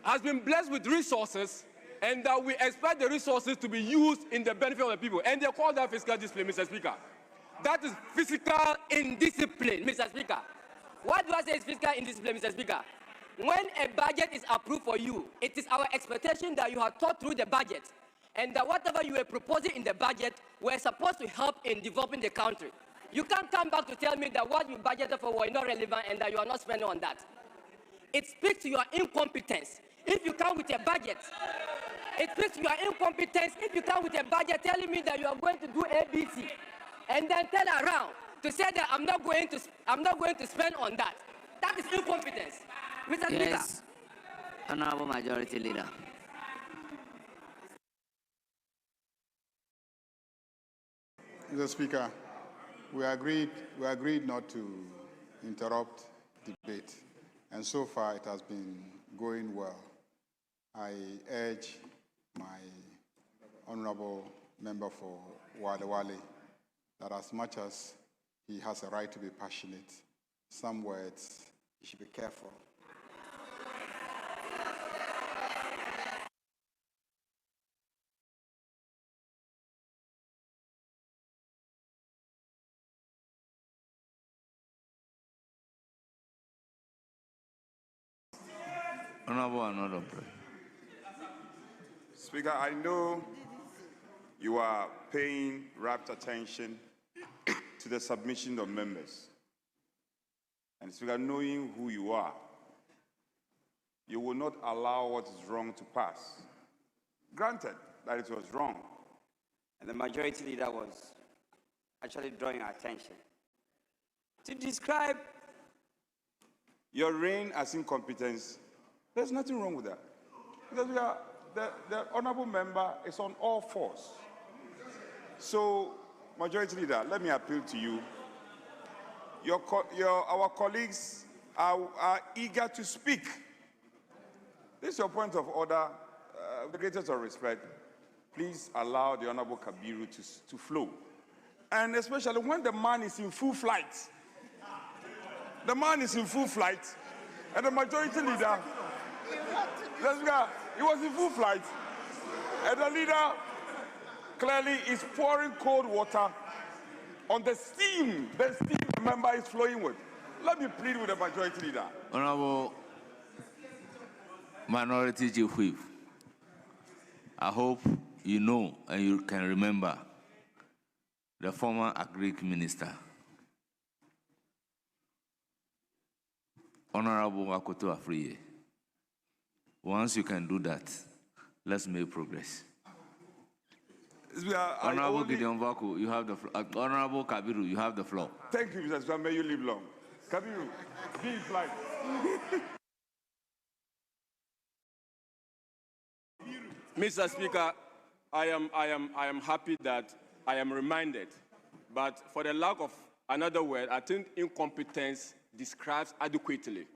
has been blessed with resources, and that we expect the resources to be used in the benefit of the people. And they call that fiscal discipline, Mr. Speaker. That is fiscal indiscipline, Mr. Speaker. What do I say is fiscal indiscipline, Mr. Speaker? When a budget is approved for you, it is our expectation that you have thought through the budget, and that whatever you were proposing in the budget were supposed to help in developing the country. You can't come back to tell me that what you budgeted for was not relevant and that you are not spending on that. It speaks to your incompetence. If you come with a budget, it speaks to your incompetence if you come with a budget telling me that you are going to do ABC, and then turn around to say that I'm not going to spend on that. That is incompetence. Mr. Yes, Speaker. Honorable Majority Leader. Mr. Speaker, we agreed not to interrupt debate, and so far it has been going well. I urge my honorable member for Wale that as much as he has a right to be passionate, some words he should be careful. Honorable Speaker, I know you are paying rapt attention to the submission of members. And Speaker, knowing who you are, you will not allow what is wrong to pass. Granted that it was wrong. And the Majority Leader was actually drawing our attention to describe your reign as incompetence. There's nothing wrong with that. Because the honorable member is on all fours. So, Majority Leader, let me appeal to you. Our colleagues are eager to speak. This is your point of order. With the greatest of respect, please allow the Honorable Kabiru to flow. And especially when the man is in full flight. The man is in full flight, and the Majority Leader, he was in full flight, and the leader clearly is pouring cold water on the steam the member is flowing with. Let me plead with the Majority Leader. Honorable Minority Chief Whip, I hope you know and you can remember the former Agric Minister, Honorable Akoto Afriye. Once you can do that, let's make progress. Honorable Gideon Vaku, you have the floor. Honorable Kabiru, you have the floor. Thank you, Mr. Speaker. May you live long. Kabiru, be in flight. Mr. Speaker, I am happy that I am reminded, but for the lack of another word, I think incompetence describes adequately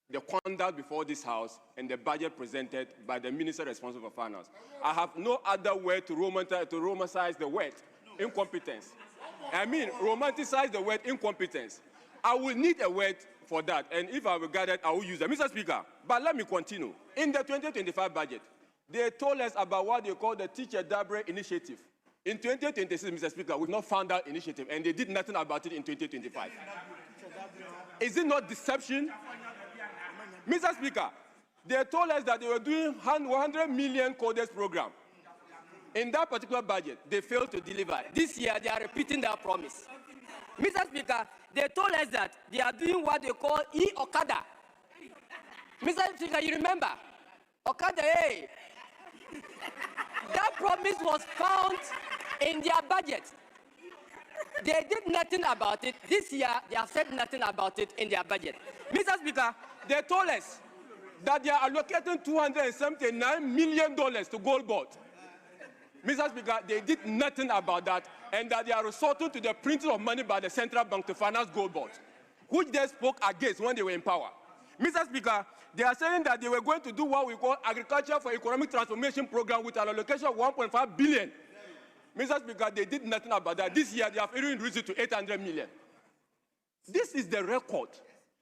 the conduct before this House and the budget presented by the Minister responsible for finance. I have no other word to romanticize the word incompetence. I mean, romanticize the word incompetence. I will need a word for that, and if I will get it, I will use it. Mr. Speaker, but let me continue. In the 2025 budget, they told us about what they call the Teacher Dabre Initiative. In 2026, Mr. Speaker, we've not found that initiative, and they did nothing about it in 2025. Is it not deception? Mr. Speaker, they told us that they were doing 100 million coders program. In that particular budget, they failed to deliver. This year, they are repeating their promise. Mr. Speaker, they told us that they are doing what they call e-Okada. Mr. Speaker, you remember? Okada, hey. That promise was found in their budget. They did nothing about it. This year, they have said nothing about it in their budget. Mr. Speaker, they told us that they are allocating $279 million to Gold Board. Mr. Speaker, they did nothing about that, and that they are resorting to the printing of money by the central bank to finance Gold Board, which they spoke against when they were in power. Mr. Speaker, they are saying that they were going to do what we call Agriculture for Economic Transformation Program with an allocation of $1.5 billion. Mr. Speaker, they did nothing about that. This year, they have even reduced it to $800 million. This is the record,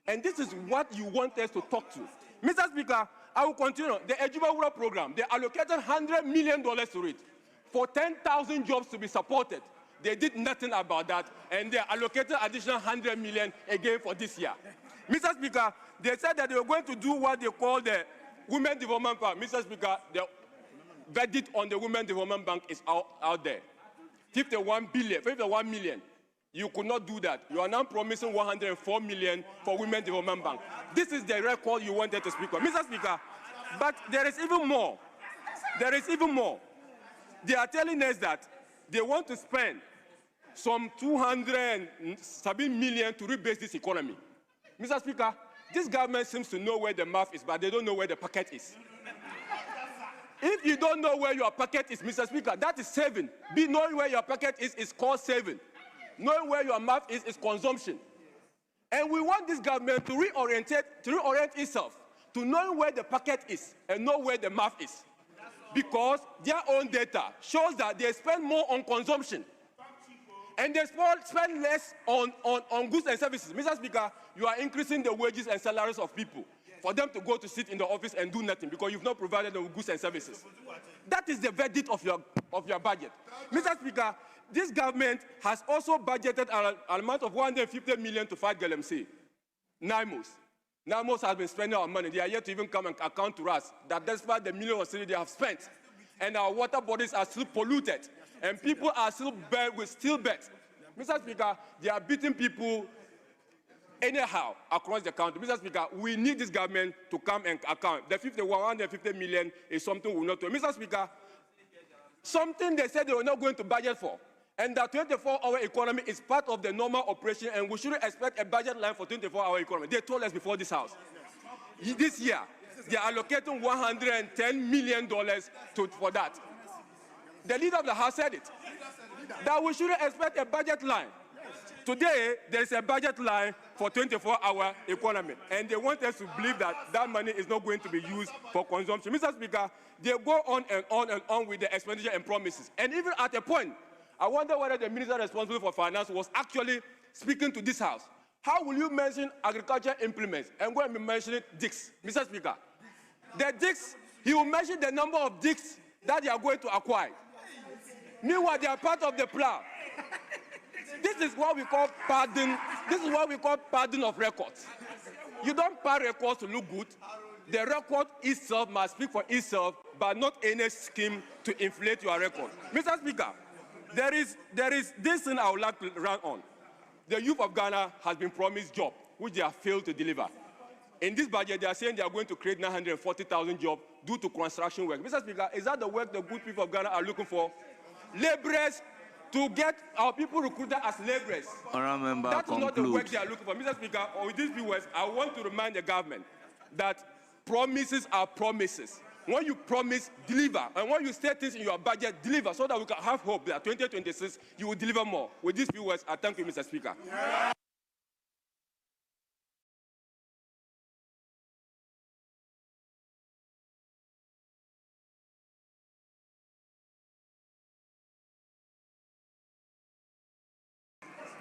and this is what you want us to talk to. Mr. Speaker, I will continue. The Ejubawura program, they allocated $100 million to it for 10,000 jobs to be supported. They did nothing about that, and they allocated additional 100 million again for this year. Mr. Speaker, they said that they were going to do what they call the Women Development Bank. Mr. Speaker, the verdict on the Women Development Bank is out there. 51 million. You could not do that. You are now promising 104 million for Women Development Bank. This is the record you wanted to speak on. Mr. Speaker, but there is even more. There is even more. They are telling us that they want to spend some 207 million to rebase this economy. Mr. Speaker, this government seems to know where the mouth is, but they don't know where the pocket is. If you don't know where your pocket is, Mr. Speaker, that is saving. Knowing where your pocket is called saving. Knowing where your mouth is consumption. And we want this government to reorient itself to knowing where the pocket is and know where the mouth is. Because their own data shows that they spend more on consumption. And they spend less on goods and services. Mr. Speaker, you are increasing the wages and salaries of people for them to go to sit in the office and do nothing because you've not provided them with goods and services. That is the verdict of your budget. Mr. Speaker, this government has also budgeted an amount of 150 million to fight Galamsey. NIMOS has been spending our money. They are yet to even come and account to us that despite the million of cedi they have spent, and our water bodies are still polluted, and people are still bad with still bad. Mr. Speaker, they are beating people anyhow across the country. Mr. Speaker, we need this government to come and account. The 150 million is something we will not do. Mr. Speaker, something they said they were not going to budget for, and that 24-hour economy is part of the normal operation, and we shouldn't expect a budget line for 24-hour economy. They told us before this house. This year, they are allocating $110 million for that. The leader of the House said it, that we shouldn't expect a budget line. Today, there is a budget line for 24-hour economy, and they want us to believe that that money is not going to be used for consumption. Mr. Speaker, they go on and on and on with the expenditure and promises. And even at a point, I wonder whether the minister responsible for finance was actually speaking to this house. How will you mention agriculture implements and go and be mentioning digs? Mr. Speaker, the digs, he will mention the number of digs that they are going to acquire. Meanwhile, they are part of the plan. This is what we call pardon. This is what we call pardon of records. You don't pardon records to look good. The record itself must speak for itself, but not any scheme to inflate your record. Mr. Speaker, there is this thing I would like to run on. The youth of Ghana has been promised jobs, which they have failed to deliver. In this budget, they are saying they are going to create 940,000 jobs due to construction work. Mr. Speaker, is that the work the good people of Ghana are looking for? Laborers, to get our people recruited as laborers. That is not the work they are looking for. Mr. Speaker, with these viewers, I want to remind the government that promises are promises. When you promise, deliver. And when you say things in your budget, deliver, so that we can have hope that 2026, you will deliver more. With these few words, I thank you, Mr. Speaker. Yeah.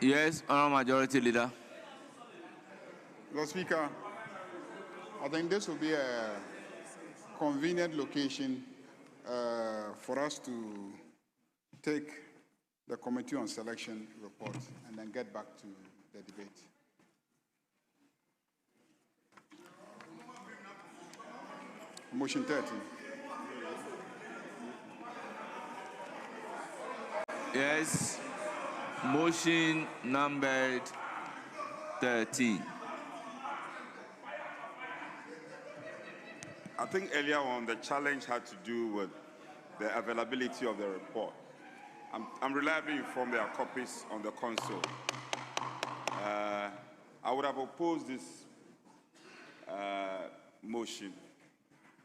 Yes, Honourable Majority Leader. Mr. Speaker, I think this will be a convenient location for us to take the Committee on Selection report and then get back to the debate. Motion 13. Yes. Motion numbered 13. I think earlier on the challenge had to do with the availability of the report. I'm reliably informed there are copies on the console. I would have opposed this motion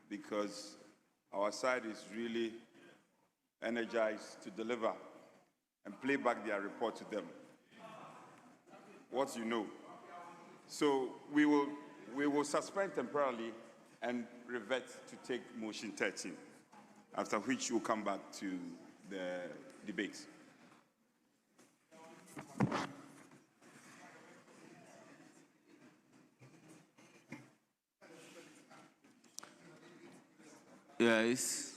because our side is really energized to deliver and play back their report to them. What you know. So we will suspend temporarily and revert to take motion 13, after which we'll come back to the debate. Yes.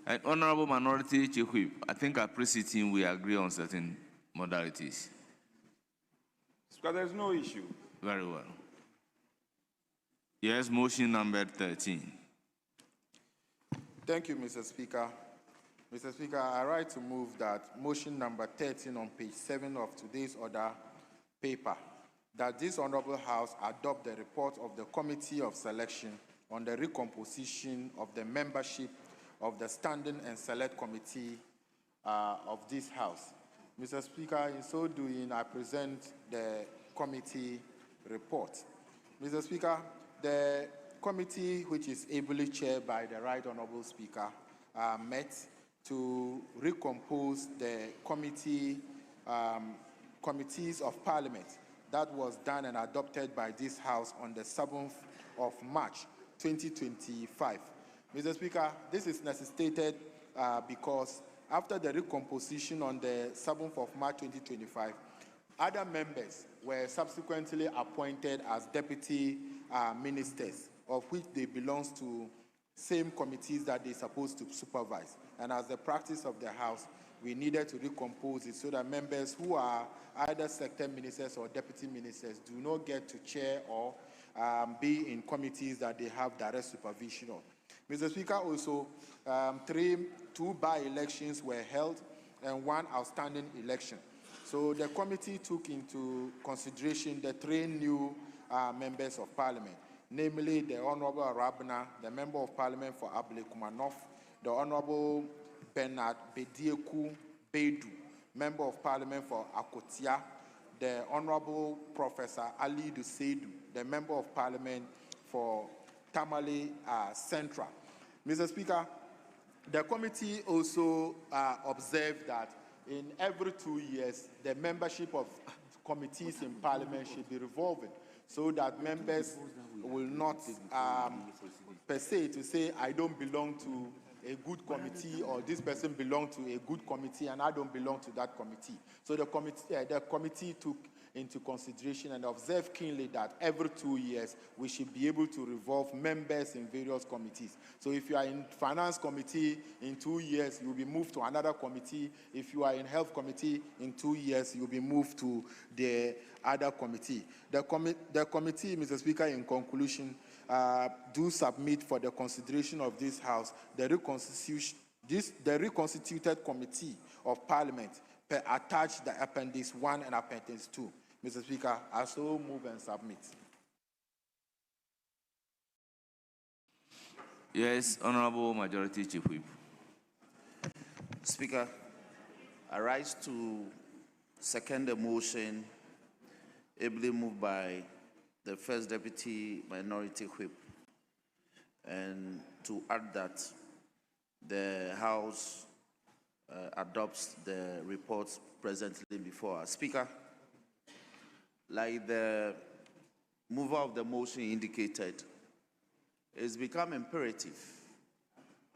And Honorable Minority Chief Whip, I think at pre-sitting we agree on certain modalities. Speaker, there's no issue. Very well. Yes, motion number 13. Thank you, Mr. Speaker. Mr. Speaker, I write to move that motion number 13 on page 7 of today's order paper, that this Honorable House adopt the report of the Committee of Selection on the recomposition of the membership of the Standing and Select Committee of this House. Mr. Speaker, in so doing, I present the committee report. Mr. Speaker, the committee, which is ably chaired by the Right Honorable Speaker, met to recompose the committees of Parliament. That was done and adopted by this House on the 7th of March, 2025. Mr. Speaker, this is necessitated because after the recomposition on the 7th of March 2025, other members were subsequently appointed as deputy ministers, of which they belong to same committees that they're supposed to supervise. And as the practice of the House, we needed to recompose it so that members who are either sector ministers or deputy ministers do not get to chair or be in committees that they have direct supervision of. Mr. Speaker, also, two by-elections were held and one outstanding election. So the committee took into consideration the 3 new members of Parliament, namely the Honorable Rabna, the Member of Parliament for Able Kumanov, the Honorable Bernard Bedieku Bedu, Member of Parliament for Akotia, the Honorable Professor Ali Duseidu, the Member of Parliament for Tamale Central. Mr. Speaker, the committee also observed that in every 2 years, the membership of committees in Parliament should be revolving so that members will not per se to say, I don't belong to a good committee or this person belongs to a good committee and I don't belong to that committee. So the committee took into consideration and observed keenly that every 2 years we should be able to revolve members in various committees. So if you are in finance committee, in 2 years you will be moved to another committee. If you are in health committee, in 2 years you will be moved to the other committee. The committee, Mr. Speaker, in conclusion, do submit for the consideration of this House the reconstituted committee of Parliament attached the Appendix 1 and Appendix 2. Mr. Speaker, I so move and submit. Yes, Honorable Majority Chief Whip. Speaker, I rise to second the motion ably moved by the First Deputy Minority Whip, and to add that the House adopts the reports presently before us. Speaker, like the mover of the motion indicated, it's become imperative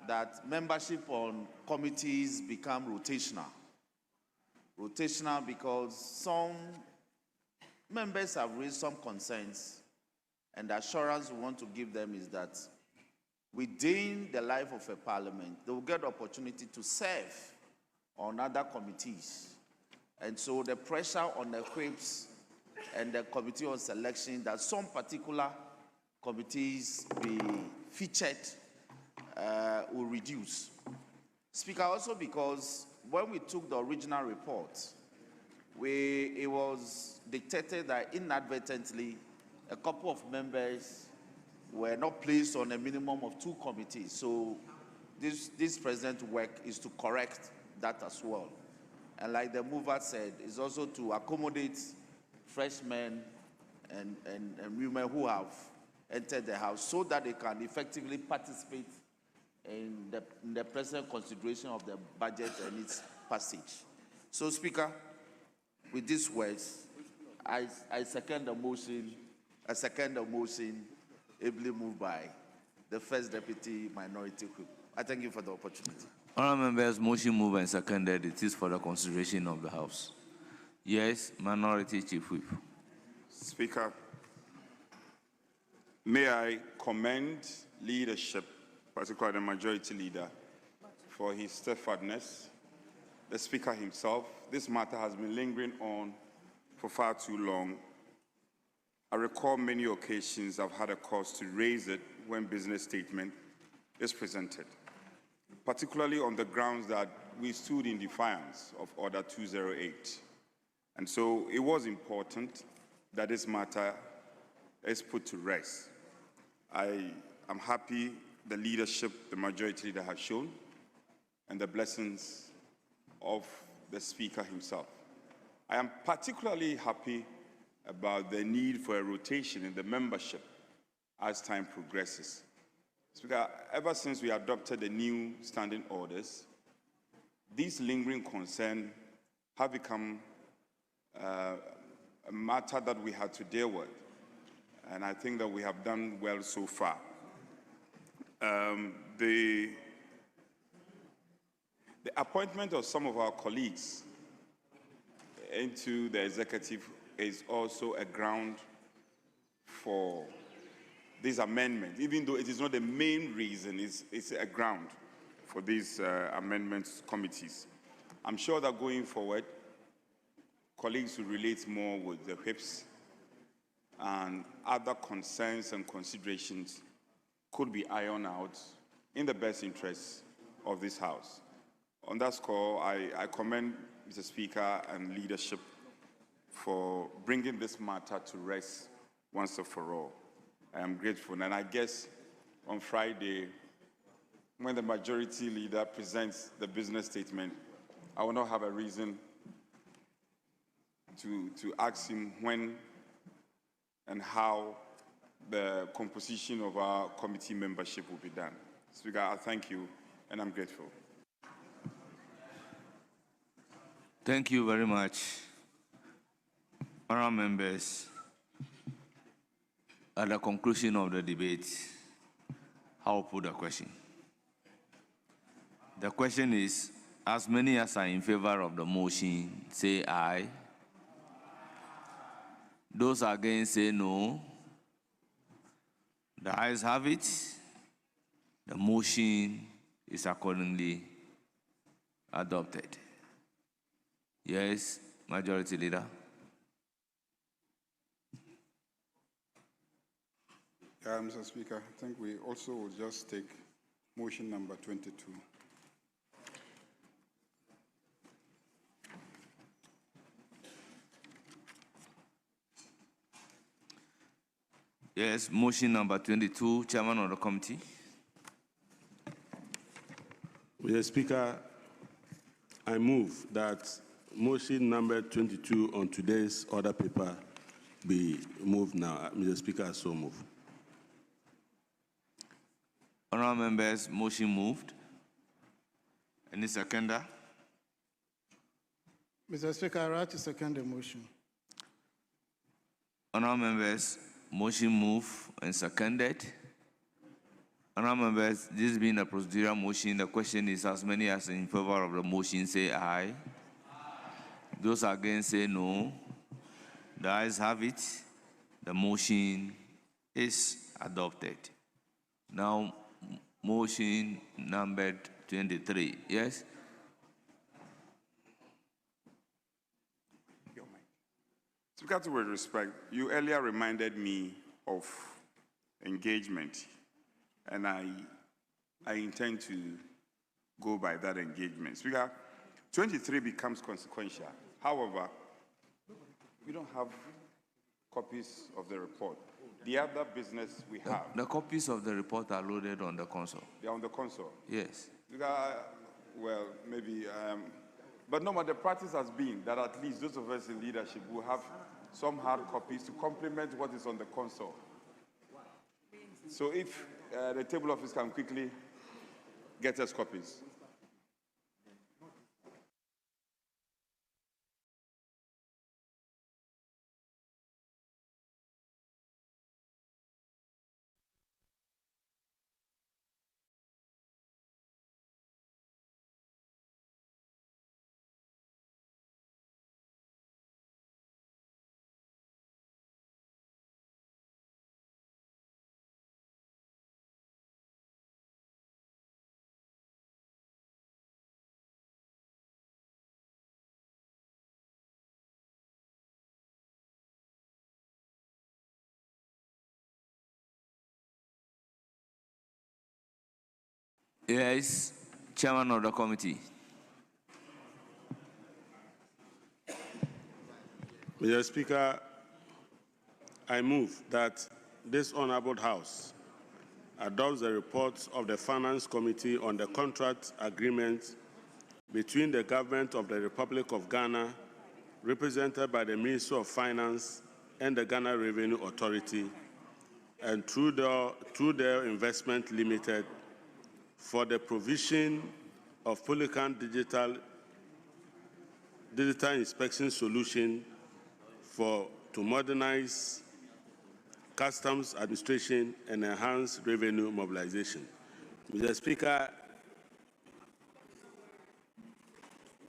that membership on committees become rotational. Rotational because some members have raised some concerns, and the assurance we want to give them is that within the life of a parliament, they will get the opportunity to serve on other committees. And so the pressure on the whips and the committee on selection that some particular committees be featured will reduce. Speaker, also because when we took the original report, it was dictated that inadvertently a couple of members were not placed on a minimum of 2 committees. So this present work is to correct that as well. And like the mover said, it's also to accommodate freshmen and women who have entered the House so that they can effectively participate in the present consideration of the budget and its passage. So, Speaker, with these words, I second the motion. I second the motion ably moved by the First Deputy Minority Whip. I thank you for the opportunity. Honourable members, motion moved and seconded. It is for the consideration of the House. Yes, Minority Chief Whip. Speaker, may I commend leadership particularly the Majority Leader, for his steadfastness, the Speaker himself. This matter has been lingering on for far too long. I recall many occasions I've had a cause to raise it when business statement is presented, particularly on the grounds that we stood in defiance of Order 208. And so it was important that this matter is put to rest. I am happy the leadership the Majority Leader has shown and the blessings of the Speaker himself. I am particularly happy about the need for a rotation in the membership as time progresses. Speaker, ever since we adopted the new standing orders, these lingering concerns have become a matter that we had to deal with, and I think that we have done well so far. The appointment of some of our colleagues into the executive is also a ground for this amendment, even though it is not the main reason, it's a ground for these amendments committees. I'm sure that going forward, colleagues will relate more with the whips, and other concerns and considerations could be ironed out in the best interests of this House. On that score, I commend Mr. Speaker and leadership for bringing this matter to rest once and for all. I am grateful, and I guess on Friday, when the Majority Leader presents the business statement, I will not have a reason to ask him when and how the composition of our committee membership will be done. Speaker, I thank you, and I'm grateful. Thank you very much. Honourable members, at the conclusion of the debate, I will put a question. The question is, as many as are in favor of the motion, say aye. Those against say no. The ayes have it. The motion is accordingly adopted. Yes, Majority Leader. Mr. Speaker, I think we also will just take motion number 22. Yes, motion number 22, Chairman of the Committee. Mr. Speaker, I move that motion number 22 on today's order paper be moved now. Mr. Speaker, I so move. Honourable members, motion moved. Any seconder? Mr. Speaker, I write to second the motion. Honourable members, motion moved and seconded. Honourable members, this being a procedural motion, the question is as many as in favor of the motion say aye. Those against say no. The ayes have it. The motion is adopted. Now, motion numbered 23. Yes? Speaker, with respect, you earlier reminded me of engagement, and I intend to go by that engagement. Speaker, 23 becomes consequential. However, we don't have copies of the report. The other business we have. The copies of the report are loaded on the console. They are on the console. Yes. Speaker, well, maybe, but no, the practice has been that at least those of us in leadership will have some hard copies to complement what is on the console. So if the table office can quickly get us copies. Yes, Chairman of the committee. Mr. Speaker, I move that this Honorable House adopts the reports of the Finance Committee on the contract agreement between the Government of the Republic of Ghana, represented by the Ministry of Finance and the Ghana Revenue Authority, and through their Investment Limited for the provision of Polycan digital inspection solution to modernize customs administration and enhance revenue mobilization. Mr. Speaker,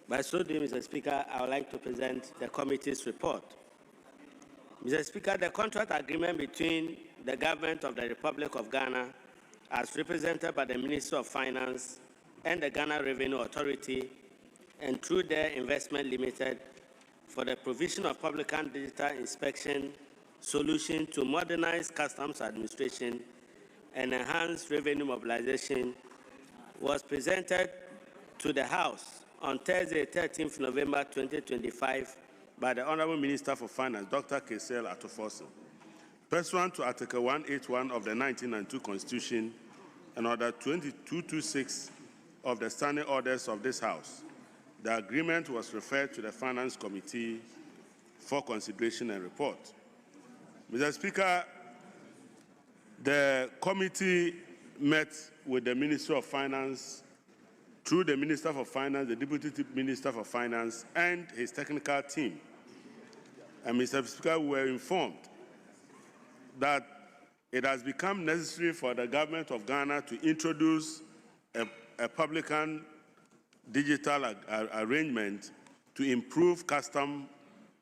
by so doing, Mr. Speaker, I would like to present the committee's report. Mr. Speaker, the contract agreement between the Government of the Republic of Ghana, as represented by the Ministry of Finance and the Ghana Revenue Authority, and through their Investment Limited, for the provision of public and digital inspection solution to modernize customs administration and enhance revenue mobilization, was presented to the House on Thursday, 13th November 2025, by the Honorable Minister for Finance, Dr. Kesel Atofosu. Pursuant to Article 181 of the 1992 Constitution and Order 2226 of the Standing Orders of this House, the agreement was referred to the Finance Committee for consideration and report. Mr. Speaker, the committee met with the Minister of Finance, through the Minister for Finance, the Deputy Minister for Finance, and his technical team. And Mr. Speaker, we were informed that it has become necessary for the government of Ghana to introduce a publican digital arrangement to improve custom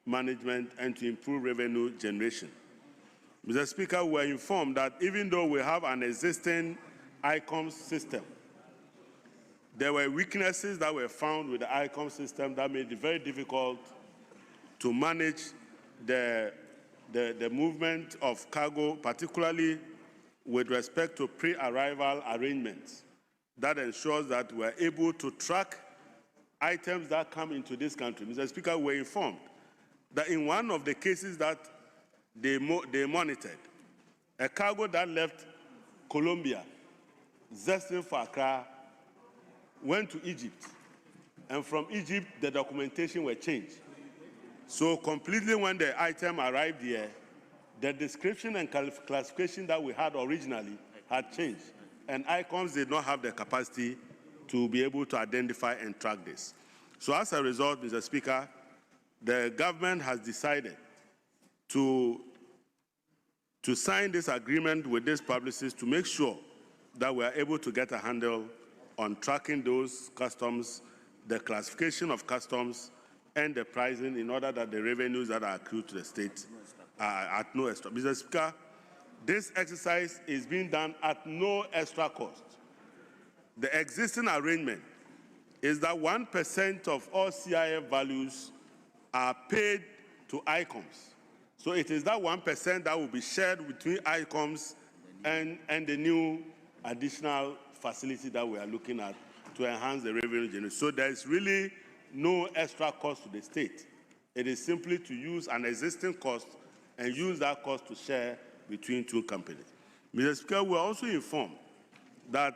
management and to improve revenue generation. Mr. Speaker, we were informed that even though we have an existing ICOM system, there were weaknesses that were found with the ICOM system that made it very difficult to manage the movement of cargo, particularly with respect to pre-arrival arrangements that ensures that we're able to track items that come into this country. Mr. Speaker, we're informed that in one of the cases that they monitored, a cargo that left Colombia, destined for Accra, went to Egypt, and from Egypt, the documentation were changed. So completely when the item arrived here, the description and classification that we had originally had changed, and ICOMs did not have the capacity to be able to identify and track this. So as a result, Mr. Speaker, the government has decided to sign this agreement with this publicist to make sure that we are able to get a handle on tracking those customs, the classification of customs, and the pricing in order that the revenues that are accrued to the state are at no extra. Mr. Speaker, this exercise is being done at no extra cost. The existing arrangement is that 1% of all CIF values are paid to ICOMs. So it is that 1% that will be shared between ICOMs and the new additional facility that we are looking at to enhance the revenue generation. So there is really no extra cost to the state. It is simply to use an existing cost and use that cost to share between two companies. Mr. Speaker, we are also informed that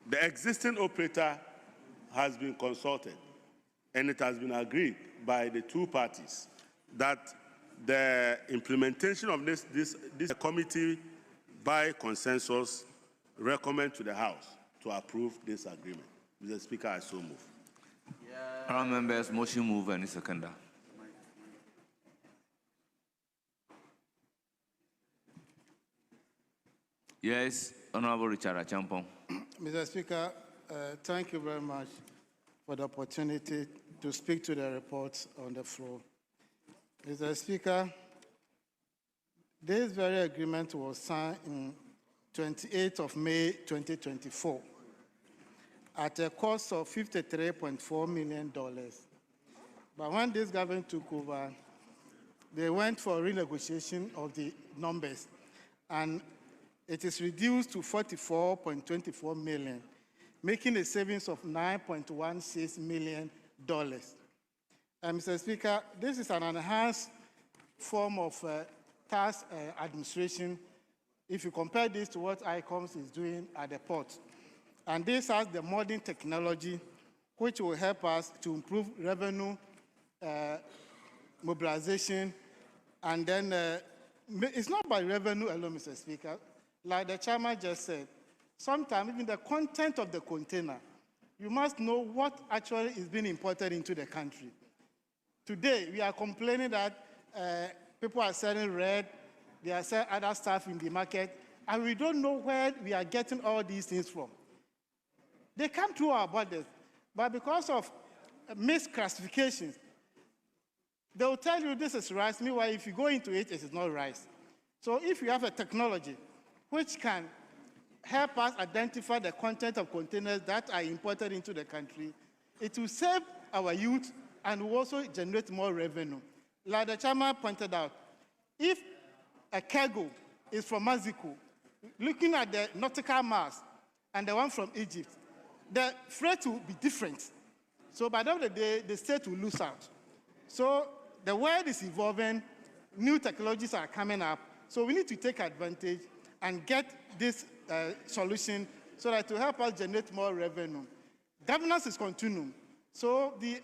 the existing operator has been consulted, and it has been agreed by the two parties that the implementation of this committee by consensus recommend to the House to approve this agreement. Mr. Speaker, I so move. Honourable members, motion move and seconder. Yes, Honourable Richard Achampong. Mr. Speaker, thank you very much for the opportunity to speak to the reports on the floor. Mr. Speaker, this very agreement was signed on 28th of May 2024 at a cost of $53.4 million. But when this government took over, they went for renegotiation of the numbers, and it is reduced to $44.24 million. making a savings of $9.16 million. Mr. Speaker, this is an enhanced form of tax administration if you compare this to what ICOMS is doing at the port. And this has the modern technology which will help us to improve revenue mobilization. And then it's not by revenue alone, Mr. Speaker. Like the chairman just said, sometimes even the content of the container, you must know what actually is being imported into the country. Today, we are complaining that people are selling red, they are selling other stuff in the market, and we don't know where we are getting all these things from. They come through our borders, but because of misclassifications, they will tell you this is rice, meanwhile, if you go into it, it is not rice. So if you have a technology which can help us identify the content of containers that are imported into the country, it will save our youth and will also generate more revenue. Like the chairman pointed out, if a cargo is from Mexico, looking at the nautical mass and the one from Egypt, the freight will be different. So by the end of the day, the state will lose out. So the world is evolving, new technologies are coming up, so we need to take advantage and get this solution so that to help us generate more revenue. Governance is continuum. So the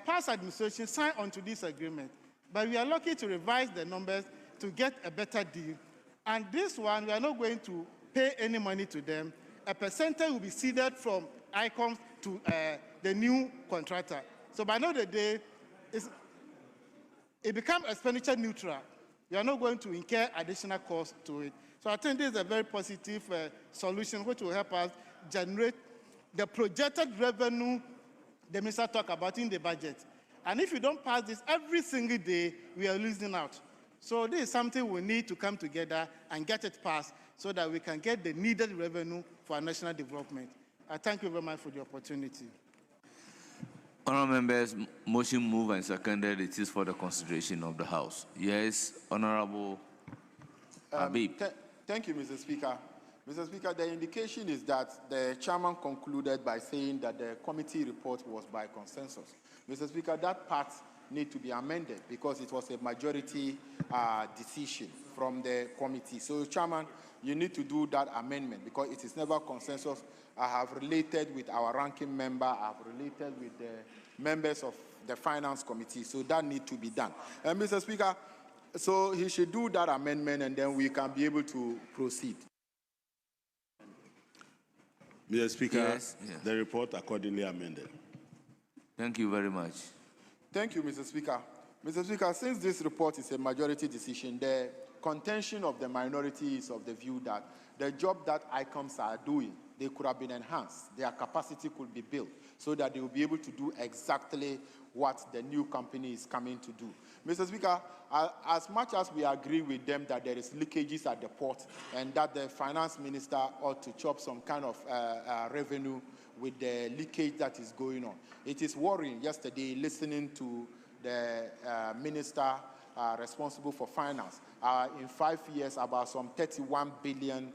past administration signed onto this agreement, but we are lucky to revise the numbers to get a better deal. And this one, we are not going to pay any money to them. A percentage will be ceded from ICOMS to the new contractor. So by the end of the day, it becomes expenditure neutral. We are not going to incur additional costs to it. So I think this is a very positive solution which will help us generate the projected revenue the minister talked about in the budget. And if you don't pass this every single day, we are losing out. So this is something we need to come together and get it passed so that we can get the needed revenue for our national development. I thank you very much for the opportunity. Honourable members, motion moved and seconded. It is for the consideration of the House. Yes, Honourable Habib. Thank you, Mr. Speaker. Mr. Speaker, the indication is that the chairman concluded by saying that the committee report was by consensus. Mr. Speaker, that part needs to be amended because it was a majority decision from the committee. So, Chairman, you need to do that amendment because it is never consensus. I have related with our ranking member, I have related with the members of the Finance Committee, so that needs to be done. Mr. Speaker, so he should do that amendment and then we can be able to proceed. Mr. Speaker, yes. The report accordingly amended. Thank you very much. Thank you, Mr. Speaker. Mr. Speaker, since this report is a majority decision, the contention of the minority is of the view that the job that ICOMS are doing, they could have been enhanced. Their capacity could be built so that they will be able to do exactly what the new company is coming to do. Mr. Speaker, as much as we agree with them that there is leakages at the port and that the finance minister ought to chop some kind of revenue with the leakage that is going on, it is worrying yesterday listening to the minister responsible for finance. In 5 years, about some $31 billion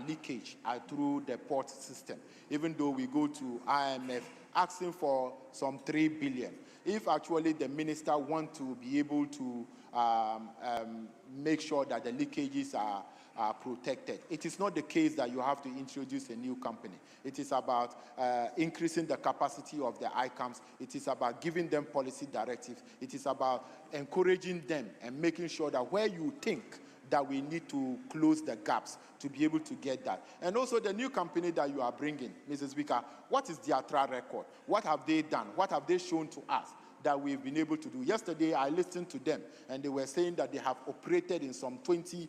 leakage through the port system, even though we go to IMF asking for some $3 billion. If actually the minister wants to be able to make sure that the leakages are protected, it is not the case that you have to introduce a new company. It is about increasing the capacity of the ICAMs. It is about giving them policy directives. It is about encouraging them and making sure that where you think that we need to close the gaps to be able to get that. And also the new company that you are bringing, Mrs. Speaker, what is their track record? What have they done? What have they shown to us that we've been able to do? Yesterday, I listened to them, and they were saying that they have operated in some 20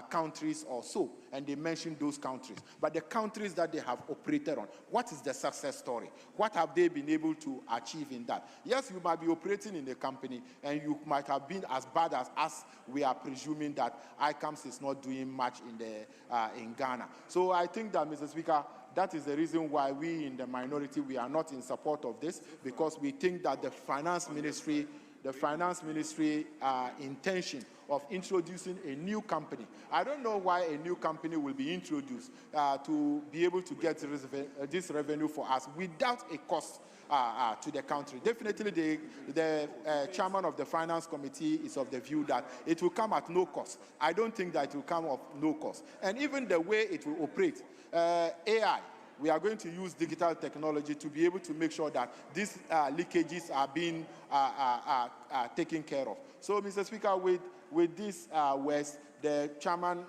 countries or so, and they mentioned those countries. But the countries that they have operated on, what is the success story? What have they been able to achieve in that? Yes, you might be operating in a company, and you might have been as bad as us. We are presuming that ICAMS is not doing much in Ghana. So I think that, Mr. Speaker, that is the reason why we in the minority, we are not in support of this, because we think that the finance ministry the finance ministry intention of introducing a new company. I don't know why a new company will be introduced to be able to get this revenue for us without a cost to the country. Definitely the chairman of the finance committee is of the view that it will come at no cost. I don't think that it will come at no cost. And even the way it will operate, AI, we are going to use digital technology to be able to make sure that these leakages are being taken care of. So, Mr. Speaker, with this words, the chairman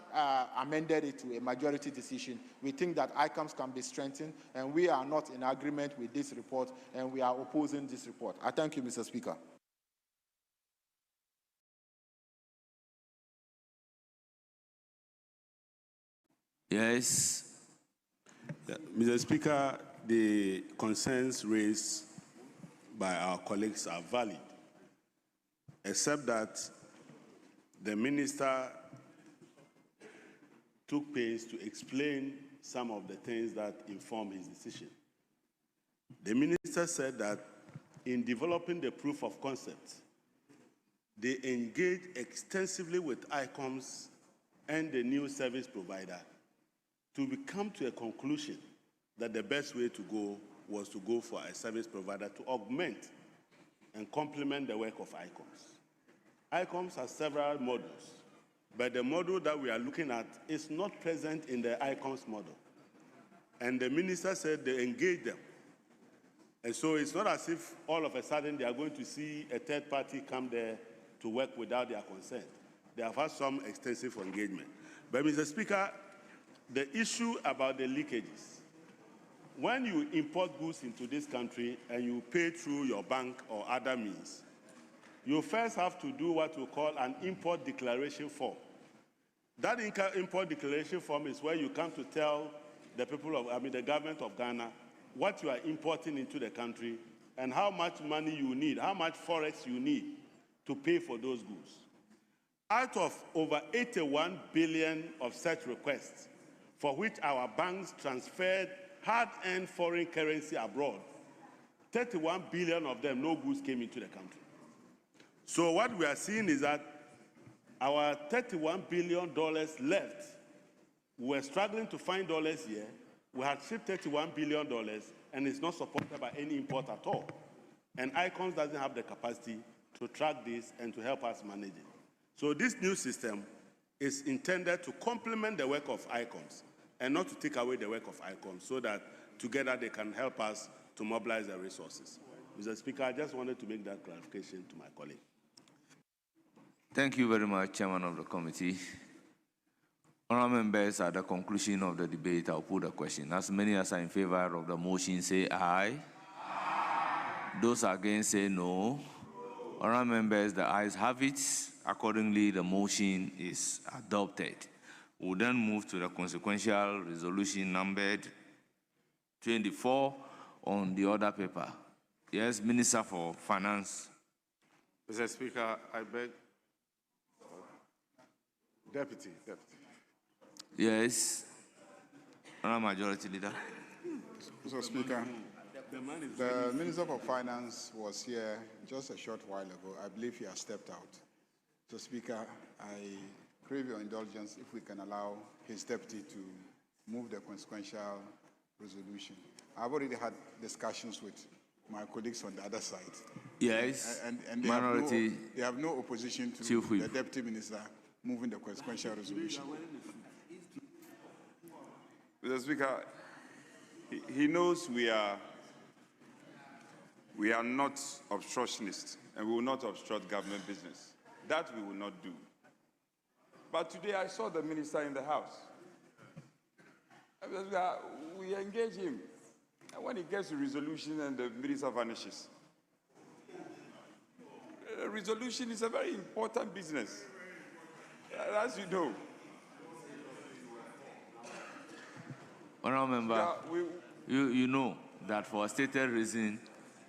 amended it to a majority decision. We think that ICAMS can be strengthened, and we are not in agreement with this report, and we are opposing this report. I thank you, Mr. Speaker. Yes. Yeah, Mr. Speaker, the concerns raised by our colleagues are valid, except that the minister took pains to explain some of the things that inform his decision. The minister said that in developing the proof of concept, they engaged extensively with ICOMS and the new service provider to come to a conclusion that the best way to go was to go for a service provider to augment and complement the work of ICOMS. ICOMS has several models, but the model that we are looking at is not present in the ICOMS model. And the minister said they engage them. And so it's not as if all of a sudden they are going to see a third party come there to work without their consent. They have had some extensive engagement. But Mr. Speaker, the issue about the leakages, when you import goods into this country and you pay through your bank or other means, you first have to do what we call an import declaration form. That import declaration form is where you come to tell the people of, the government of Ghana what you are importing into the country and how much money you need, how much forex you need to pay for those goods. Out of over 81 billion of such requests, for which our banks transferred hard-earned foreign currency abroad, 31 billion of them, no goods came into the country. So what we are seeing is that our $31 billion left, we were struggling to find dollars here. We had shipped $31 billion, and it's not supported by any import at all. And ICOMS doesn't have the capacity to track this and to help us manage it. So this new system is intended to complement the work of ICOMS and not to take away the work of ICOMS, so that together they can help us to mobilize the resources. Mr. Speaker, I just wanted to make that clarification to my colleague. Thank you very much, Chairman of the Committee. Honourable members, at the conclusion of the debate, I'll put a question. As many as are in favor of the motion, say aye. Aye. Those against, say no. Honourable members, the ayes have it. Accordingly, the motion is adopted. We'll then move to the consequential resolution numbered 24 on the order paper. Yes, Minister for Finance. Mr. Speaker, I beg. Deputy. Yes. Honourable Majority Leader. Mr. Speaker, the Minister for Finance was here just a short while ago. I believe he has stepped out. Mr. Speaker, I crave your indulgence if we can allow his deputy to move the consequential resolution. I've already had discussions with my colleagues on the other side. Yes. And they have no opposition to the deputy minister moving the consequential resolution. Mr. Speaker, he knows we are not obstructionists, and we will not obstruct government business. That we will not do. But today I saw the minister in the House. We engage him. And when he gets to resolution and the minister vanishes. Resolution is a very important business, as you know. Honourable Member, you know that for a stated reason,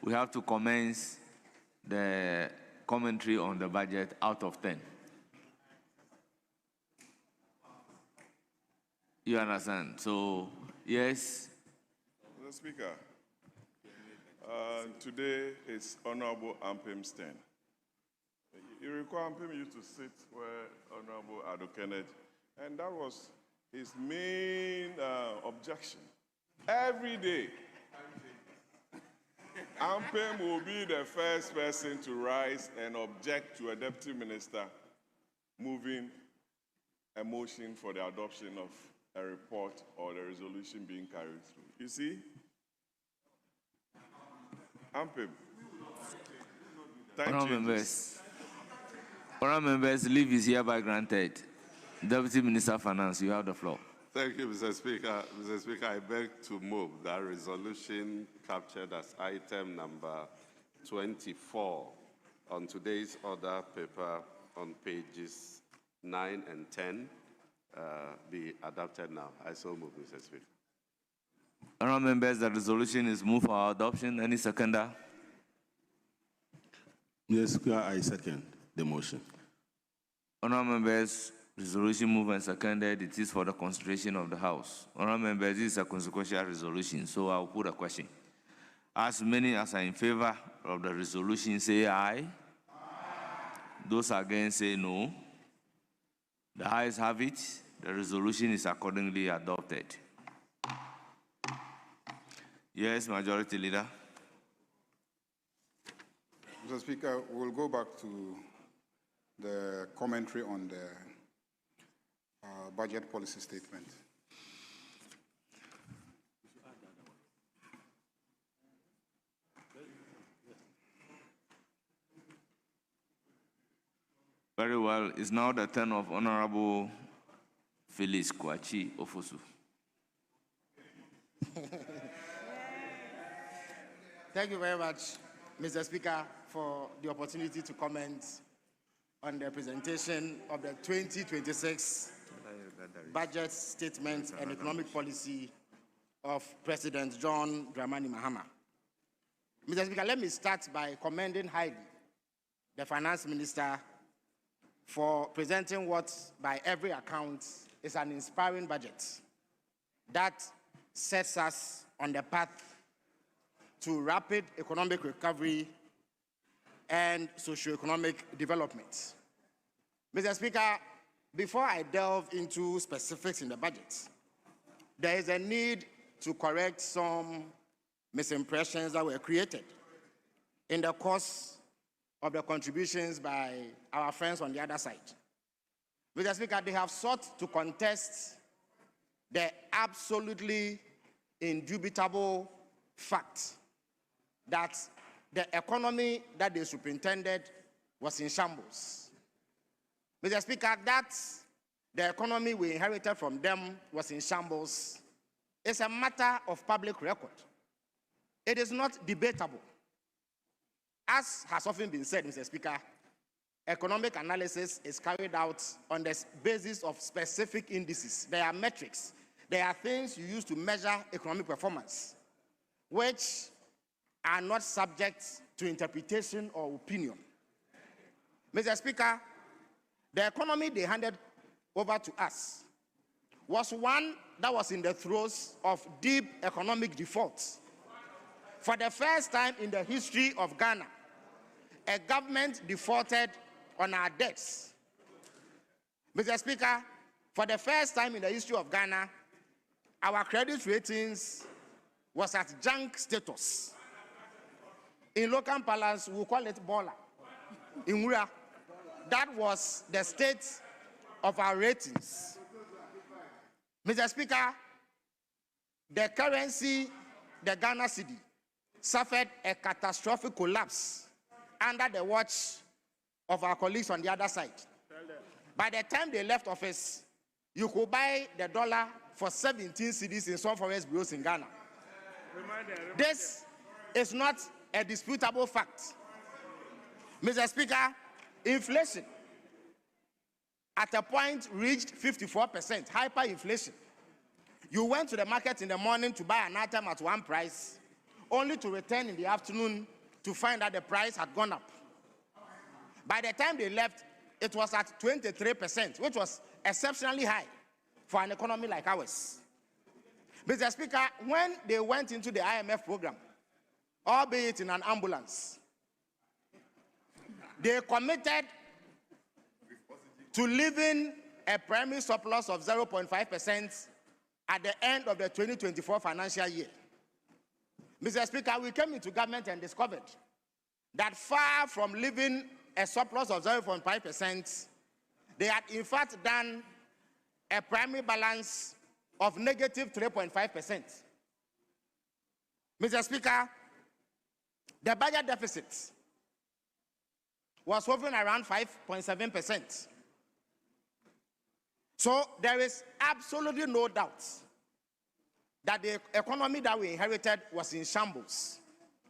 we have to commence the commentary on the budget out of 10. You understand? So, yes. Mr. Speaker, today is Honorable Ampim's turn. You recall Ampem used to sit where Honorable Ado Kenneth, and that was his main objection. Every day, Ampem will be the first person to rise and object to a deputy minister moving a motion for the adoption of a report or the resolution being carried through. You see? Ampem. Honourable members, leave is hereby granted. Deputy Minister of Finance, you have the floor. Thank you, Mr. Speaker. Mr. Speaker, I beg to move that resolution captured as item number 24 on today's order paper on pages 9 and 10 be adopted now. I so move, Mr. Speaker. Honourable members, the resolution is moved for our adoption. Any seconder? Mr. Speaker, I second the motion. Honourable members, resolution moved and seconded. It is for the consideration of the House. Honourable members, this is a consequential resolution, so I'll put a question. As many as are in favor of the resolution say aye. Aye. Those against say no. The ayes have it. The resolution is accordingly adopted. Yes, Majority Leader. Mr. Speaker, we'll go back to the commentary on the budget policy statement. Very well. It's now the turn of Honorable Felix Kwachi Ofosu. Thank you very much, Mr. Speaker, for the opportunity to comment on the presentation of the 2026 budget statement and economic policy of President John Dramani Mahama. Mr. Speaker, let me start by commending highly the Finance Minister for presenting what, by every account, is an inspiring budget that sets us on the path to rapid economic recovery and socio-economic development. Mr. Speaker, before I delve into specifics in the budget, there is a need to correct some misimpressions that were created in the course of the contributions by our friends on the other side. Mr. Speaker, they have sought to contest the absolutely indubitable fact that the economy that they superintended was in shambles. Mr. Speaker, that the economy we inherited from them was in shambles is a matter of public record. It is not debatable. As has often been said, Mr. Speaker, economic analysis is carried out on the basis of specific indices. There are metrics. There are things you use to measure economic performance, which are not subject to interpretation or opinion. Mr. Speaker, the economy they handed over to us was one that was in the throes of deep economic default. For the first time in the history of Ghana, a government defaulted on our debts. Mr. Speaker, for the first time in the history of Ghana, our credit ratings was at junk status. In local parlance, we call it Bola. In Mura, that was the state of our ratings. Mr. Speaker, the currency, the Ghana cedi, suffered a catastrophic collapse under the watch of our colleagues on the other side. By the time they left office, you could buy the dollar for 17 cedis in some forest bureaus in Ghana. This is not a disputable fact. Mr. Speaker, inflation at a point reached 54%, hyperinflation. You went to the market in the morning to buy an item at one price, only to return in the afternoon to find that the price had gone up. By the time they left, it was at 23%, which was exceptionally high for an economy like ours. Mr. Speaker, when they went into the IMF program, albeit in an ambulance, they committed to leaving a primary surplus of 0.5% at the end of the 2024 financial year. Mr. Speaker, we came into government and discovered that far from leaving a surplus of 0.5%, they had in fact done a primary balance of negative 3.5%. Mr. Speaker, the budget deficit was hovering around 5.7%. So there is absolutely no doubt that the economy that we inherited was in shambles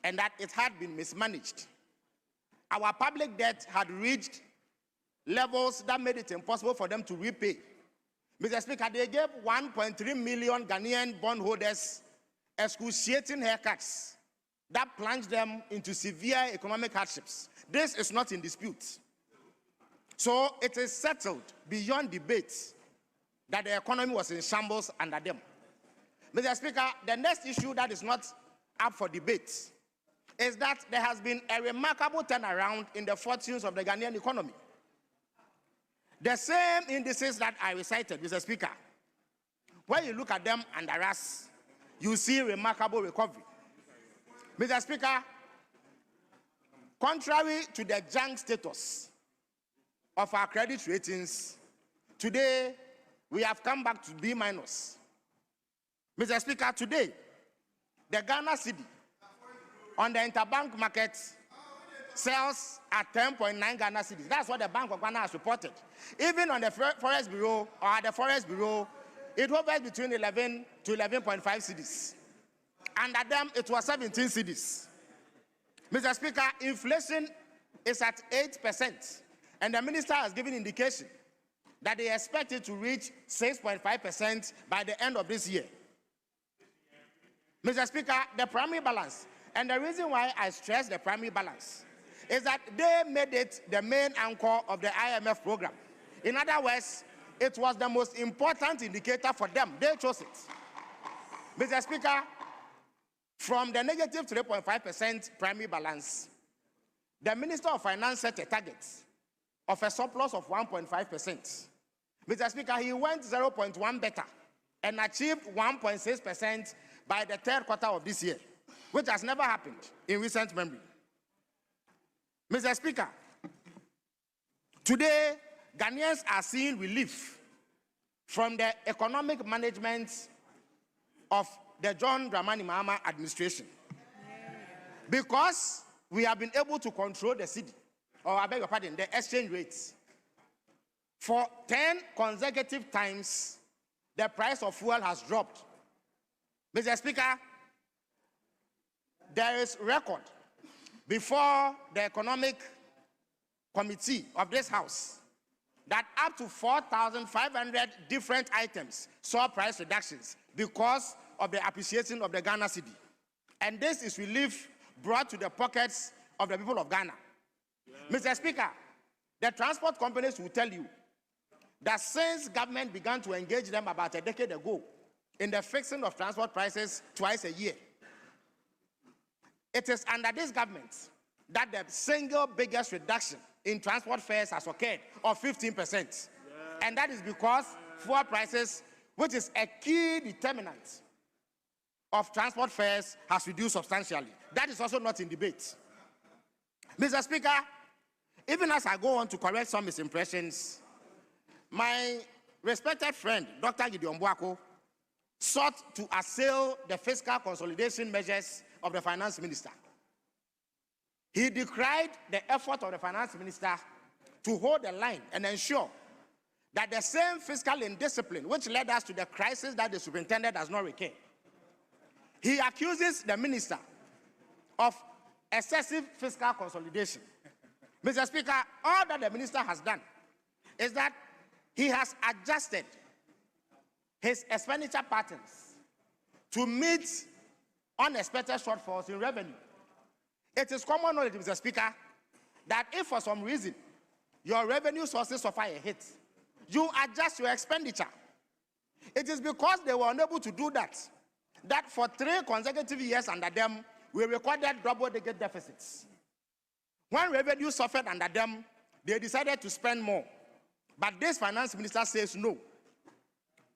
and that it had been mismanaged. Our public debt had reached levels that made it impossible for them to repay. Mr. Speaker, they gave 1.3 million Ghanaian bondholders excruciating haircuts that plunged them into severe economic hardships. This is not in dispute. So it is settled beyond debate that the economy was in shambles under them. Mr. Speaker, the next issue that is not up for debate is that there has been a remarkable turnaround in the fortunes of the Ghanaian economy. The same indices that I recited, Mr. Speaker, when you look at them under us, you see remarkable recovery. Mr. Speaker, contrary to the junk status of our credit ratings, today we have come back to B-. Mr. Speaker, today, the Ghana cedi on the interbank market sells at 10.9 Ghana cedis. That's what the Bank of Ghana has reported. Even on the Forest Bureau, or at the Forest Bureau, it hovers between 11 to 11.5 cedis. Under them, it was 17 cedis. Mr. Speaker, inflation is at 8%, and the minister has given indication that they expect it to reach 6.5% by the end of this year. Mr. Speaker, the primary balance, and the reason why I stress the primary balance, is that they made it the main anchor of the IMF program. In other words, it was the most important indicator for them. They chose it. Mr. Speaker, from the negative 3.5% primary balance, the Minister of Finance set a target of a surplus of 1.5%. Mr. Speaker, he went 0.1 better and achieved 1.6% by the third quarter of this year, which has never happened in recent memory. Mr. Speaker, today, Ghanaians are seeing relief from the economic management of the John Dramani Mahama administration, because we have been able to control the cedi, or I beg your pardon, the exchange rates. For 10 consecutive times, the price of fuel has dropped. Mr. Speaker, there is record before the Economic Committee of this House that up to 4,500 different items saw price reductions because of the appreciation of the Ghana cedi. And this is relief brought to the pockets of the people of Ghana. Yeah. Mr. Speaker, the transport companies will tell you that since government began to engage them about a decade ago in the fixing of transport prices twice a year, it is under this government that the single biggest reduction in transport fares has occurred, of 15%. Yeah. And that is because fuel prices, which is a key determinant of transport fares, has reduced substantially. That is also not in debate. Mr. Speaker, even as I go on to correct some misimpressions, my respected friend, Dr. Gideon Boako, sought to assail the fiscal consolidation measures of the finance minister. He decried the effort of the finance minister to hold the line and ensure that the same fiscal indiscipline which led us to the crisis that the superintendent does not recur. He accuses the minister of excessive fiscal consolidation. Mr. Speaker, all that the minister has done is that he has adjusted his expenditure patterns to meet unexpected shortfalls in revenue. It is common knowledge, Mr. Speaker, that if for some reason your revenue sources suffer a hit, you adjust your expenditure. It is because they were unable to do that for 3 consecutive years under them, we recorded double-digit deficits. When revenue suffered under them, they decided to spend more. But this finance minister says no.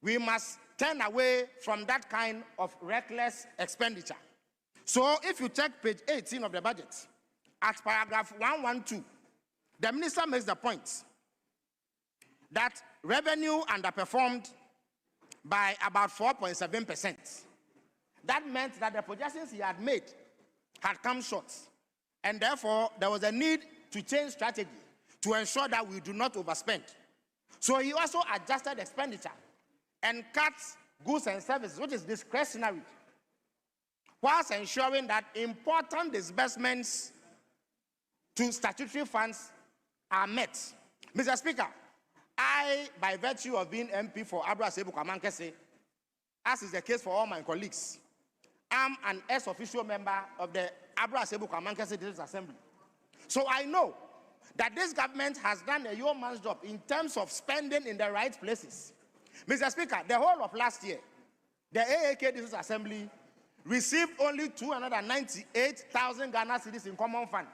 We must turn away from that kind of reckless expenditure. So if you check page 18 of the budget, at paragraph 112, the minister makes the point that revenue underperformed by about 4.7%. That meant that the projections he had made had come short. And therefore, there was a need to change strategy to ensure that we do not overspend. So he also adjusted expenditure and cut goods and services, which is discretionary, whilst ensuring that important disbursements to statutory funds are met. Mr. Speaker, I, by virtue of being MP for Abra Sebu Kwamankese, as is the case for all my colleagues, am an ex-official member of the Abra Sebu Kwamankese District Assembly. So I know that this government has done a yeoman's job in terms of spending in the right places. Mr. Speaker, the whole of last year, the AAK District Assembly received only 298,000 Ghana cedis in common funds.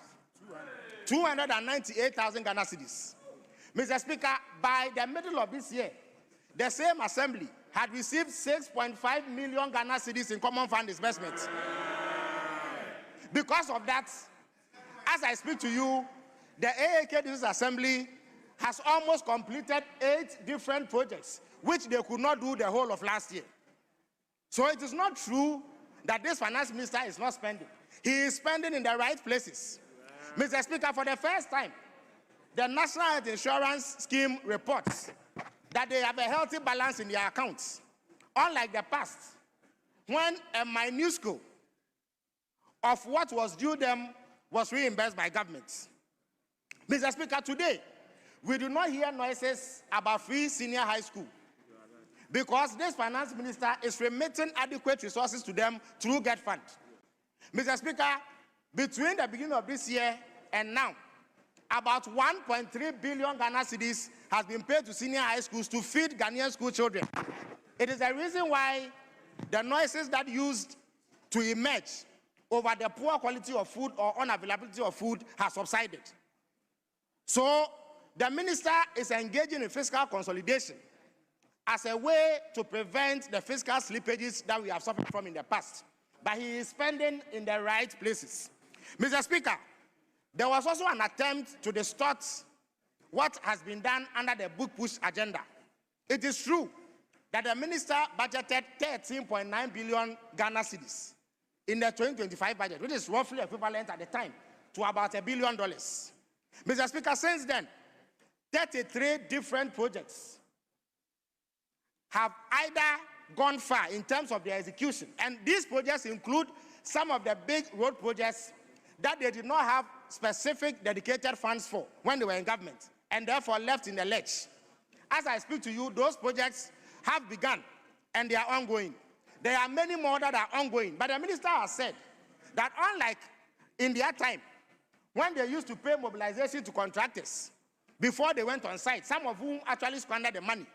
298,000 Ghana cedis. Mr. Speaker, by the middle of this year, the same assembly had received 6.5 million Ghana cedis in common fund disbursements. Because of that, as I speak to you, the AAK District Assembly has almost completed 8 different projects, which they could not do the whole of last year. So it is not true that this finance minister is not spending. He is spending in the right places. Mr. Speaker, for the first time, the National Health Insurance Scheme reports that they have a healthy balance in their accounts, unlike the past, when a minuscule of what was due them was reimbursed by governments. Mr. Speaker, today, we do not hear noises about free senior high school because this finance minister is remitting adequate resources to them through Get Fund. Mr. Speaker, between the beginning of this year and now, about 1.3 billion Ghana cedis has been paid to senior high schools to feed Ghanaian school children. It is the reason why the noises that used to emerge over the poor quality of food or unavailability of food has subsided. So the minister is engaging in fiscal consolidation as a way to prevent the fiscal slippages that we have suffered from in the past. But he is spending in the right places. Mr. Speaker, there was also an attempt to distort what has been done under the book push agenda. It is true that the minister budgeted 13.9 billion Ghana cedis in the 2025 budget, which is roughly equivalent at the time to about $1 billion. Mr. Speaker, since then, 33 different projects have either gone far in terms of their execution, and these projects include some of the big road projects that they did not have specific dedicated funds for when they were in government, and therefore left in the lurch. As I speak to you, those projects have begun, and they are ongoing. There are many more that are ongoing, but the minister has said that unlike in their time, when they used to pay mobilization to contractors before they went on site, some of whom actually squandered the money,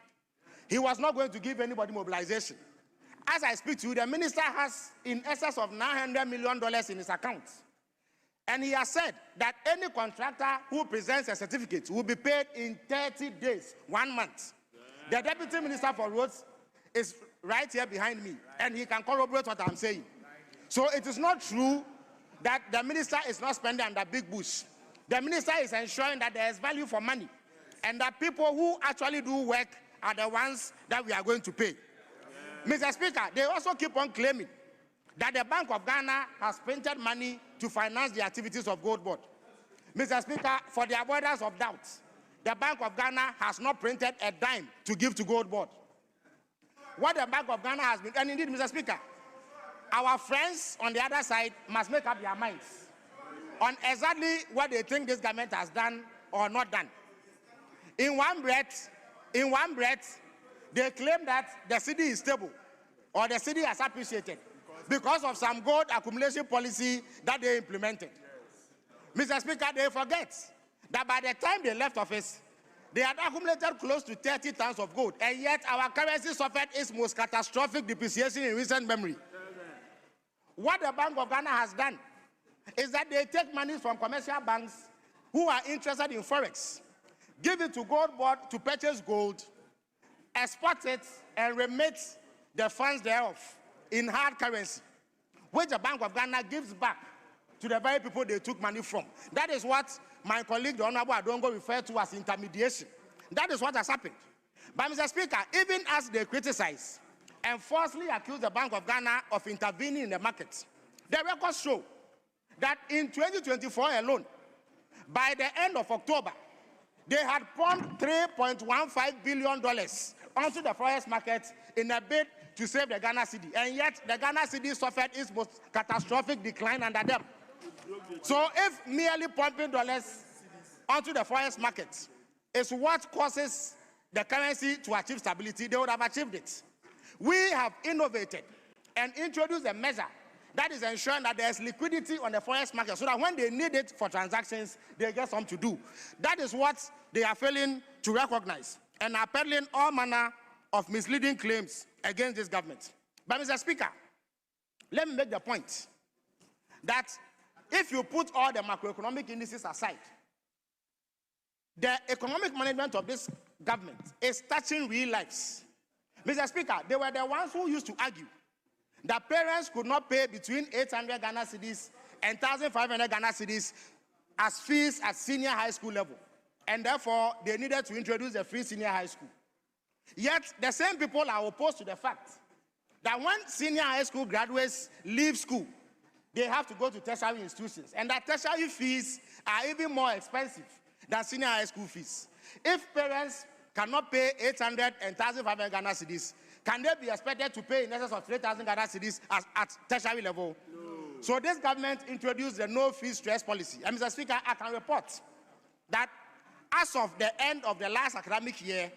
he was not going to give anybody mobilization. As I speak to you, the minister has in excess of $900 million in his accounts. And he has said that any contractor who presents a certificate will be paid in 30 days, 1 month. The Deputy Minister for Roads is right here behind me, and he can corroborate what I'm saying. So it is not true that the minister is not spending under big bush. The minister is ensuring that there is value for money, and that people who actually do work are the ones that we are going to pay. Mr. Speaker, they also keep on claiming that the Bank of Ghana has printed money to finance the activities of Gold Board. Mr. Speaker, for the avoidance of doubt, the Bank of Ghana has not printed a dime to give to Gold Board. What the Bank of Ghana has been, and indeed, Mr. Speaker, our friends on the other side must make up their minds on exactly what they think this government has done or not done. In one breath, they claim that the city is stable or the city has appreciated because of some gold accumulation policy that they implemented. Mr. Speaker, they forget that by the time they left office, they had accumulated close to 30 tons of gold, and yet our currency suffered its most catastrophic depreciation in recent memory. What the Bank of Ghana has done is that they take money from commercial banks who are interested in forex. give it to gold board to purchase gold, export it, and remit the funds thereof in hard currency, which the Bank of Ghana gives back to the very people they took money from. That is what my colleague, the Honorable Adongo, referred to as intermediation. That is what has happened. But, Mr. Speaker, even as they criticize and falsely accuse the Bank of Ghana of intervening in the market, the records show that in 2024 alone, by the end of October, they had pumped $3.15 billion onto the forex market in a bid to save the Ghana cedi. And yet, the Ghana cedi suffered its most catastrophic decline under them. So if merely pumping dollars onto the forex market is what causes the currency to achieve stability, they would have achieved it. We have innovated and introduced a measure that is ensuring that there's liquidity on the forex market so that when they need it for transactions, they get something to do. That is what they are failing to recognize and are peddling all manner of misleading claims against this government. But, Mr. Speaker, let me make the point that if you put all the macroeconomic indices aside, the economic management of this government is touching real lives. Mr. Speaker, they were the ones who used to argue that parents could not pay between 800 Ghana cedis and 1,500 Ghana cedis as fees at senior high school level, and therefore they needed to introduce a free senior high school. Yet the same people are opposed to the fact that when senior high school graduates leave school, they have to go to tertiary institutions, and that tertiary fees are even more expensive than senior high school fees. If parents cannot pay 800 and 1,500 Ghana cedis, can they be expected to pay in excess of 3,000 Ghana cedis at tertiary level? No. So this government introduced the no-fee stress policy. And Mr. Speaker, I can report that as of the end of the last academic year,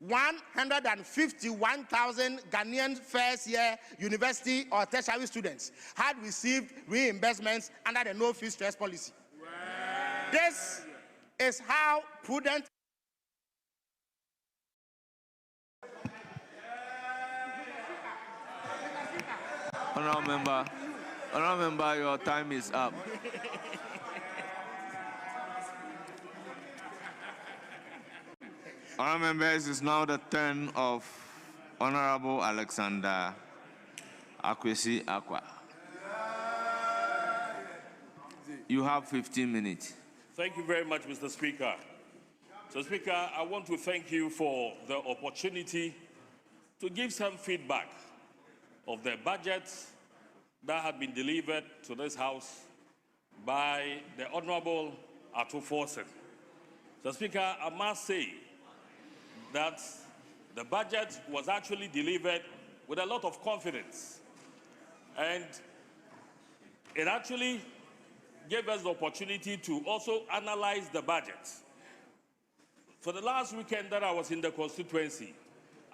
151,000 Ghanaian first-year university or tertiary students had received reimbursements under the no-fee stress policy. Wow. This is how prudent. Honourable member, your time is up. Honourable members, it's now the turn of Honourable Alexander Akwesi Akwa. You have 15 minutes. Thank you very much, Mr. Speaker. So, Speaker, I want to thank you for the opportunity to give some feedback of the budget that had been delivered to this House by the Honourable Ato Forsen. So, Speaker, I must say that the budget was actually delivered with a lot of confidence. And it actually gave us the opportunity to also analyze the budget. For the last weekend that I was in the constituency,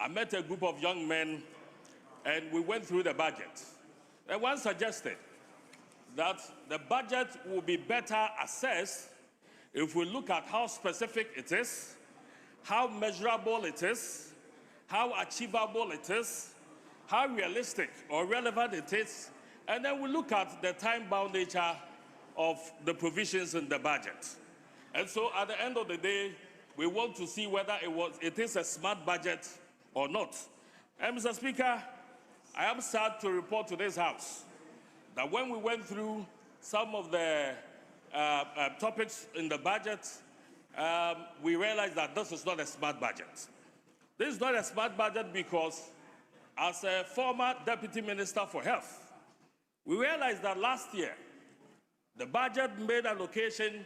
I met a group of young men and we went through the budget. And one suggested that the budget will be better assessed if we look at how specific it is, how measurable it is, how achievable it is, how realistic or relevant it is, and then we look at the time-bound nature of the provisions in the budget. And so at the end of the day, we want to see whether it is a smart budget or not. And Mr. Speaker, I am sad to report to this House that when we went through some of the topics in the budget, we realized that this is not a smart budget. This is not a smart budget because, as a former Deputy Minister for Health, we realized that last year, the budget made allocation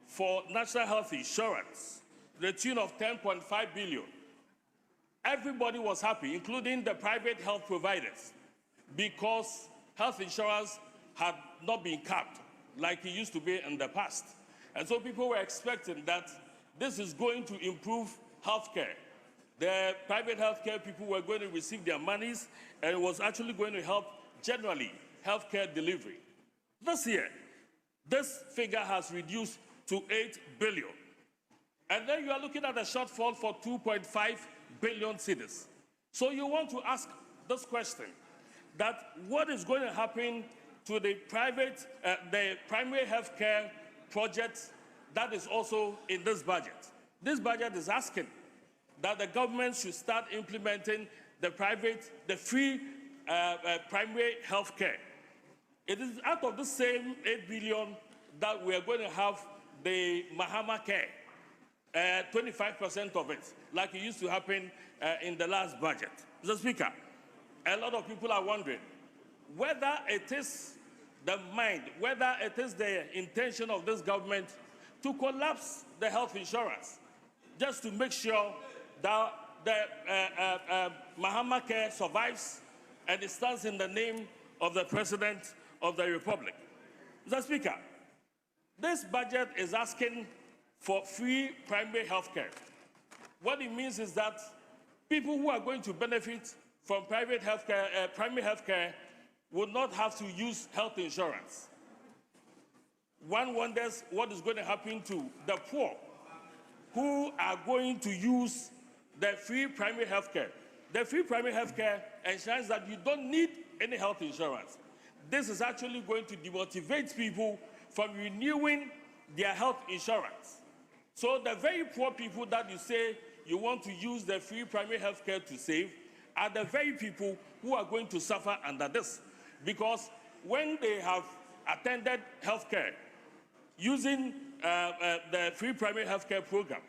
for national health insurance to the tune of 10.5 billion. Everybody was happy, including the private health providers, because health insurance had not been capped like it used to be in the past. And so people were expecting that this is going to improve healthcare. The private healthcare people were going to receive their monies, and it was actually going to help generally healthcare delivery. This year, this figure has reduced to 8 billion. And then you are looking at a shortfall for 2.5 billion cedis. So you want to ask this question, that what is going to happen to the primary healthcare project that is also in this budget? This budget is asking that the government should start implementing the free primary health care. It is out of the same 8 billion that we are going to have the Mahama Care, 25% of it, like it used to happen in the last budget. Mr. Speaker, a lot of people are wondering whether it is the mind, whether it is the intention of this government to collapse the health insurance, just to make sure that the Mahama Care survives and it stands in the name of the President of the Republic. Mr. Speaker, this budget is asking for free primary health care. What it means is that people who are going to benefit from private health care, primary health care, will not have to use health insurance. One wonders what is going to happen to the poor who are going to use the free primary health care. The free primary health care ensures that you don't need any health insurance. This is actually going to demotivate people from renewing their health insurance. So the very poor people that you say you want to use the free primary health care to save are the very people who are going to suffer under this. Because when they have attended health care using the free primary health care program,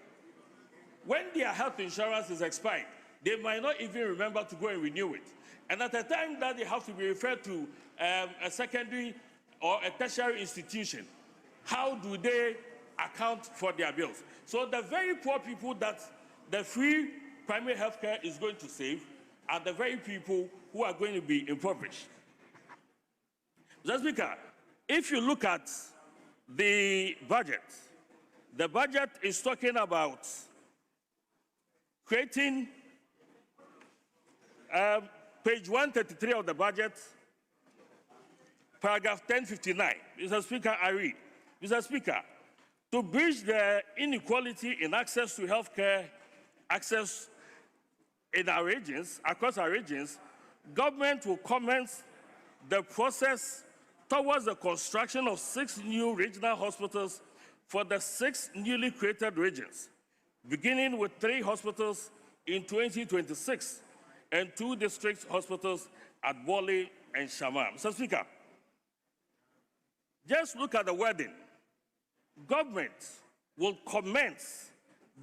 when their health insurance is expired, they might not even remember to go and renew it. And at the time that they have to be referred to a secondary or a tertiary institution, how do they account for their bills? So the very poor people that the free primary health care is going to save are the very people who are going to be impoverished. Mr. Speaker, if you look at the budget is talking about creating page 133 of the budget, paragraph 1059. Mr. Speaker, I read. Mr. Speaker, to bridge the inequality in access to health care, access in our regions, across our regions, government will commence the process towards the construction of 6 new regional hospitals for the 6 newly created regions, beginning with 3 hospitals in 2026 and 2 district hospitals at Bole and Shama. Mr. Speaker, just look at the wording. Government will commence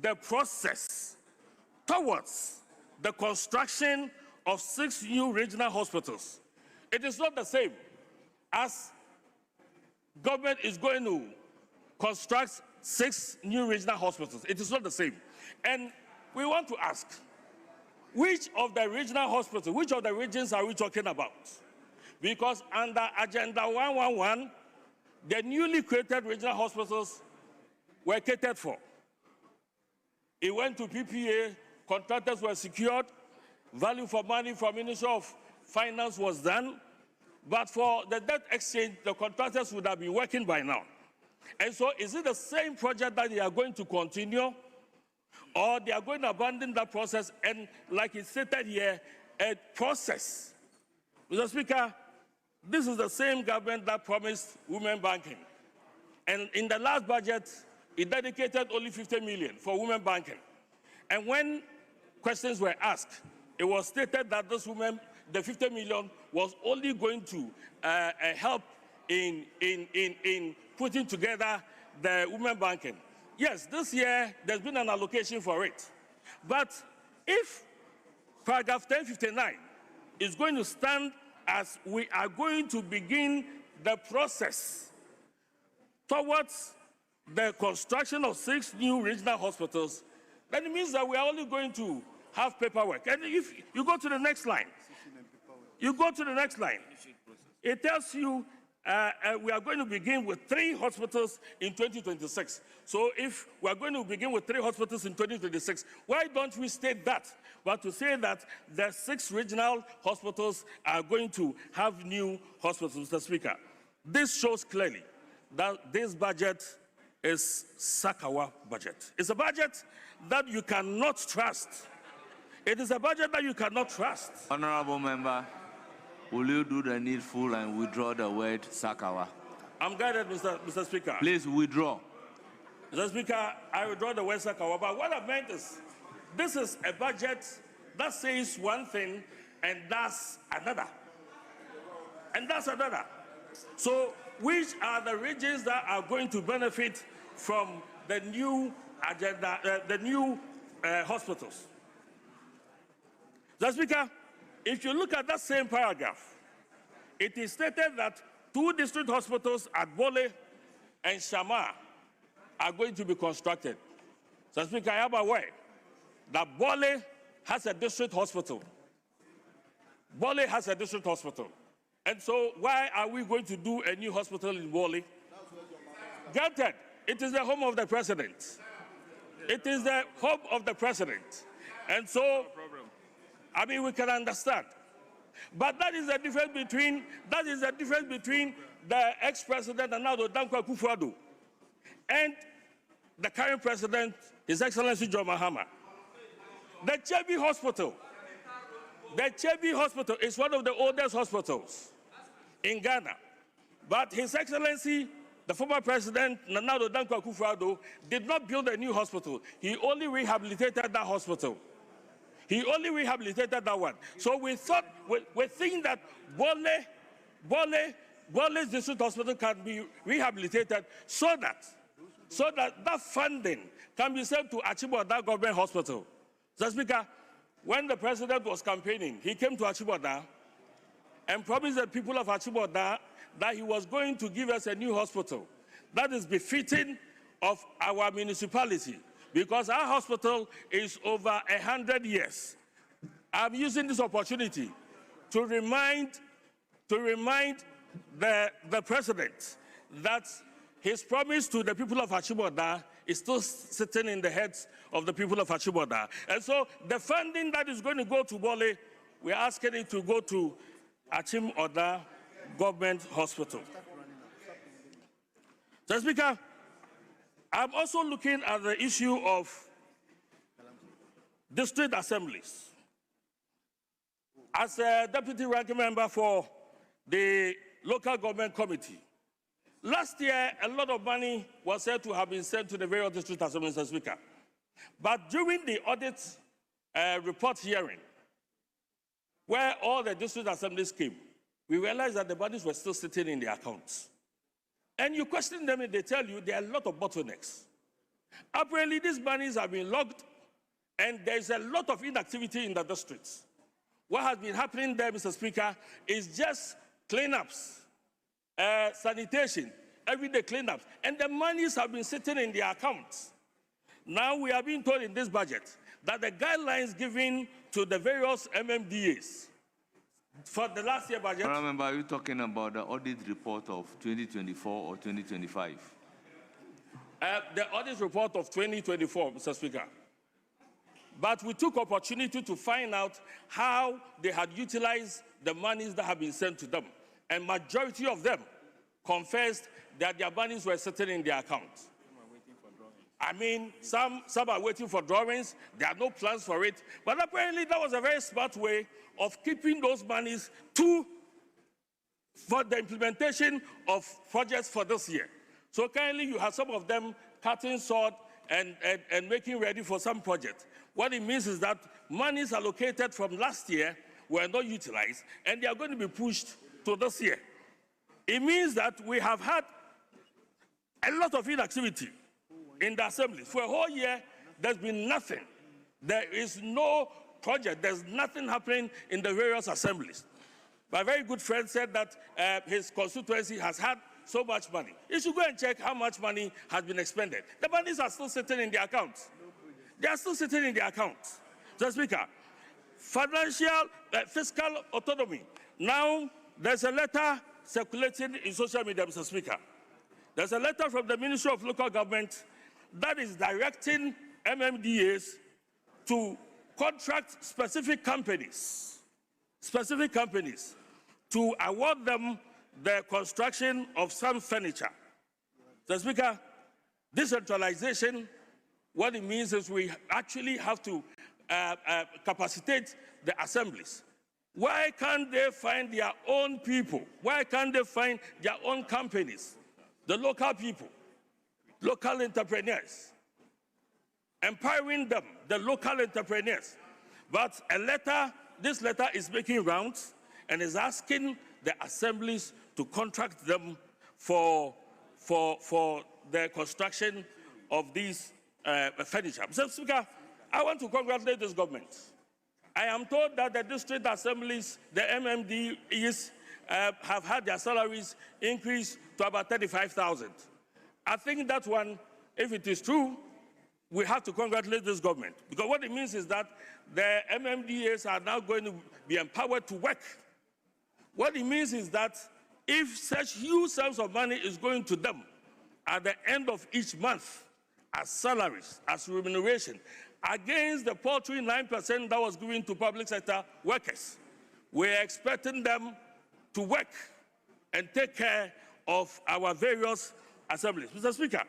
the process towards the construction of 6 new regional hospitals. It is not the same as government is going to construct 6 new regional hospitals. It is not the same. And we want to ask, which of the regional hospitals, which of the regions are we talking about? Because under Agenda 111, the newly created regional hospitals were catered for. It went to PPA, contractors were secured, value for money from Ministry of Finance was done, but for the debt exchange, the contractors would have been working by now. And so is it the same project that they are going to continue, or they are going to abandon that process and, like it stated here, a process? Mr. Speaker, this is the same government that promised women banking. And in the last budget, it dedicated only 50 million for women banking. And when questions were asked, it was stated that this women, the 50 million was only going to help in putting together the women banking. Yes, this year there's been an allocation for it. But if paragraph 1059 is going to stand as we are going to begin the process towards the construction of 6 new regional hospitals, then it means that we are only going to have paperwork. And if you go to the next line, it tells you we are going to begin with 3 hospitals in 2026. So if we are going to begin with 3 hospitals in 2026, why don't we state that? But to say that the 6 regional hospitals are going to have new hospitals, Mr. Speaker, this shows clearly that this budget is Sakawa budget. It's a budget that you cannot trust. It is a budget that you cannot trust. Honorable member, will you do the needful and withdraw the word Sakawa? I'm guided, Mr. Speaker. Please withdraw. Mr. Speaker, I withdraw the word Sakawa, but what I meant is, this is a budget that says one thing and does another. And that's another. So, which are the regions that are going to benefit from the new agenda, the new hospitals? Mr. Speaker, if you look at that same paragraph, it is stated that 2 district hospitals at Bole and Shama are going to be constructed. Mr. Speaker, I am aware that Bole has a district hospital. Bole has a district hospital. And so why are we going to do a new hospital in Bole? Granted, it is the home of the president. It is the home of the president. And so, I mean, we can understand. But that is the difference between, the ex-president Nana Dankwa Akufo-Addo and the current president, His Excellency John Mahama. The Chebi Hospital is one of the oldest hospitals in Ghana. But His Excellency, the former president, Nana Dankwa Akufo-Addo, did not build a new hospital. He only rehabilitated that hospital. He only rehabilitated that one. So we think that Bole's district hospital can be rehabilitated so that that funding can be sent to Achimota Government Hospital. Mr. Speaker, when the president was campaigning, he came to Achimota and promised the people of Achimota that he was going to give us a new hospital that is befitting of our municipality, because our hospital is over 100 years. I'm using this opportunity to remind the president that his promise to the people of Achimota is still sitting in the heads of the people of Achimota. And so the funding that is going to go to Bole, we're asking it to go to Achimota Government Hospital. Mr. Speaker, I'm also looking at the issue of district assemblies. As a deputy ranking member for the local government committee, last year a lot of money was said to have been sent to the various district assemblies, Mr. Speaker. But during the audit report hearing, where all the district assemblies came, we realized that the monies were still sitting in their accounts. And you question them and they tell you there are a lot of bottlenecks. Apparently, these monies have been logged and there's a lot of inactivity in the districts. What has been happening there, Mr. Speaker, is just cleanups, sanitation, everyday cleanups, and the monies have been sitting in their accounts. Now we are being told in this budget that the guidelines given to the various MMDAs for the last year budget. Remember, are you talking about the audit report of 2024 or 2025? The audit report of 2024, Mr. Speaker. But we took opportunity to find out how they had utilized the monies that have been sent to them. And majority of them confessed that their monies were sitting in their accounts. I mean, some are waiting for drawings. There are no plans for it. But apparently that was a very smart way of keeping those monies for the implementation of projects for this year. So currently you have some of them cutting sword and making ready for some project. What it means is that monies allocated from last year were not utilized and they are going to be pushed to this year. It means that we have had a lot of inactivity in the assemblies. For a whole year, there's been nothing. There is no project. There's nothing happening in the various assemblies. My very good friend said that his constituency has had so much money. You should go and check how much money has been expended. The monies are still sitting in the accounts. They are still sitting in the accounts. Mr. Speaker, fiscal autonomy. Now, there's a letter circulating in social media, Mr. Speaker. There's a letter from the Ministry of Local Government that is directing MMDAs to contract specific companies to award them the construction of some furniture. Mr. Speaker, decentralization, what it means is we actually have to capacitate the assemblies. Why can't they find their own people? Why can't they find their own companies, the local people? local entrepreneurs, empowering them, the local entrepreneurs. But this letter is making rounds and is asking the assemblies to contract them for the construction of these furniture. Mr. Speaker, I want to congratulate this government. I am told that the district assemblies, the MMDs, have had their salaries increased to about 35,000. I think that one, if it is true, we have to congratulate this government, because what it means is that the MMDAs are now going to be empowered to work. What it means is that if such huge sums of money is going to them at the end of each month as salaries, as remuneration, against the paltry 9% that was given to public sector workers, we're expecting them to work and take care of our various assemblies. Mr. Speaker,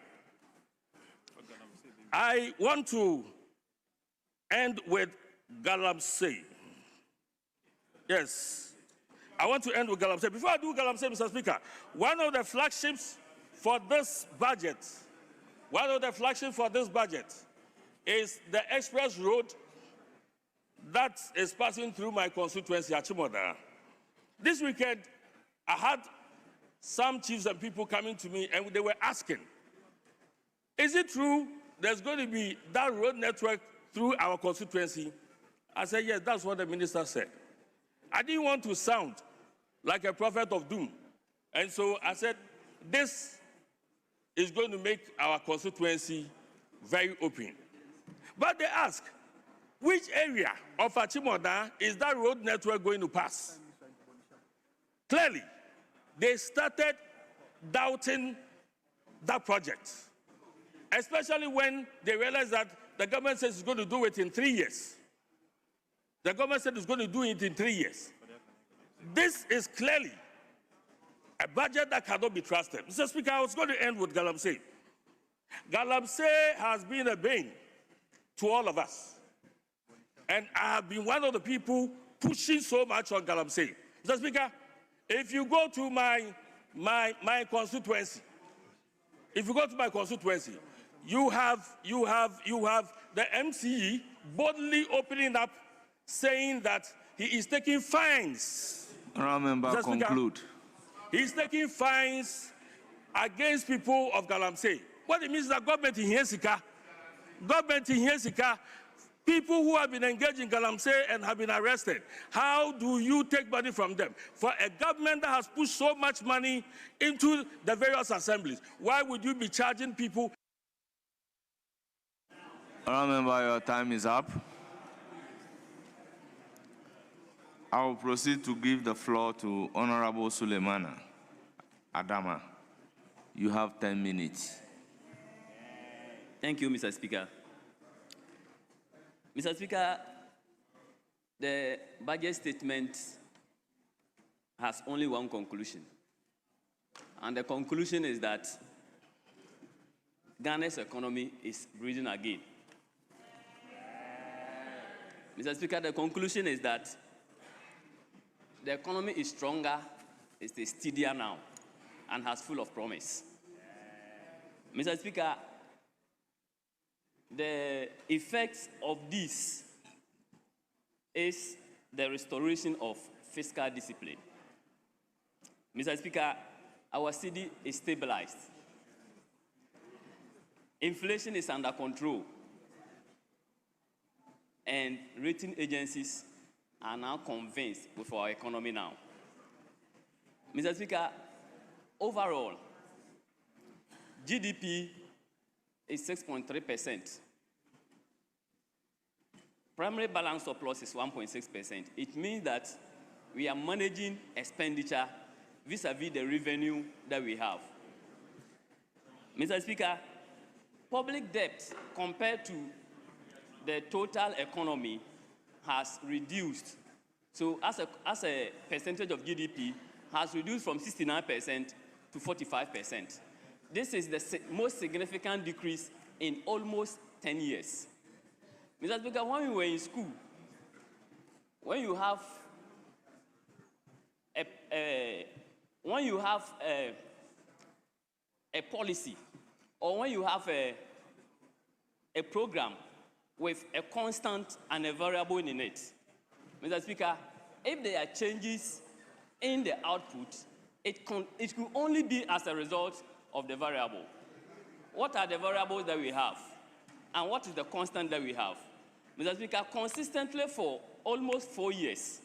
I want to end with Galamsey. Yes, I want to end with Galamsey. Before I do Galamsey, Mr. Speaker, one of the flagships for this budget is the express road that is passing through my constituency, Achimota. This weekend, I had some chiefs and people coming to me, and they were asking, is it true there's going to be that road network through our constituency? I said, yes, that's what the minister said. I didn't want to sound like a prophet of doom. And so I said, this is going to make our constituency very open. But they ask, which area of Achimota is that road network going to pass? Clearly, they started doubting that project, especially when they realized that the government says it's going to do it in 3 years. The government said it's going to do it in 3 years. This is clearly a budget that cannot be trusted. Mr. Speaker, I was going to end with Galamsey. Galamsey has been a bane to all of us. And I have been one of the people pushing so much on Galamsey. Mr. Speaker, if you go to my constituency, you have the MCE boldly opening up, saying that he is taking fines. Remember, conclude. He's taking fines against people of Galamsey. What it means is that government in Hesika, people who have been engaged in Galamsey and have been arrested, how do you take money from them? For a government that has pushed so much money into the various assemblies, why would you be charging people? Remember, your time is up. I will proceed to give the floor to Honorable Suleimana Adama. You have 10 minutes. Thank you, Mr. Speaker. Mr. Speaker, the budget statement has only one conclusion. And the conclusion is that Ghana's economy is breathing again. Mr. Speaker, the conclusion is that the economy is stronger, it's steadier now, and has full of promise. Mr. Speaker, the effects of this is the restoration of fiscal discipline. Mr. Speaker, our city is stabilized. Inflation is under control. And rating agencies are now convinced with our economy now. Mr. Speaker, overall, GDP is 6.3%. Primary balance surplus is 1.6%. It means that we are managing expenditure vis-a-vis the revenue that we have. Mr. Speaker, public debt compared to the total economy has reduced. So as a percentage of GDP, has reduced from 69% to 45%. This is the most significant decrease in almost 10 years. Mr. Speaker, when we were in school, when you have a policy or when you have a program with a constant and a variable in it. Mr. Speaker, if there are changes in the output, it could only be as a result of the variable. What are the variables that we have? And what is the constant that we have? Mr. Speaker, consistently for almost 4 years,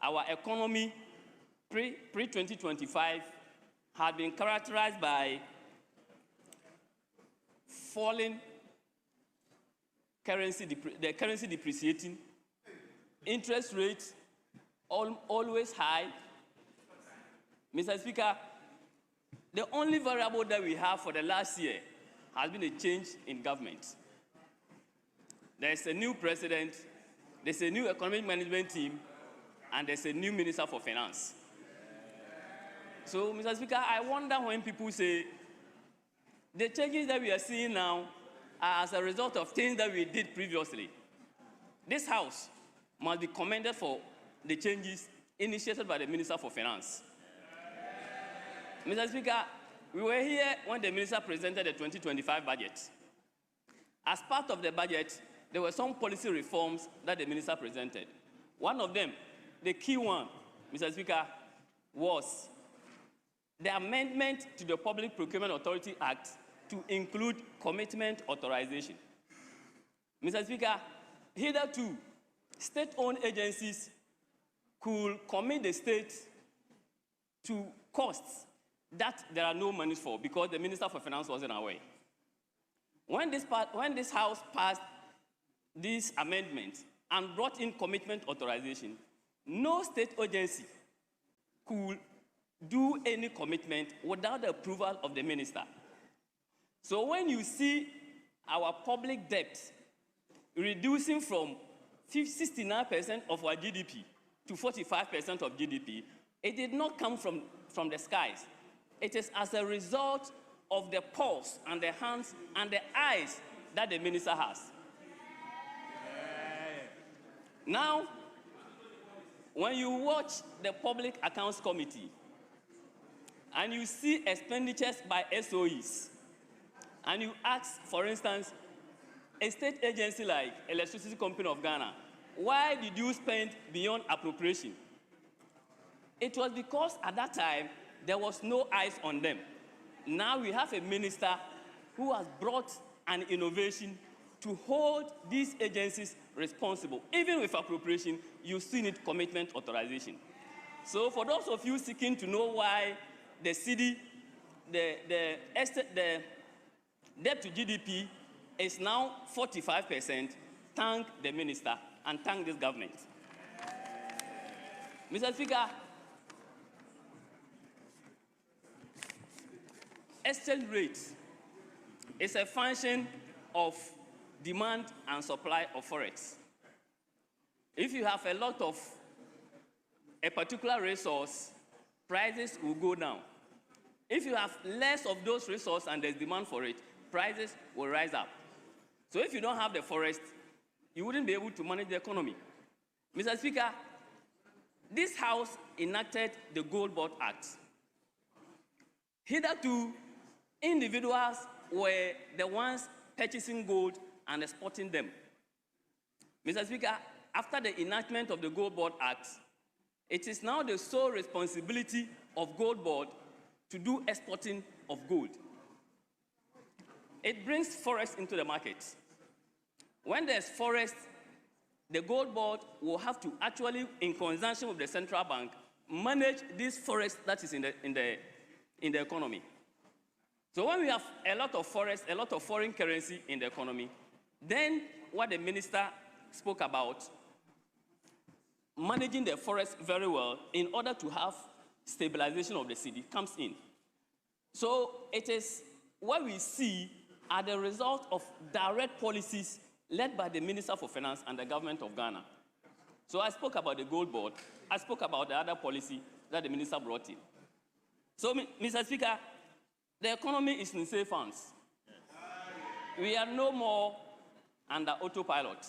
our economy pre-2025 had been characterized by falling currency depreciating, interest rates always high. Mr. Speaker, the only variable that we have for the last year has been a change in government. There's a new president, there's a new economic management team, and there's a new minister for finance. So, Mr. Speaker, I wonder when people say the changes that we are seeing now are as a result of things that we did previously. This House must be commended for the changes initiated by the Minister for Finance. Mr. Speaker, we were here when the Minister presented the 2025 budget. As part of the budget, there were some policy reforms that the Minister presented. One of them, the key one, Mr. Speaker, was the amendment to the Public Procurement Authority Act to include commitment authorization. Mr. Speaker, hitherto, state-owned agencies could commit the state to costs that there are no money for because the Minister for Finance wasn't aware. When this House passed this amendment and brought in commitment authorization, no state agency could do any commitment without the approval of the minister. So when you see our public debt reducing from 69% of our GDP to 45% of GDP, it did not come from the skies. It is as a result of the pulse and the hands and the eyes that the minister has. Now, when you watch the Public Accounts Committee and you see expenditures by SOEs, and you ask, for instance, a state agency like Electricity Company of Ghana, why did you spend beyond appropriation? It was because at that time, there was no eyes on them. Now we have a minister who has brought an innovation to hold these agencies responsible. Even with appropriation, you still need commitment authorization. So for those of you seeking to know why the city, the debt to GDP is now 45%, thank the minister and thank this government. Mr. Speaker, exchange rate is a function of demand and supply of forex. If you have a lot of a particular resource, prices will go down. If you have less of those resources and there's demand for it, prices will rise up. So if you don't have the forest, you wouldn't be able to manage the economy. Mr. Speaker, this House enacted the Gold Board Act. Hitherto, individuals were the ones purchasing gold and exporting them. Mr. Speaker, after the enactment of the Gold Board Act, it is now the sole responsibility of Gold Board to do exporting of gold. It brings forests into the market. When there's forest, the Gold Board will have to actually, in conjunction with the central bank, manage this forest that is in the economy. So when we have a lot of forest, a lot of foreign currency in the economy, then what the minister spoke about, managing the forest very well in order to have stabilization of the city, comes in. So it is what we see are the result of direct policies led by the Minister for Finance and the government of Ghana. So I spoke about the Gold Board. I spoke about the other policy that the minister brought in. So, Mr. Speaker, the economy is in safe hands. We are no more under autopilot.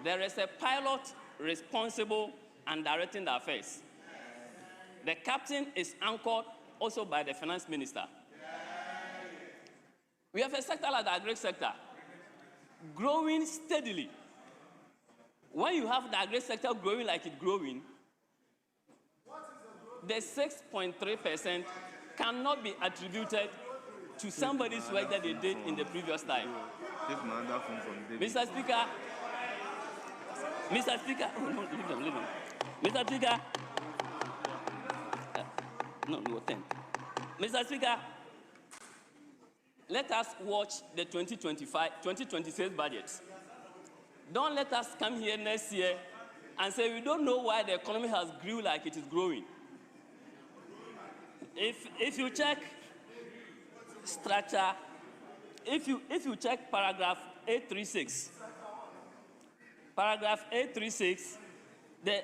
There is a pilot responsible and directing the affairs. The captain is anchored also by the finance minister. We have a sector like the agri sector, growing steadily. When you have the agri sector growing like it's growing, the 6.3% cannot be attributed to somebody's work that they did in the previous time. Mr. Speaker, oh, no, leave them. Mr. Speaker, no, 10. Mr. Speaker, let us watch the 2026 budget. Don't let us come here next year and say we don't know why the economy has grew like it is growing. If you check structure, if you check paragraph 836, the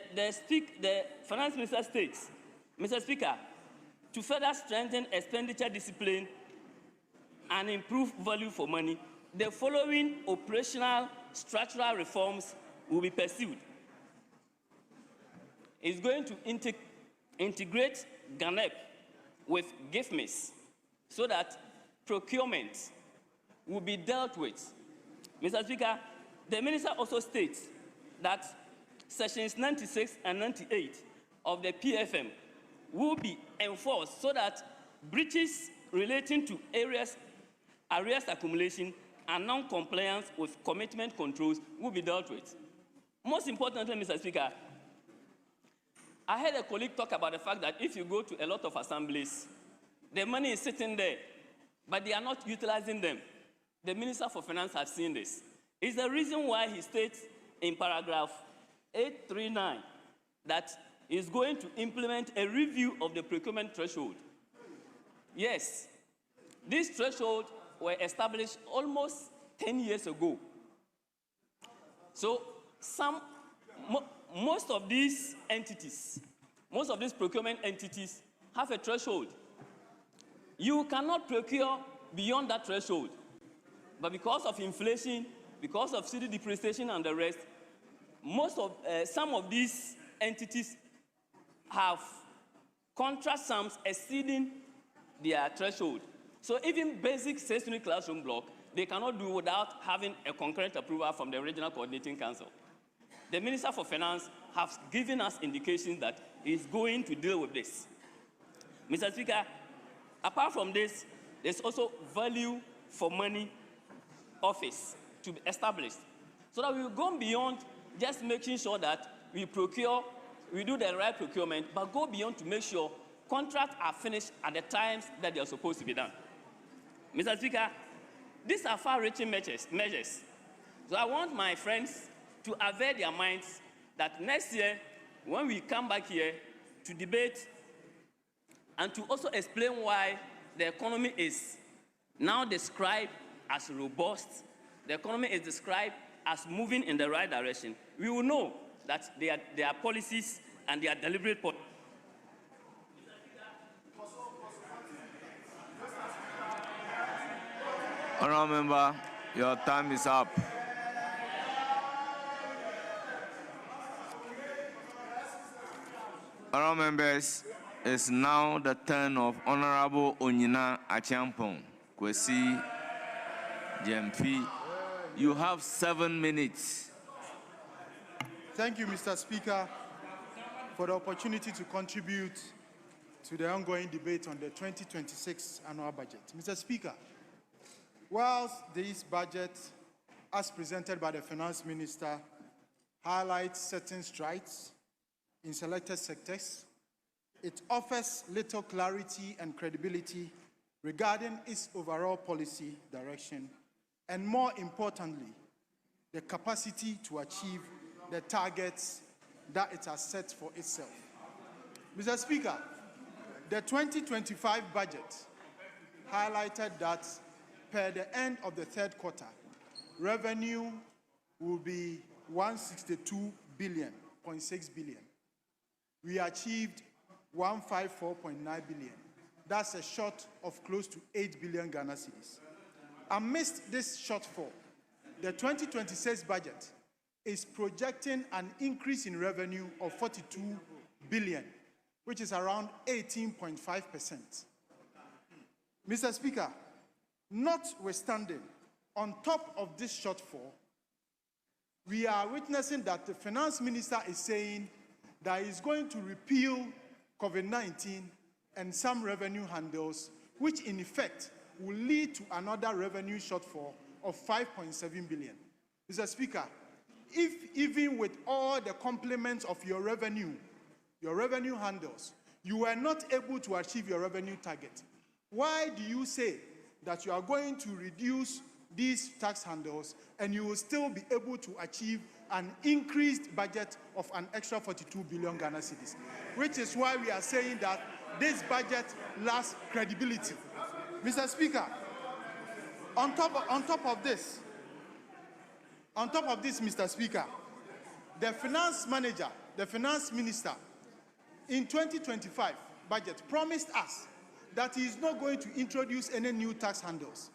finance minister states, Mr. Speaker, to further strengthen expenditure discipline and improve value for money, the following operational structural reforms will be pursued. It's going to integrate GANEP with GIFMIS so that procurement will be dealt with. Mr. Speaker, the minister also states that sections 96 and 98 of the PFM will be enforced so that breaches relating to arrears accumulation and non-compliance with commitment controls will be dealt with. Most importantly, Mr. Speaker, I heard a colleague talk about the fact that if you go to a lot of assemblies, the money is sitting there, but they are not utilizing them. The Minister for Finance has seen this. It's the reason why he states in paragraph 839 that he's going to implement a review of the procurement threshold. Yes, these thresholds were established almost 10 years ago. So most of these entities, most of these procurement entities have a threshold. You cannot procure beyond that threshold. But because of inflation, because of city depreciation and the rest, some of these entities have contract sums exceeding their threshold. So even basic stationary classroom block, they cannot do without having a concurrent approval from the Regional Coordinating Council. The Minister for Finance has given us indications that he's going to deal with this. Mr. Speaker, apart from this, there's also value for money office to be established so that we will go beyond just making sure that we do the right procurement, but go beyond to make sure contracts are finished at the times that they are supposed to be done. Mr. Speaker, these are far-reaching measures. So I want my friends to avail their minds that next year, when we come back here to debate and to also explain why the economy is now described as robust, the economy is described as moving in the right direction, we will know that there are policies and there are deliberate policies. Honourable Member, your time is up. Honourable Members, it's now the turn of Honourable Onyina Achampong, Kwesi Jemfi. You have 7 minutes. Thank you, Mr. Speaker, for the opportunity to contribute to the ongoing debate on the 2026 annual budget. Mr. Speaker, whilst this budget, as presented by the Finance Minister, highlights certain strides in selected sectors, it offers little clarity and credibility regarding its overall policy direction, and more importantly, the capacity to achieve the targets that it has set for itself. Mr. Speaker, the 2025 budget highlighted that per the end of the third quarter, revenue will be 162.6 billion. We achieved 154.9 billion. That's a short of close to 8 billion Ghana cedis. Amidst this shortfall, the 2026 budget is projecting an increase in revenue of 42 billion, which is around 18.5%. Mr. Speaker, Notwithstanding, on top of this shortfall, we are witnessing that the finance minister is saying that he's going to repeal COVID-19 and some revenue handles, which in effect will lead to another revenue shortfall of 5.7 billion. Mr. Speaker, if even with all the complements of your revenue handles, you were not able to achieve your revenue target, why do you say that you are going to reduce these tax handles and you will still be able to achieve an increased budget of an extra 42 billion Ghana cedis? Which is why we are saying that this budget lacks credibility. Mr. Speaker, on top of this, Mr. Speaker, the finance minister, in 2025 budget promised us that he is not going to introduce any new tax handles.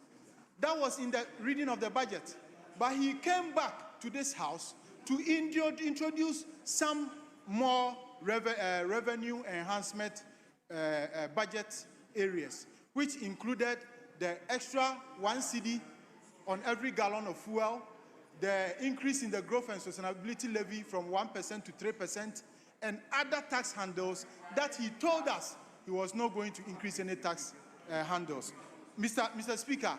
That was in the reading of the budget. But he came back to this House to introduce some more revenue enhancement budget areas, which included the extra 1 cedi on every gallon of fuel, the increase in the growth and sustainability levy from 1% to 3%, and other tax handles that he told us he was not going to increase any tax handles. Mr. Speaker,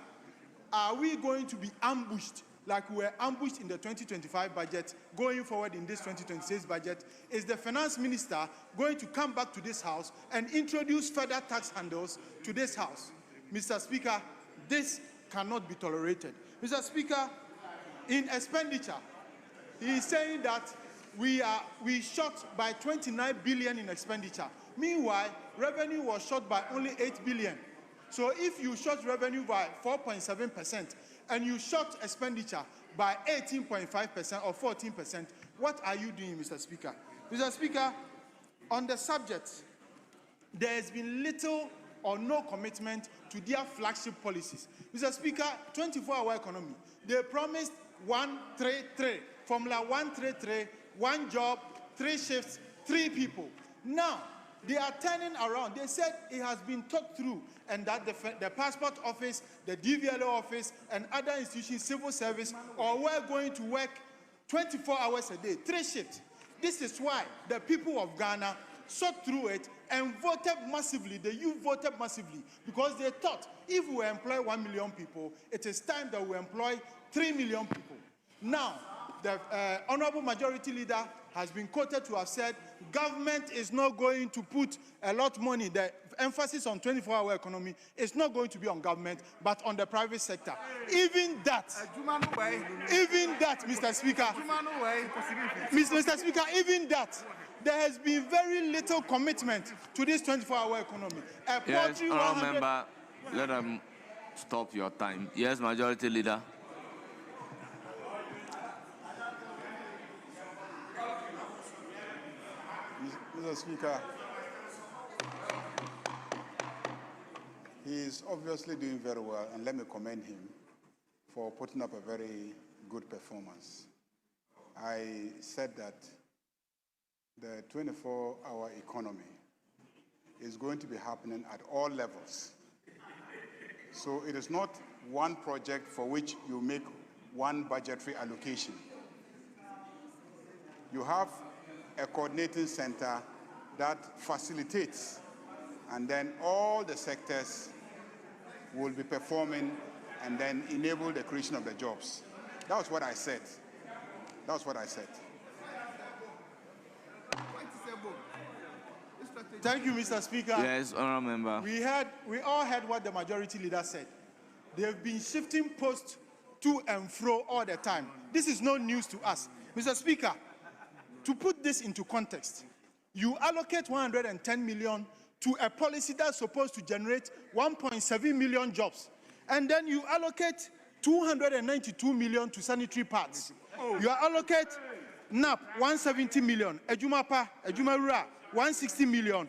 are we going to be ambushed like we were ambushed in the 2025 budget going forward in this 2026 budget? Is the finance minister going to come back to this House and introduce further tax handles to this House? Mr. Speaker, this cannot be tolerated. Mr. Speaker, in expenditure, he is saying that we shot by 29 billion in expenditure. Meanwhile, revenue was shot by only 8 billion. So if you shot revenue by 4.7% and you shot expenditure by 18.5% or 14%, what are you doing, Mr. Speaker? Mr. Speaker, on the subject, there has been little or no commitment to their flagship policies. Mr. Speaker, 24-hour economy, they promised 133, Formula 133, 1 job, 3 shifts, 3 people. Now, they are turning around. They said it has been thought through and that the passport office, the DVLO office, and other institutions, civil service, were going to work 24 hours a day, 3 shifts. This is why the people of Ghana sought through it and voted massively. The youth voted massively because they thought if we employ 1 million people, it is time that we employ 3 million people. Now, the Honorable Majority Leader has been quoted to have said government is not going to put a lot of money. The emphasis on 24-hour economy is not going to be on government, but on the private sector. Even that, Mr. Speaker, Mr. Speaker, even that, there has been very little commitment to this 24-hour economy. Yes, Honourable Member, let them stop your time. Yes, Majority Leader. Mr. Speaker, he is obviously doing very well, and let me commend him for putting up a very good performance. I said that the 24-hour economy is going to be happening at all levels. So it is not one project for which you make one budgetary allocation. You have a coordinating center that facilitates, and then all the sectors will be performing and then enable the creation of the jobs. That was what I said. That was what I said. Thank you, Mr. Speaker. Yes, Honourable Member. We all heard what the Majority Leader said. They've been shifting posts to and fro all the time. This is no news to us. Mr. Speaker, to put this into context, you allocate 110 million to a policy that's supposed to generate 1.7 million jobs. And then you allocate 292 million to sanitary pads. You allocate NAP 170 million, Ejumapa, Ejumarura 160 million,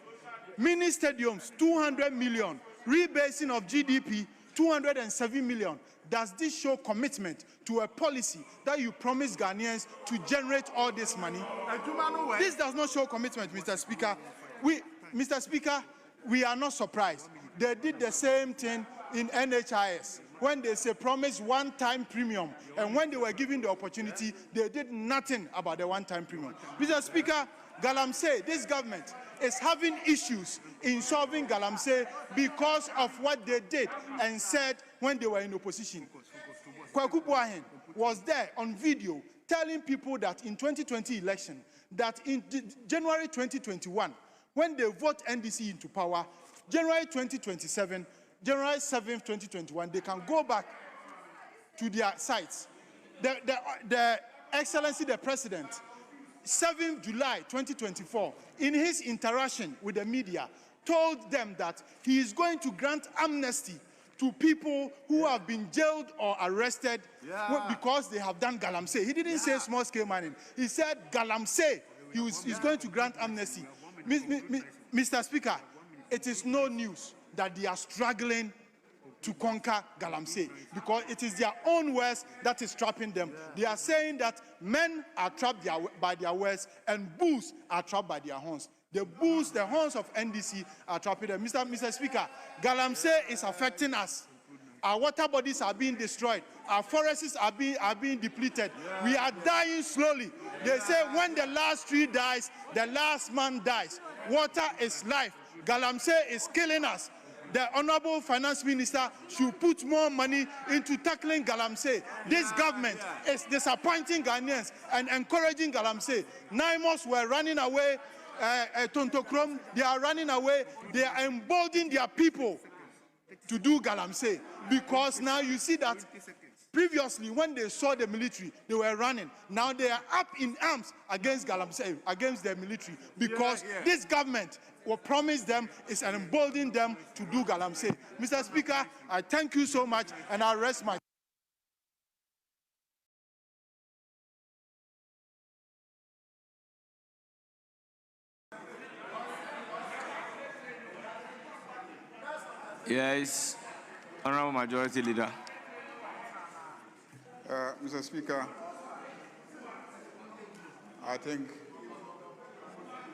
mini stadiums 200 million, rebasing of GDP 207 million. Does this show commitment to a policy that you promised Ghanaians to generate all this money? This does not show commitment, Mr. Speaker. Mr. Speaker, we are not surprised. They did the same thing in NHIS. when they say promise one-time premium, and when they were given the opportunity, they did nothing about the one-time premium. Mr. Speaker, Galamsey, this government is having issues in solving Galamsey because of what they did and said when they were in opposition. Kwaku Boahen was there on video telling people that in 2020 election, that in January 2021, when they vote NDC into power, January 2027, January 7th, 2021, they can go back to their sites. The Excellency, the President, 7th July 2024, in his interaction with the media, told them that he is going to grant amnesty to people who have been jailed or arrested because they have done Galamsey. He didn't say small-scale mining. He said Galamsey. He's going to grant amnesty. Mr. Speaker, it is no news that they are struggling to conquer Galamsey because it is their own words that is trapping them. They are saying that men are trapped by their words and bulls are trapped by their horns. The bulls, the horns of NDC are trapping them. Mr. Speaker, Galamsey is affecting us. Our water bodies are being destroyed. Our forests are being depleted. We are dying slowly. They say when the last tree dies, the last man dies. Water is life. Galamsey is killing us. The Honorable Finance Minister should put more money into tackling Galamsey. This government is disappointing Ghanaians and encouraging Galamsey. Naimos were running away. Tontokrom, they are running away. They are emboldening their people to do Galamsey because now you see that previously when they saw the military, they were running. Now they are up in arms against Galamsey, against the military because this government will promise them is emboldening them to do Galamsey. Mr. Speaker, I thank you so much and I rest my Yes, Honorable Majority Leader. Mr. Speaker, I think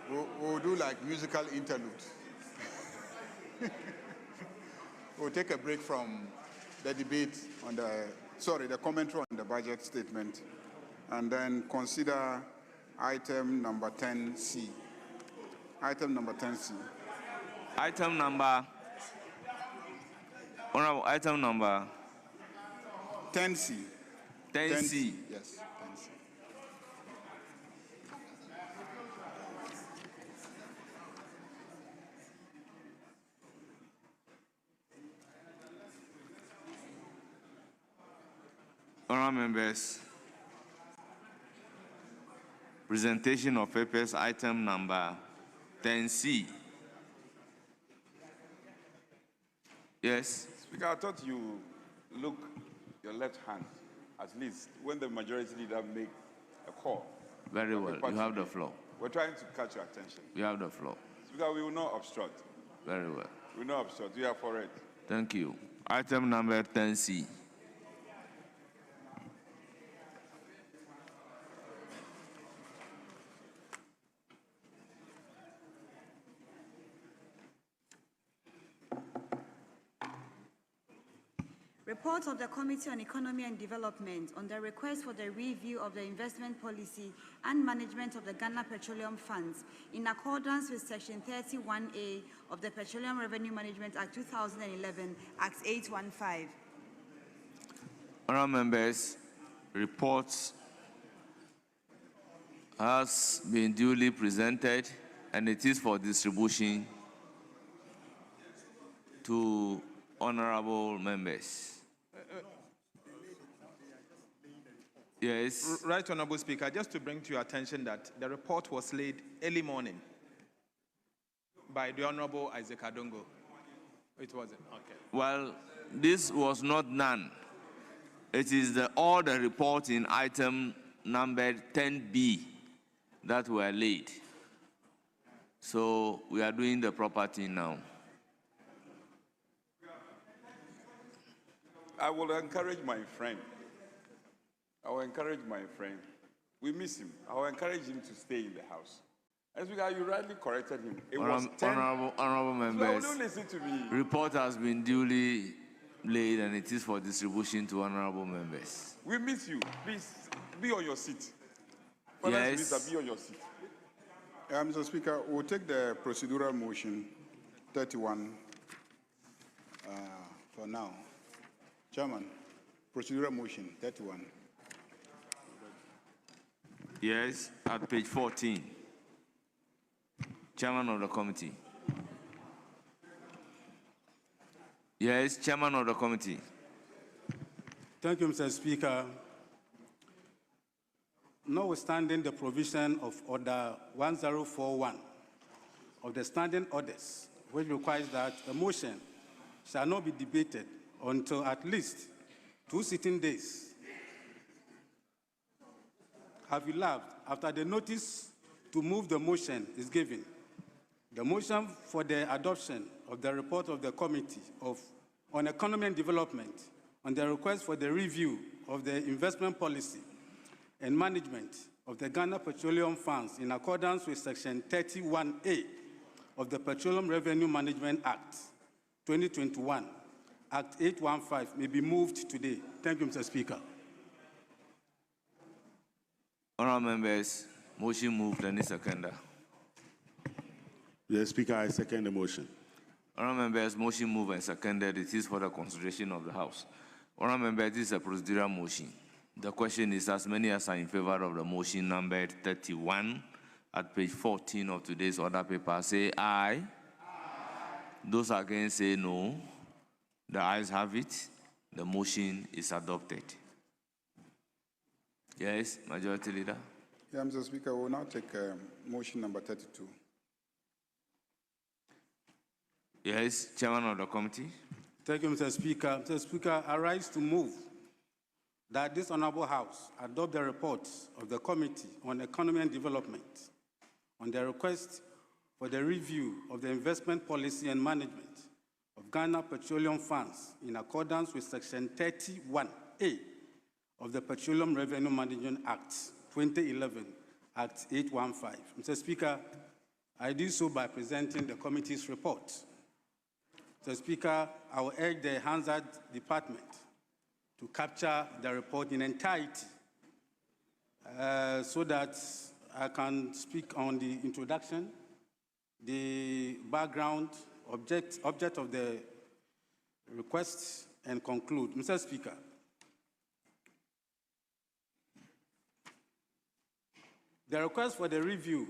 we'll do like musical interlude. We'll take a break from the debate on the commentary on the budget statement, and then consider item number 10C. Item number 10C. Item number. Honorable, item number 10C. 10C. Yes, 10C. Honorable members, presentation of papers, item number 10C. Yes. Speaker, I thought you look your left hand, at least when the majority leader make a call. Very well. You have the floor. We're trying to catch your attention. You have the floor. Speaker, we will not obstruct. Very well. We will not obstruct. We are for it. Thank you. Item number 10C. Report of the Committee on Economy and Development on the request for the review of the investment policy and management of the Ghana Petroleum Funds in accordance with Section 31A of the Petroleum Revenue Management Act 2011, Act 815. Honourable members, reports has been duly presented and it is for distribution to honourable members. Yes. Right, Honorable Speaker, just to bring to your attention that the report was laid early morning by the Honorable Isaac Adongo. It wasn't? Okay. Well, this was not done. It is all the report in item number 10B that were laid. So we are doing the proper thing now. I will encourage my friend. We miss him. I will encourage him to stay in the house. As you rightly corrected him. It was 10. Honorable members, So don't listen to me. Report has been duly laid and it is for distribution to honorable members. We miss you. Please be on your seat. Finance Minister, be on your seat. Mr. Speaker, we'll take the procedural motion 31 for now. Chairman, procedural motion 31. Yes, at page 14. Chairman of the committee. Yes, Chairman of the committee. Thank you, Mr. Speaker. Notwithstanding the provision of Order 1041 of the Standing Orders, which requires that a motion shall not be debated until at least 2 sitting days have elapsed after the notice to move the motion is given. The motion for the adoption of the report of the Committee on Economy and Development on the request for the review of the investment policy and management of the Ghana Petroleum Funds in accordance with Section 31A of the Petroleum Revenue Management Act 2021, Act 815, may be moved today. Thank you, Mr. Speaker. Honourable members, motion moved and is seconded. Mr. Speaker, I second the motion. Honourable members, motion moved and seconded. It is for the consideration of the House. Honourable members, this is a procedural motion. The question is, as many as are in favor of the motion numbered 31 at page 14 of today's order paper, say aye. Aye. Those against say no. The ayes have it. The motion is adopted. Yes, Majority Leader. Yeah, Mr. Speaker, we will now take motion number 32. Yes, Chairman of the committee. Thank you, Mr. Speaker. Mr. Speaker, I rise to move that this Honorable House adopt the report of the Committee on Economy and Development on the request for the review of the investment policy and management of Ghana Petroleum Funds in accordance with Section 31A of the Petroleum Revenue Management Act 2011, Act 815. Mr. Speaker, I do so by presenting the committee's report. Mr. Speaker, I will urge the Hansard Department to capture the report in entirety so that I can speak on the introduction, the background, object of the request, and conclude. Mr. Speaker, the request for the review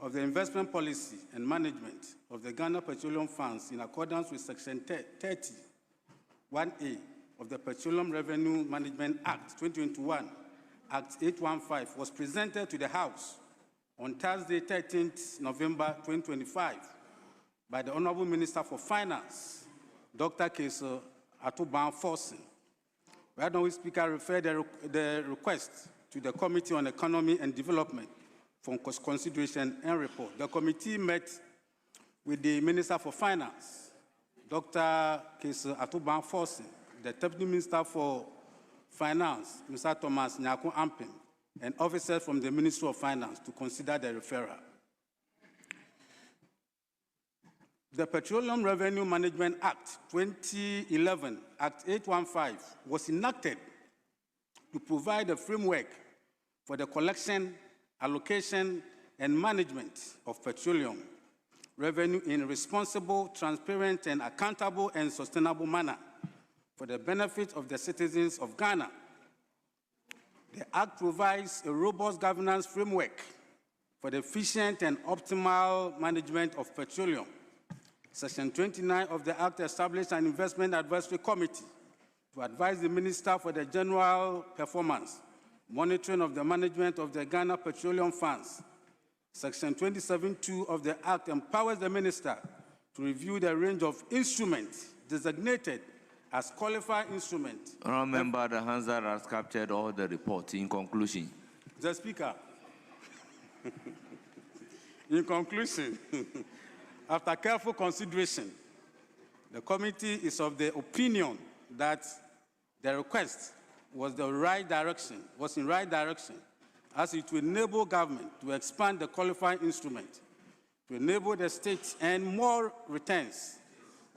of the investment policy and management of the Ghana Petroleum Funds in accordance with Section 31A of the Petroleum Revenue Management Act 2021, Act 815, was presented to the House on Thursday, 13th November 2025, by the Honorable Minister for Finance, Dr. Kesa Atuban-Forson. The Honorable Speaker referred the request to the Committee on Economy and Development for consideration and report. The committee met with the Minister for Finance, Dr. Kesa Atuban-Forson, the Deputy Minister for Finance, Mr. Thomas Nyako Ampin, and officers from the Ministry of Finance to consider the referral. The Petroleum Revenue Management Act 2011, Act 815, was enacted to provide a framework for the collection, allocation, and management of petroleum revenue in a responsible, transparent, and accountable and sustainable manner for the benefit of the citizens of Ghana. The Act provides a robust governance framework for the efficient and optimal management of petroleum. Section 29 of the Act established an investment advisory committee to advise the Minister for the general performance, monitoring of the management of the Ghana Petroleum Funds. Section 27(2) of the Act empowers the Minister to review the range of instruments designated as qualified instruments. Honourable Member, the Hansard has captured all the reports. In conclusion. Mr. Speaker, in conclusion, after careful consideration, the committee is of the opinion that the request was in right direction, as it will enable government to expand the qualified instrument to enable the state to earn more returns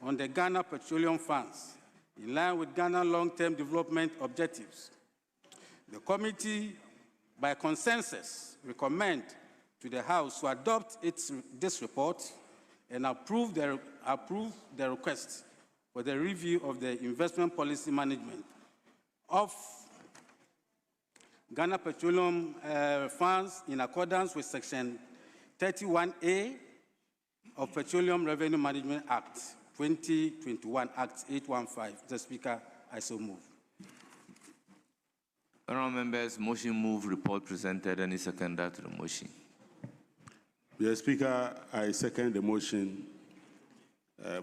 on the Ghana Petroleum Funds in line with Ghana's long-term development objectives. The committee, by consensus, recommend to the House to adopt this report and approve the request for the review of the investment policy management of Ghana Petroleum Funds in accordance with Section 31A of Petroleum Revenue Management Act 2021, Act 815. Mr. Speaker, I so move. Honourable members, motion move, report presented. Any seconder to the motion? Mr. Speaker, I second the motion.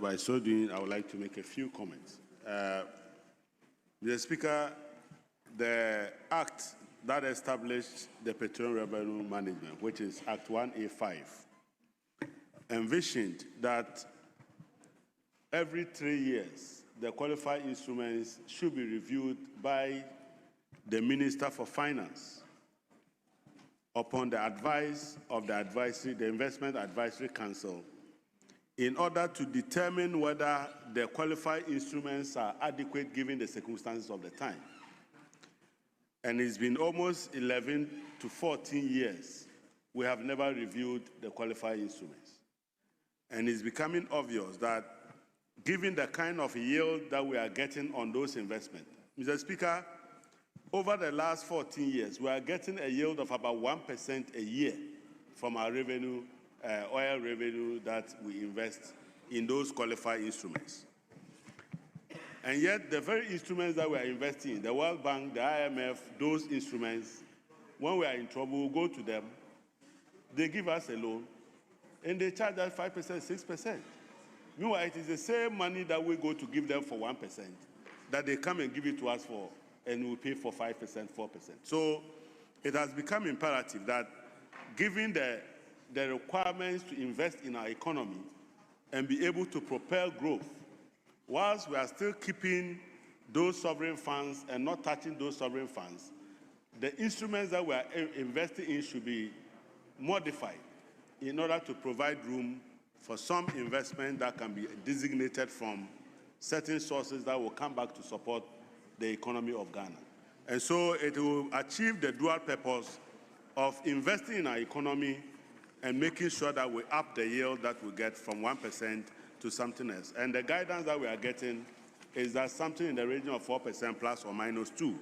By so doing, I would like to make a few comments. Mr. Speaker, the act that established the Petroleum Revenue Management, which is Act 1A5, envisioned that every 3 years, the qualified instruments should be reviewed by the Minister for Finance upon the advice of the Investment Advisory Council in order to determine whether the qualified instruments are adequate given the circumstances of the time. And it's been almost 11 to 14 years we have never reviewed the qualified instruments. And it's becoming obvious that given the kind of yield that we are getting on those investments, Mr. Speaker, over the last 14 years, we are getting a yield of about 1% a year from our revenue, oil revenue that we invest in those qualified instruments. And yet, the very instruments that we are investing in, the World Bank, the IMF, those instruments, when we are in trouble, we go to them, they give us a loan, and they charge us 5%, 6%. Meanwhile, it is the same money that we go to give them for 1% that they come and give it to us for, and we pay for 5%, 4%. So it has become imperative that given the requirements to invest in our economy and be able to propel growth, whilst we are still keeping those sovereign funds and not touching those sovereign funds, the instruments that we are investing in should be modified in order to provide room for some investment that can be designated from certain sources that will come back to support the economy of Ghana. And so it will achieve the dual purpose of investing in our economy and making sure that we up the yield that we get from 1% to something else. And the guidance that we are getting is that something in the region of 4% plus or minus 2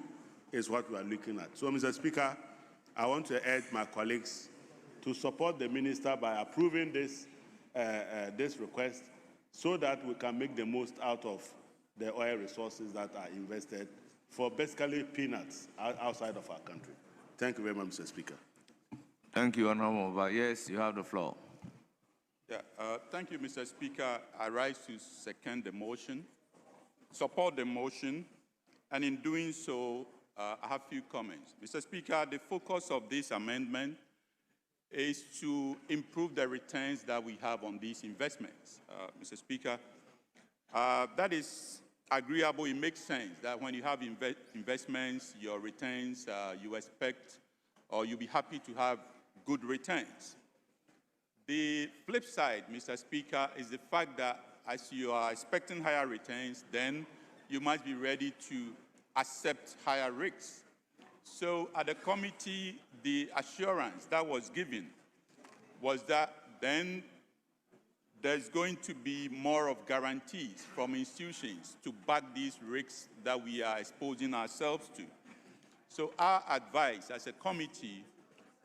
is what we are looking at. So, Mr. Speaker, I want to urge my colleagues to support the minister by approving this request so that we can make the most out of the oil resources that are invested for basically peanuts outside of our country. Thank you very much, Mr. Speaker. Thank you, Honourable. Yes, you have the floor. Yeah, thank you, Mr. Speaker. I rise to second the motion, support the motion, and in doing so, I have a few comments. Mr. Speaker, the focus of this amendment is to improve the returns that we have on these investments. Mr. Speaker, that is agreeable. It makes sense that when you have investments, your returns, you expect or you'll be happy to have good returns. The flip side, Mr. Speaker, is the fact that as you are expecting higher returns, then you must be ready to accept higher risks. So at the committee, the assurance that was given was that then there's going to be more of guarantees from institutions to back these risks that we are exposing ourselves to. So our advice as a committee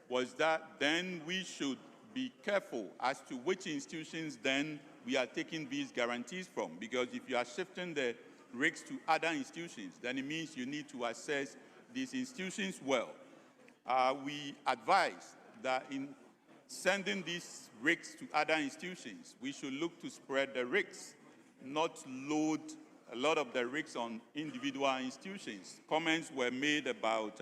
was that then we should be careful as to which institutions then we are taking these guarantees from, because if you are shifting the risks to other institutions, then it means you need to assess these institutions well. We advise that in sending these risks to other institutions, we should look to spread the risks, not load a lot of the risks on individual institutions. Comments were made about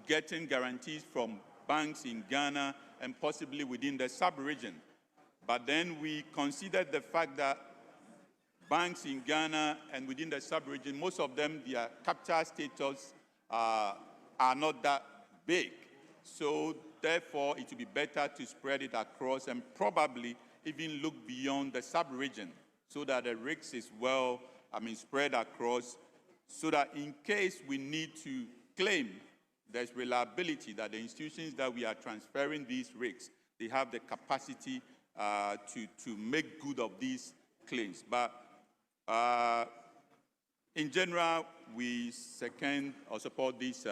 getting guarantees from banks in Ghana and possibly within the sub-region. But then we considered the fact that banks in Ghana and within the sub-region, most of them, their capital status are not that big. So therefore, it would be better to spread it across and probably even look beyond the sub-region so that the risk is well spread across, so that in case we need to claim there's reliability that the institutions that we are transferring these risks, they have the capacity to make good of these claims. But in general, we second or support this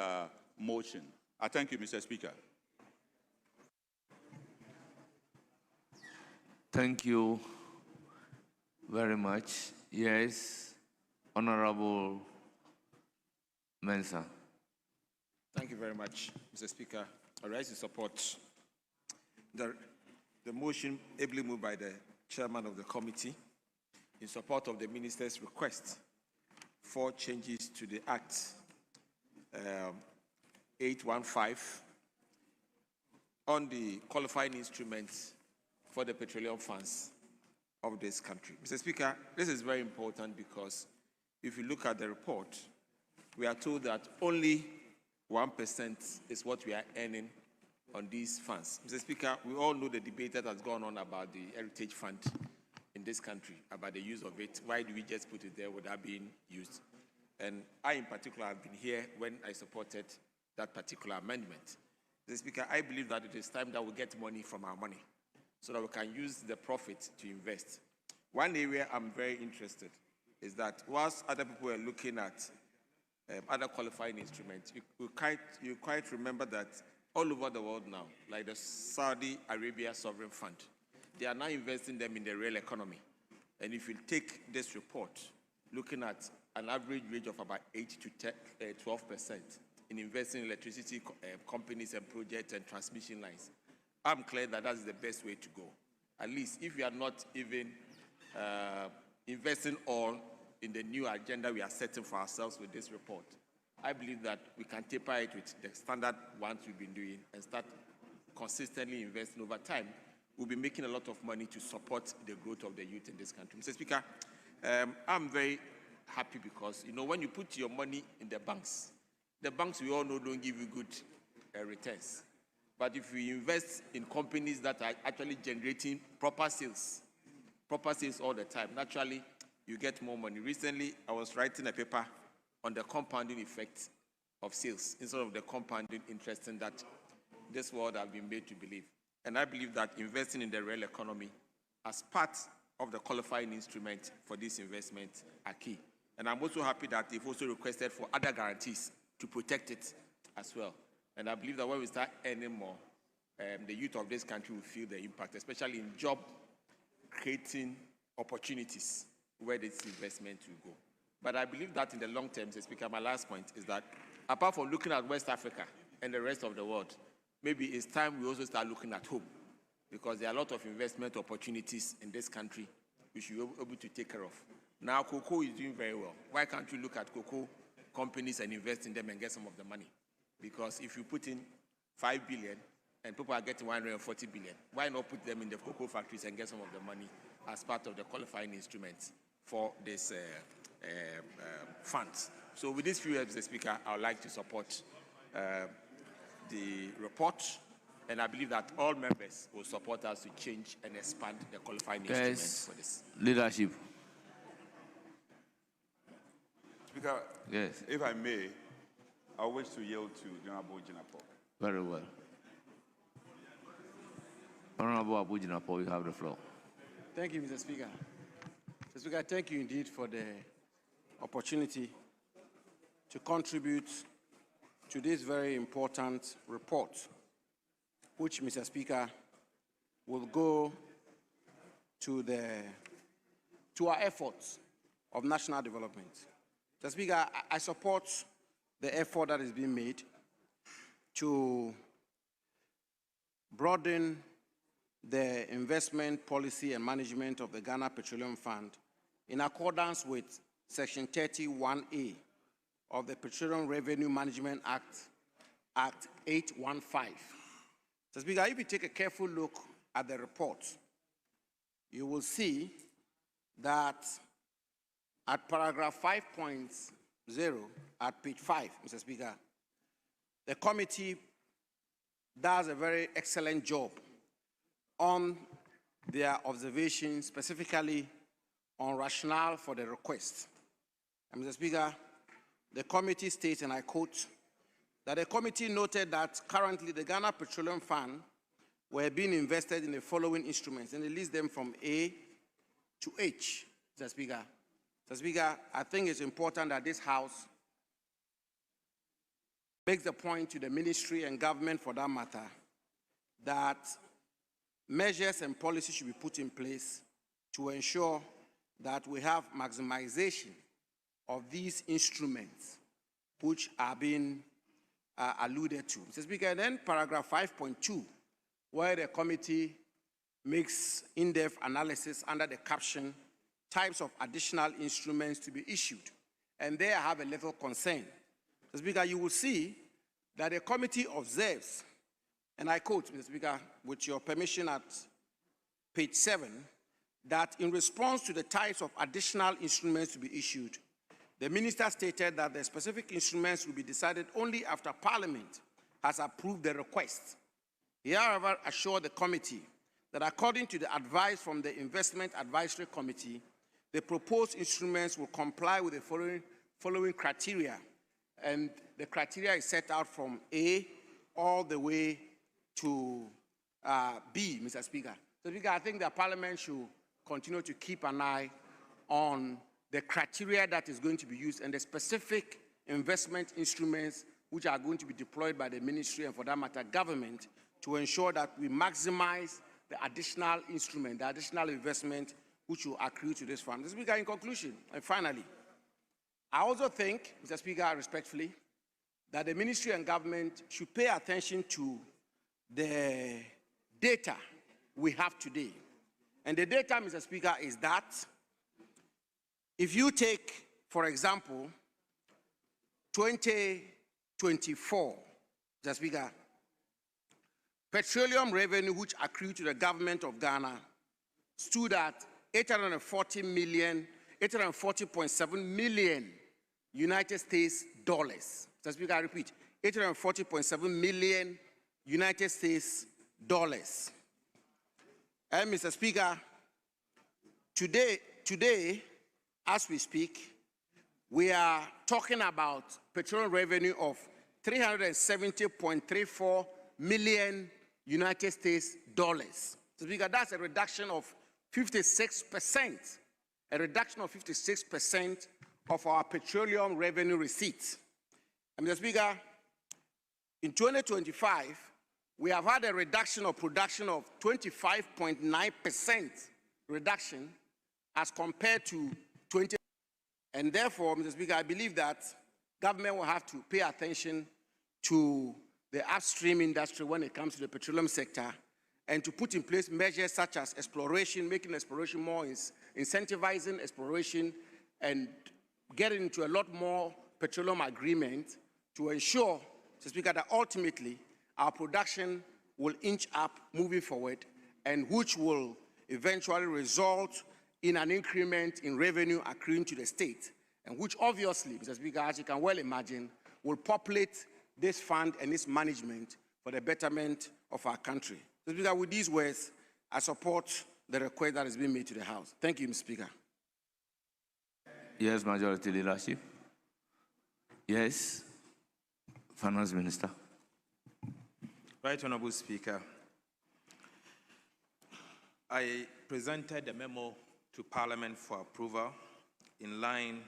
motion. I thank you, Mr. Speaker. Thank you very much. Yes, Honorable Mensah. Thank you very much, Mr. Speaker. I rise to support the motion ably moved by the chairman of the committee in support of the minister's request for changes to the Act 815 on the qualifying instruments for the petroleum funds of this country. Mr. Speaker, this is very important because if you look at the report, we are told that only 1% is what we are earning on these funds. Mr. Speaker, we all know the debate that has gone on about the Heritage Fund in this country, about the use of it. Why do we just put it there without being used? And I, in particular, have been here when I supported that particular amendment. Mr. Speaker, I believe that it is time that we get money from our money so that we can use the profit to invest. One area I'm very interested is that whilst other people are looking at other qualifying instruments, you quite remember that all over the world now, like the Saudi Arabia Sovereign Fund, they are now investing them in the real economy. And if you take this report, looking at an average rate of about 8 to 12% in investing in electricity companies and projects and transmission lines, I'm clear that that's the best way to go. At least if we are not even investing all in the new agenda we are setting for ourselves with this report, I believe that we can taper it with the standard ones we've been doing and start consistently investing over time. We'll be making a lot of money to support the growth of the youth in this country. Mr. Speaker, I'm very happy because, you know, when you put your money in the banks we all know don't give you good returns. But if you invest in companies that are actually generating proper sales all the time, naturally, you get more money. Recently, I was writing a paper on the compounding effect of sales instead of the compounding interest in that this world has been made to believe. And I believe that investing in the real economy as part of the qualifying instrument for this investment are key. And I'm also happy that they've also requested for other guarantees to protect it as well. And I believe that when we start earning more, the youth of this country will feel the impact, especially in job-creating opportunities where this investment will go. But I believe that in the long term, Mr. Speaker, my last point is that apart from looking at West Africa and the rest of the world, maybe it's time we also start looking at home, because there are a lot of investment opportunities in this country which we will be able to take care of. Now, cocoa is doing very well. Why can't you look at cocoa companies and invest in them and get some of the money? Because if you put in 5 billion and people are getting 140 billion, why not put them in the cocoa factories and get some of the money as part of the qualifying instruments for this funds? So with these few words, Mr. Speaker, I would like to support the report, and I believe that all members will support us to change and expand the qualifying instruments for this. Leadership. Speaker, yes. If I may, I wish to yield to Honorable Jinapo. Very well. Honorable Abu Jinapo, you have the floor. Thank you, Mr. Speaker. Mr. Speaker, thank you indeed for the opportunity to contribute to this very important report, which, Mr. Speaker, will go to our efforts of national development. Mr. Speaker, I support the effort that is being made to broaden the investment policy and management of the Ghana Petroleum Fund in accordance with Section 31A of the Petroleum Revenue Management Act, Act 815. Mr. Speaker, if you take a careful look at the report, you will see that at paragraph 5.0 at page 5, Mr. Speaker, the committee does a very excellent job on their observations, specifically on rationale for the request. And Mr. Speaker, the committee states, and I quote, that the committee noted that currently the Ghana Petroleum Fund were being invested in the following instruments, and they list them from A to H, Mr. Speaker. Mr. Speaker, I think it's important that this House makes the point to the ministry and government for that matter that measures and policies should be put in place to ensure that we have maximization of these instruments which are being alluded to. Mr. Speaker, and then paragraph 5.2, where the committee makes in-depth analysis under the caption, types of additional instruments to be issued. And there I have a little concern. Mr. Speaker, you will see that the committee observes, and I quote, Mr. Speaker, with your permission at page 7, that in response to the types of additional instruments to be issued, the minister stated that the specific instruments will be decided only after Parliament has approved the request. He, however, assured the committee that according to the advice from the Investment Advisory Committee, the proposed instruments will comply with the following criteria. And the criteria is set out from A all the way to B, Mr. Speaker. So, Speaker, I think that Parliament should continue to keep an eye on the criteria that is going to be used and the specific investment instruments which are going to be deployed by the ministry and, for that matter, government, to ensure that we maximize the additional instrument, the additional investment which will accrue to this fund. Mr. Speaker, in conclusion, and finally, I also think, Mr. Speaker, respectfully, that the ministry and government should pay attention to the data we have today. And the data, Mr. Speaker, is that if you take, for example, 2024, Mr. Speaker, petroleum revenue which accrued to the government of Ghana stood at 840.7 million United States dollars. Mr. Speaker, I repeat, 840.7 million United States dollars. And Mr. Speaker, today, as we speak, we are talking about petroleum revenue of 370.34 million United States dollars. Mr. Speaker, that's a reduction of 56%, a reduction of 56% of our petroleum revenue receipts. And Mr. Speaker, in 2025, we have had a reduction of production of 25.9% reduction as compared to 20. And therefore, Mr. Speaker, I believe that government will have to pay attention to the upstream industry when it comes to the petroleum sector and to put in place measures such as exploration, making exploration more, incentivizing exploration, and getting into a lot more petroleum agreement to ensure, Mr. Speaker, that ultimately our production will inch up moving forward, and which will eventually result in an increment in revenue accruing to the state, and which obviously, Mr. Speaker, as you can well imagine, will populate this fund and its management for the betterment of our country. Mr. Speaker, with these words, I support the request that has been made to the House. Thank you, Mr. Speaker. Yes, Majority Leadership. Yes, Finance Minister. Right Honorable Speaker, I presented a memo to Parliament for approval in line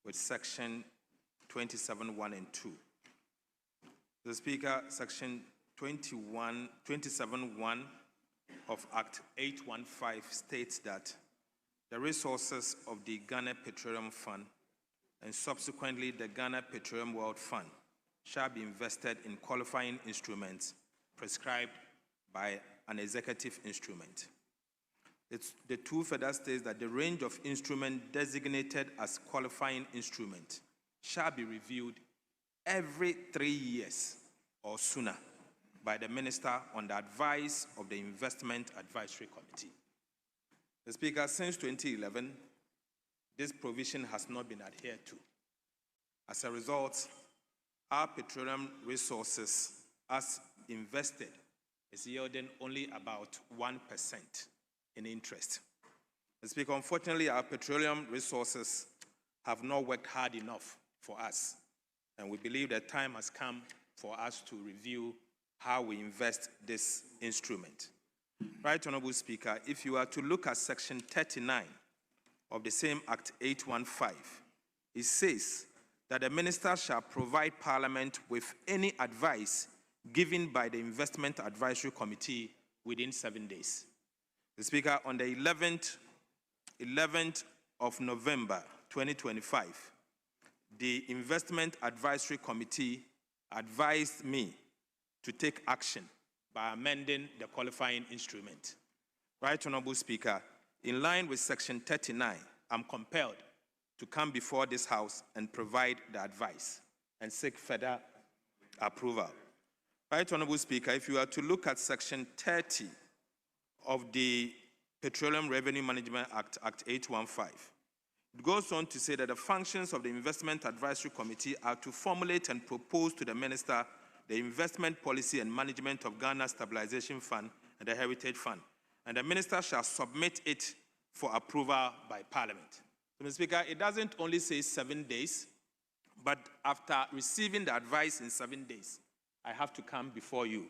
with Section 27(1) and 2. The Speaker, Section 27(1) of Act 815 states that the resources of the Ghana Petroleum Fund and subsequently the Ghana Petroleum World Fund shall be invested in qualifying instruments prescribed by an executive instrument. The 2 further states that the range of instruments designated as qualifying instrument shall be reviewed every 3 years or sooner by the Minister on the advice of the Investment Advisory Committee. The Speaker, since 2011, this provision has not been adhered to. As a result, our petroleum resources, as invested, is yielding only about 1% in interest. The Speaker, unfortunately, our petroleum resources have not worked hard enough for us. And we believe that time has come for us to review how we invest this instrument. Right, Honorable Speaker, if you are to look at Section 39 of the same Act 815, it says that the minister shall provide Parliament with any advice given by the Investment Advisory Committee within 7 days. The Speaker, on the 11th of November 2025, the Investment Advisory Committee advised me to take action by amending the qualifying instrument. Right, Honorable Speaker, in line with Section 39, I'm compelled to come before this House and provide the advice and seek further approval. Right, Honorable Speaker, if you are to look at Section 30 of the Petroleum Revenue Management Act, Act 815, it goes on to say that the functions of the Investment Advisory Committee are to formulate and propose to the Minister the investment policy and management of Ghana Stabilization Fund and the Heritage Fund, and the Minister shall submit it for approval by Parliament. So, Mr. Speaker, it doesn't only say 7 days, but after receiving the advice in 7 days, I have to come before you.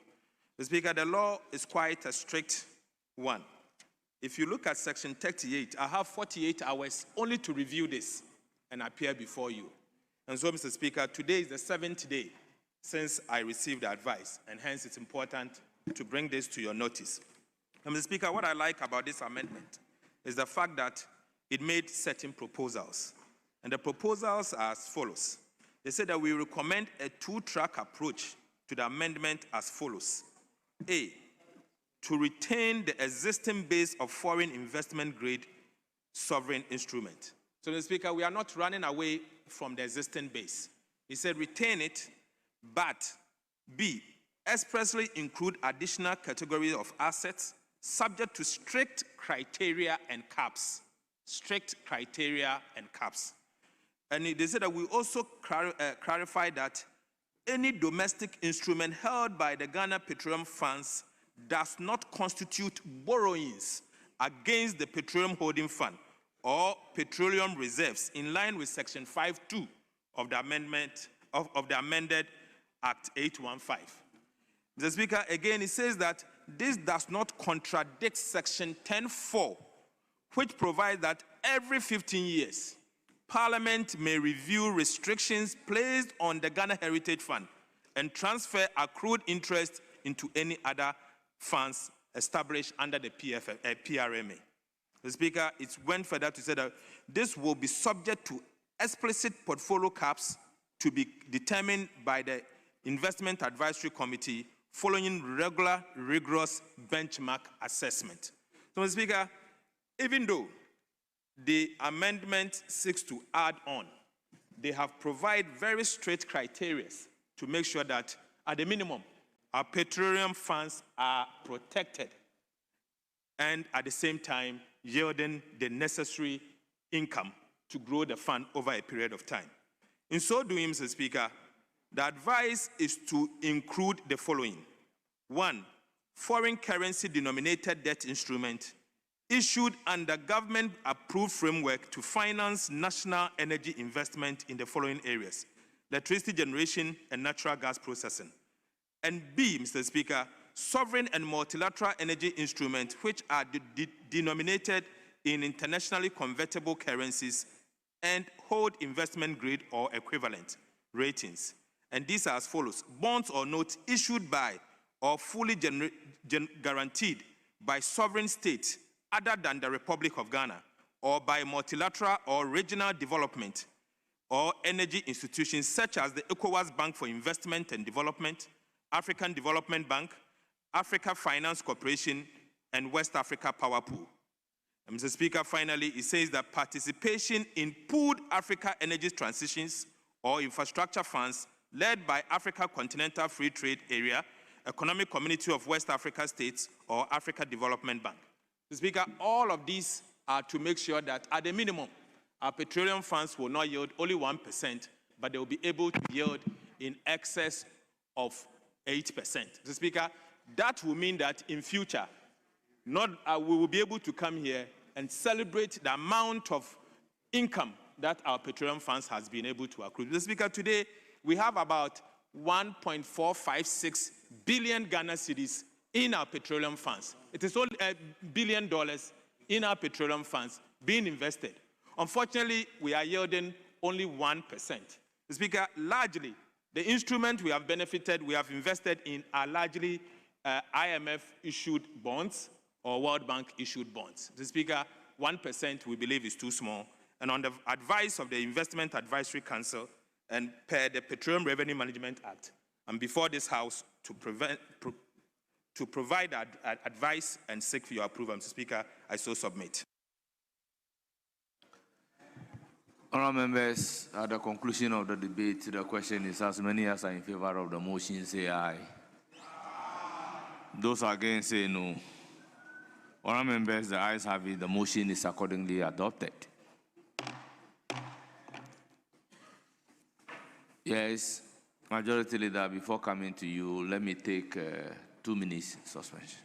Mr. Speaker, the law is quite a strict one. If you look at Section 38, I have 48 hours only to review this and appear before you. And so, Mr. Speaker, today is the 7th day since I received the advice, and hence it's important to bring this to your notice. And Mr. Speaker, what I like about this amendment is the fact that it made certain proposals. And the proposals are as follows. They said that we recommend a two-track approach to the amendment as follows. A, to retain the existing base of foreign investment grade sovereign instrument. So, Mr. Speaker, we are not running away from the existing base. He said retain it, but B, expressly include additional categories of assets subject to strict criteria and caps. Strict criteria and caps. And they said that we also clarify that any domestic instrument held by the Ghana Petroleum Funds does not constitute borrowings against the Petroleum Holding Fund or petroleum reserves in line with Section 5.2 of the amendment of the amended Act 815. Mr. Speaker, again, it says that this does not contradict Section 10.4, which provides that every 15 years, Parliament may review restrictions placed on the Ghana Heritage Fund and transfer accrued interest into any other funds established under the PRMA. The Speaker, it went further to say that this will be subject to explicit portfolio caps to be determined by the Investment Advisory Committee following regular, rigorous benchmark assessment. So, Mr. Speaker, even though the amendment seeks to add on, they have provided very strict criteria to make sure that, at the minimum, our petroleum funds are protected and, at the same time, yielding the necessary income to grow the fund over a period of time. In so doing, Mr. Speaker, the advice is to include the following. 1, foreign currency denominated debt instrument issued under government-approved framework to finance national energy investment in the following areas: electricity generation and natural gas processing. And B, Mr. Speaker, sovereign and multilateral energy instruments which are denominated in internationally convertible currencies and hold investment grade or equivalent ratings. And these are as follows: bonds or notes issued by or fully guaranteed by sovereign states other than the Republic of Ghana, or by multilateral or regional development or energy institutions such as the ECOWAS Bank for Investment and Development, African Development Bank, Africa Finance Corporation, and West Africa Power Pool. And Mr. Speaker, finally, it says that participation in pooled Africa energy transitions or infrastructure funds led by Africa Continental Free Trade Area, Economic Community of West Africa States, or Africa Development Bank. Mr. Speaker, all of these are to make sure that, at the minimum, our petroleum funds will not yield only 1%, but they will be able to yield in excess of 8%. Mr. Speaker, that will mean that in future, we will be able to come here and celebrate the amount of income that our petroleum funds has been able to accrue. Mr. Speaker, today we have about 1.456 billion Ghana cedis in our petroleum funds. It is only $1 billion in our petroleum funds being invested. Unfortunately, we are yielding only 1%. Mr. Speaker, largely, the instrument we have benefited, we have invested in are largely IMF-issued bonds or World Bank-issued bonds. Mr. Speaker, 1% we believe is too small. And on the advice of the Investment Advisory Council and per the Petroleum Revenue Management Act, and before this House to provide advice and seek for your approval, Mr. Speaker, I so submit. Honourable members, at the conclusion of the debate, the question is as many as are in favor of the motion say aye. Those against say no. Honourable members, the ayes have it. The motion is accordingly adopted. Yes, Majority Leader, before coming to you, let me take 2 minutes suspension.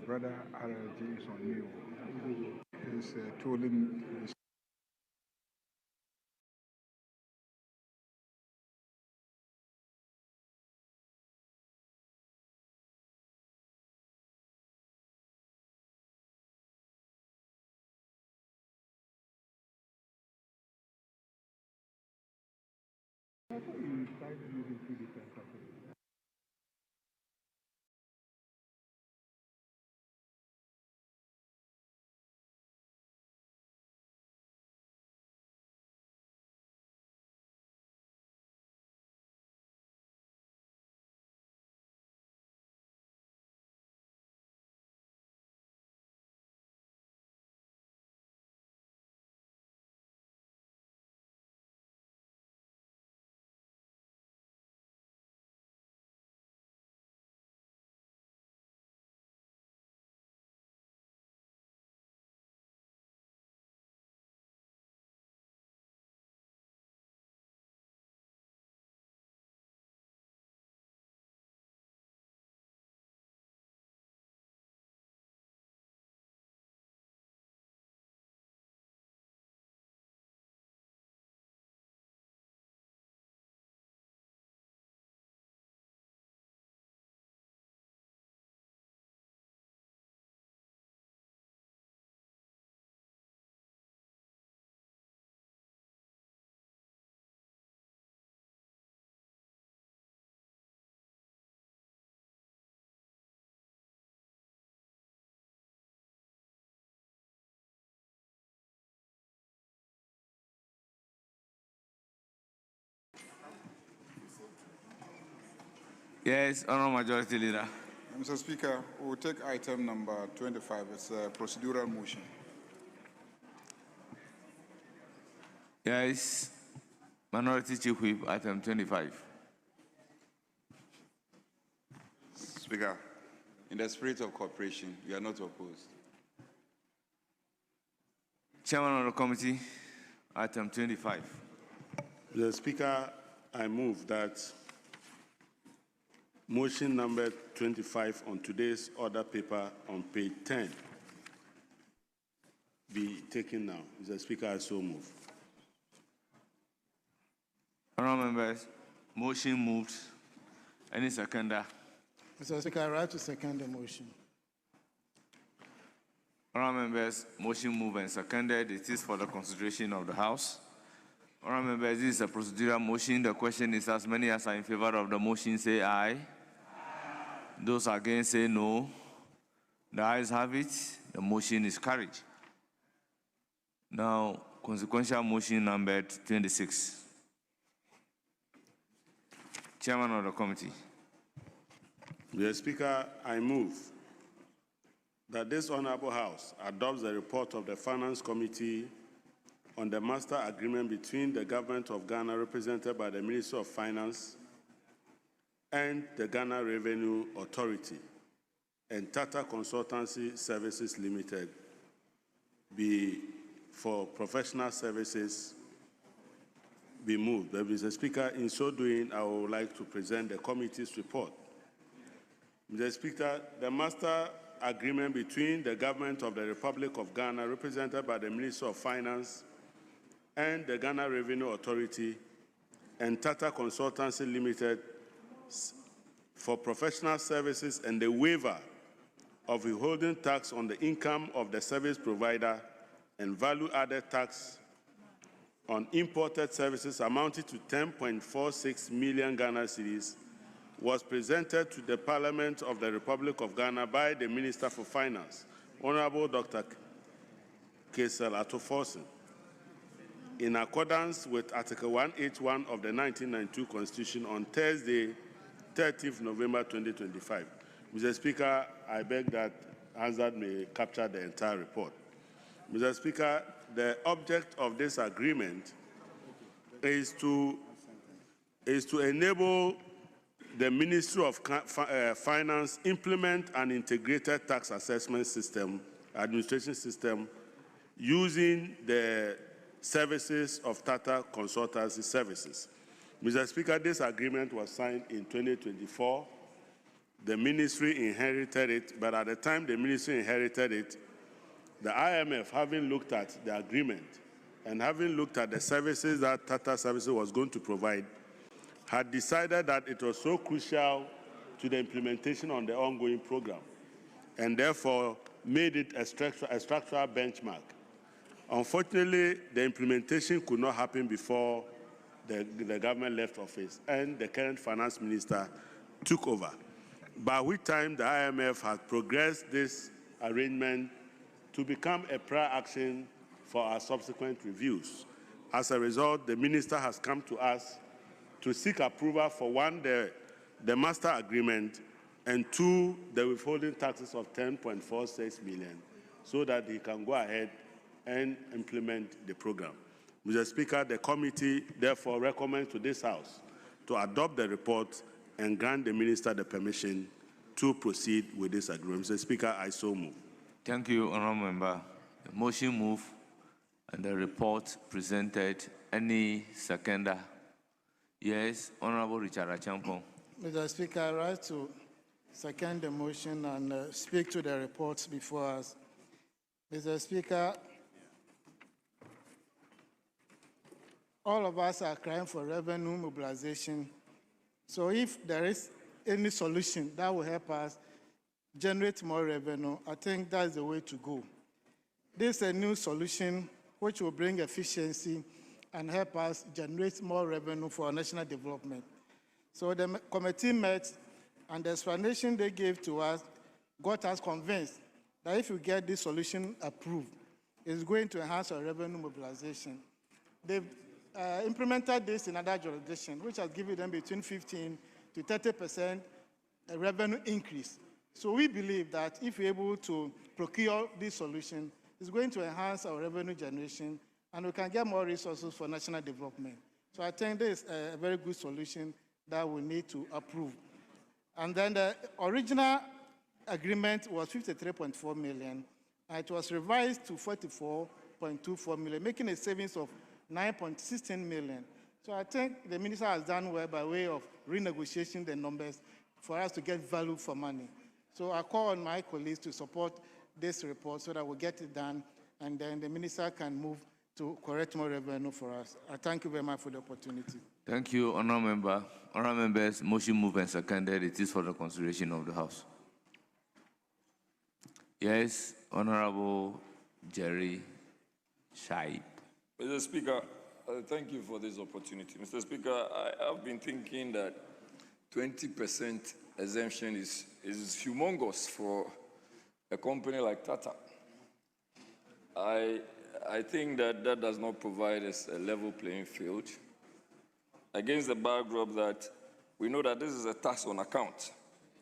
Brother RLG is on mute. He's tooling. Yes, Honourable Majority Leader. Mr. Speaker, we'll take item number 25. It's a procedural motion. Yes, Minority Chief Whip, item 25. Speaker, in the spirit of cooperation, we are not opposed. Chairman of the committee, item 25. Mr. Speaker, I move that motion number 25 on today's order paper on page 10 be taken now. Mr. Speaker, I so move. Honourable members, motion moved. Any seconder? Mr. Speaker, I rise to second the motion. Honourable members, motion moved and seconded. It is for the consideration of the House. Honourable members, this is a procedural motion. The question is as many as are in favor of the motion say aye. Those against say no. The ayes have it. The motion is carried. Now, consequential motion number 26. Chairman of the committee. Mr. Speaker, I move that this Honourable House adopts the report of the Finance Committee on the master agreement between the Government of Ghana, represented by the Ministry of Finance, and the Ghana Revenue Authority and Tata Consultancy Services Limited be for professional services be moved. But Mr. Speaker, in so doing, I would like to present the committee's report. Mr. Speaker, the master agreement between the Government of the Republic of Ghana, represented by the Ministry of Finance, and the Ghana Revenue Authority and Tata Consultancy Limited for professional services and the waiver of withholding tax on the income of the service provider and value-added tax on imported services amounting to 10.46 million Ghana cedis was presented to the Parliament of the Republic of Ghana by the Minister for Finance, Honorable Dr. Kesel Atoforsen, in accordance with Article 181 of the 1992 Constitution on Thursday, 30th November 2025. Mr. Speaker, I beg that Hansard may capture the entire report. Mr. Speaker, the object of this agreement is to enable the Ministry of Finance implement an integrated tax assessment system, administration system, using the services of Tata Consultancy Services. Mr. Speaker, this agreement was signed in 2024. The ministry inherited it, but at the time the ministry inherited it, the IMF, having looked at the agreement and having looked at the services that Tata Services was going to provide, had decided that it was so crucial to the implementation on the ongoing program, and therefore made it a structural benchmark. Unfortunately, the implementation could not happen before the government left office and the current finance minister took over, by which time the IMF had progressed this arrangement to become a prior action for our subsequent reviews. As a result, the minister has come to us to seek approval for one, the master agreement, and two, the withholding taxes of 10.46 million, so that he can go ahead and implement the program. Mr. Speaker, the committee therefore recommends to this House to adopt the report and grant the minister the permission to proceed with this agreement. Mr. Speaker, I so move. Thank you, Honourable Member. The motion moved and the report presented. Any seconder? Yes, Honourable Richard Achampong. Mr. Speaker, I rise to second the motion and speak to the reports before us. Mr. Speaker, all of us are crying for revenue mobilization. So if there is any solution that will help us generate more revenue, I think that's the way to go. This is a new solution which will bring efficiency and help us generate more revenue for our national development. So the committee met, and the explanation they gave to us got us convinced that if you get this solution approved, it's going to enhance our revenue mobilization. They've implemented this in other jurisdictions, which has given them between 15 to 30% revenue increase. So we believe that if we're able to procure this solution, it's going to enhance our revenue generation, and we can get more resources for national development. So I think this is a very good solution that we need to approve. And then the original agreement was 53.4 million, and it was revised to 44.24 million, making a savings of 9.16 million. So I think the minister has done well by way of renegotiating the numbers for us to get value for money. So I call on my colleagues to support this report so that we'll get it done, and then the minister can move to correct more revenue for us. I thank you very much for the opportunity. Thank you, Honourable Member. Honourable Members, motion moved and seconded. It is for the consideration of the House. Yes, Honourable Jerry Shaib. Mr. Speaker, Thank you for this opportunity. Mr. Speaker, I have been thinking that 20% exemption is humongous for a company like Tata. I think that does not provide us a level playing field against the backdrop that we know that this is a tax on account.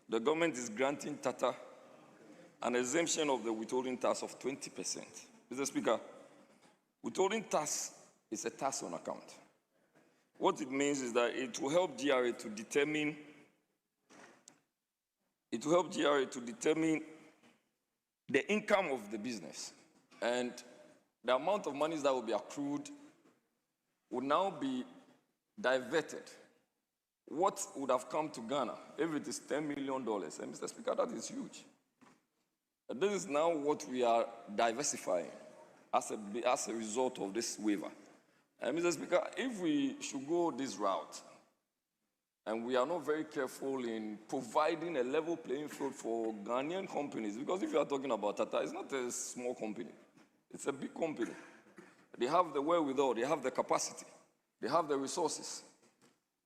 The government is granting Tata an exemption of the withholding tax of 20%. Mr. Speaker, withholding tax is a tax on account. What it means is that it will help GRA to determine the income of the business, and the amount of monies that will be accrued will now be diverted. What would have come to Ghana if it is $10 million? And Mr. Speaker, that is huge. And this is now what we are diversifying as a result of this waiver. And Mr. Speaker, if we should go this route, and we are not very careful in providing a level playing field for Ghanaian companies, because if you are talking about Tata, it's not a small company. It's a big company. They have the wherewithal, they have the capacity, they have the resources.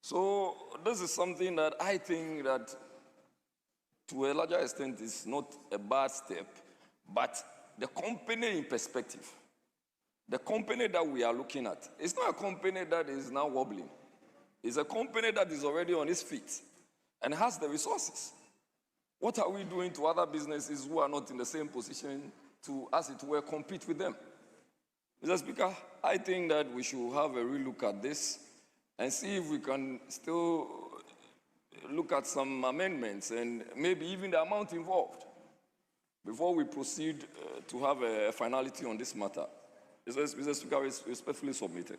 So this is something that I think that to a larger extent is not a bad step, but the company in perspective, the company that we are looking at, it's not a company that is now wobbling. It's a company that is already on its feet and has the resources. What are we doing to other businesses who are not in the same position to, as it were, compete with them? Mr. Speaker, I think that we should have a real look at this and see if we can still look at some amendments and maybe even the amount involved before we proceed to have a finality on this matter. Mr. Speaker, is respectfully submitted.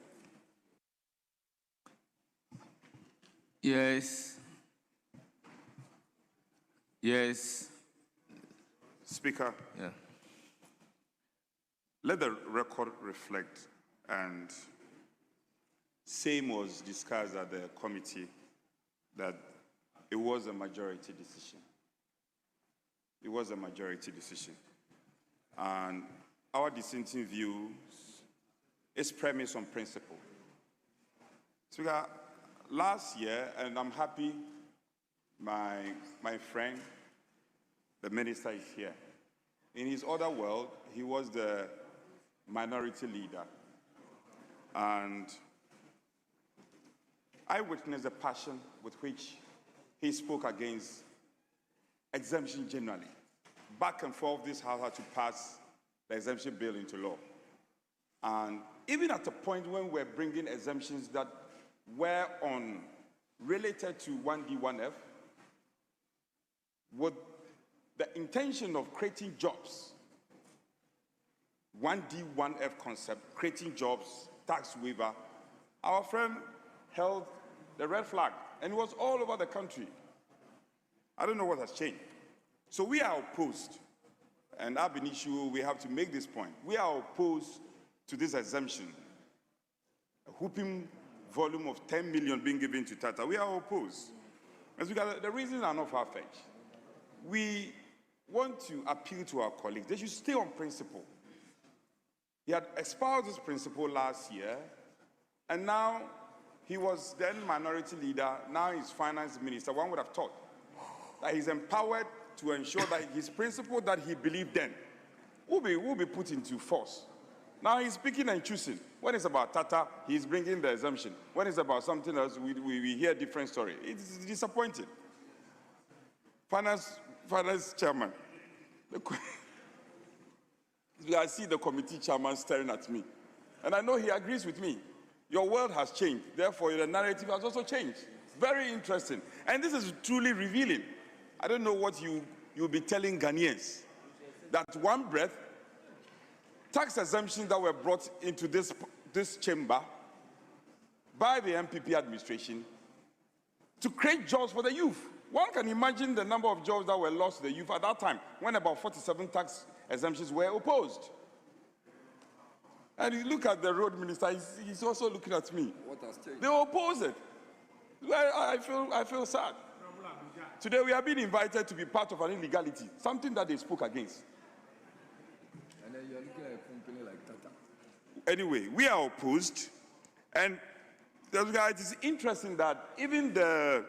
Yes. Yes. Speaker. Yeah. Let the record reflect, and same was discussed at the committee, that it was a majority decision. It was a majority decision. And our dissenting view is premised on principle. Speaker, last year, and I'm happy my friend, the minister, is here. In his other world, he was the minority leader. And I witnessed the passion with which he spoke against exemption generally. Back and forth, this House had to pass the exemption bill into law. And even at a point when we're bringing exemptions that were related to 1D, 1F, with the intention of creating jobs, 1D, 1F concept, creating jobs, tax waiver, our friend held the red flag, and it was all over the country. I don't know what has changed. So we are opposed, and I've been issued, we have to make this point. We are opposed to this exemption, a whooping volume of 10 million being given to Tata. We are opposed. The reasons are not far-fetched. We want to appeal to our colleagues. They should stay on principle. He had espoused this principle last year, and now he was then minority leader, now he's finance minister. One would have thought that he's empowered to ensure that his principle that he believed then will be put into force. Now he's picking and choosing. When it's about Tata, he's bringing the exemption. When it's about something else, we hear a different story. It's disappointing. Finance chairman. I see the committee chairman staring at me. And I know he agrees with me. Your world has changed. Therefore, the narrative has also changed. Very interesting. And this is truly revealing. I don't know what you'll be telling Ghanaians. That one breath, tax exemptions that were brought into this chamber by the MPP administration to create jobs for the youth. One can imagine the number of jobs that were lost to the youth at that time, when about 47 tax exemptions were opposed. And you look at the road minister, he's also looking at me. What has changed? They oppose it. I feel sad. Today we are being invited to be part of an illegality, something that they spoke against. And then you're looking at a company like Tata. Anyway, we are opposed, And it is interesting that even the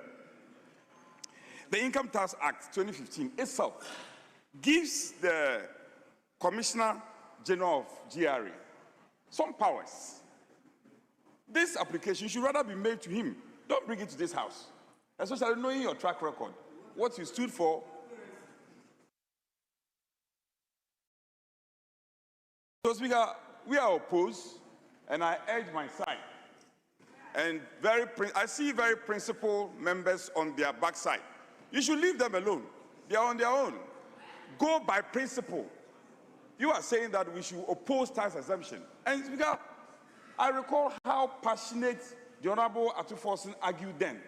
Income Tax Act 2015 itself gives the Commissioner General of GRA some powers. This application should rather be made to him. Don't bring it to this house, especially knowing your track record, what you stood for. So, Speaker, we are opposed, and I urge my side. And I see very principled members on their backside. You should leave them alone. They are on their own. Go by principle. You are saying that we should oppose tax exemption. And Speaker, I recall how passionate the Honorable Atuforsen argued then.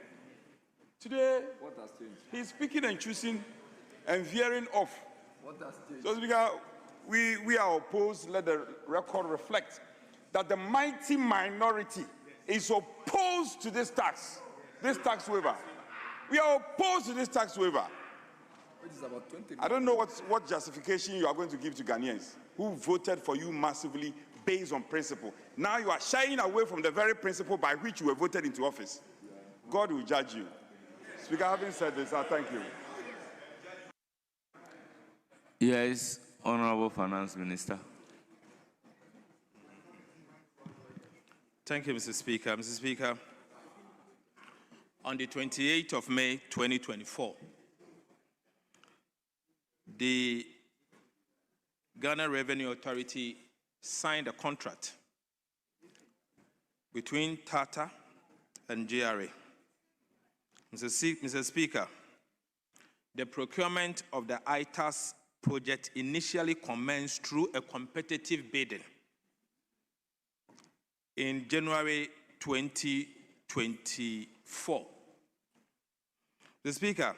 Today, What has changed? he's picking and choosing and veering off. What has changed? So, Speaker, we are opposed. Let the record reflect that the mighty minority is opposed to this tax waiver. We are opposed to this tax waiver. Which is about 20. I don't know what justification you are going to give to Ghanaians who voted for you massively based on principle. Now you are shying away from the very principle by which you were voted into office. God will judge you. Speaker, having said this, I thank you. Yes, Honorable Finance Minister. Thank you, Mr. Speaker. Mr. Speaker, on the 28th of May, 2024, the Ghana Revenue Authority signed a contract between Tata and GRA. Mr. Speaker, the procurement of the ITAS project initially commenced through a competitive bidding in January 2024. Mr. Speaker,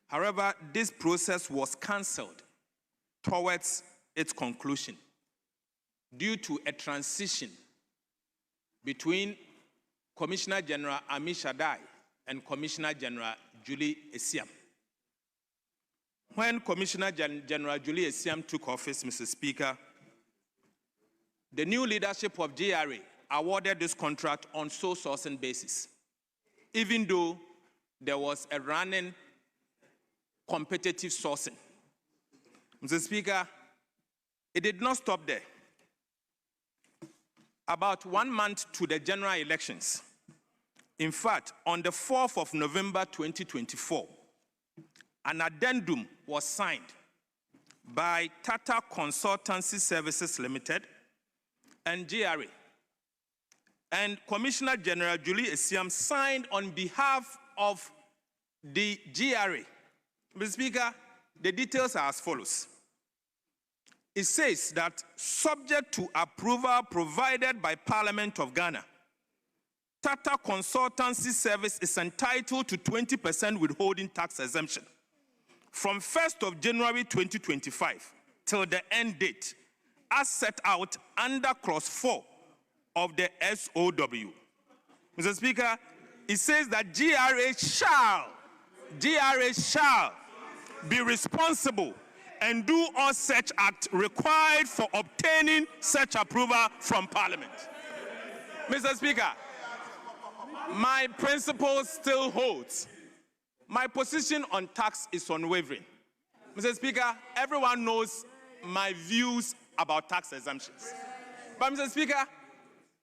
however, this process was cancelled towards its conclusion due to a transition between Commissioner General Ami Shaddai and Commissioner General Julie Esiam. When Commissioner General Julie Esiam took office, Mr. Speaker, the new leadership of GRA awarded this contract on sole sourcing basis, even though there was a running competitive sourcing. Mr. Speaker, it did not stop there. About 1 month to the general elections, in fact, on the 4th of November 2024, an addendum was signed by Tata Consultancy Services Limited and GRA. And Commissioner General Julie Esiam signed on behalf of the GRA. Mr. Speaker, the details are as follows. It says that subject to approval provided by Parliament of Ghana, Tata Consultancy Service is entitled to 20% withholding tax exemption from 1st of January 2025 till the end date, as set out under clause 4 of the SOW. Mr. Speaker, it says that GRA shall be responsible and do all such act required for obtaining such approval from Parliament. Mr. Speaker, my principle still holds. My position on tax is unwavering. Mr. Speaker, everyone knows my views about tax exemptions. But Mr. Speaker,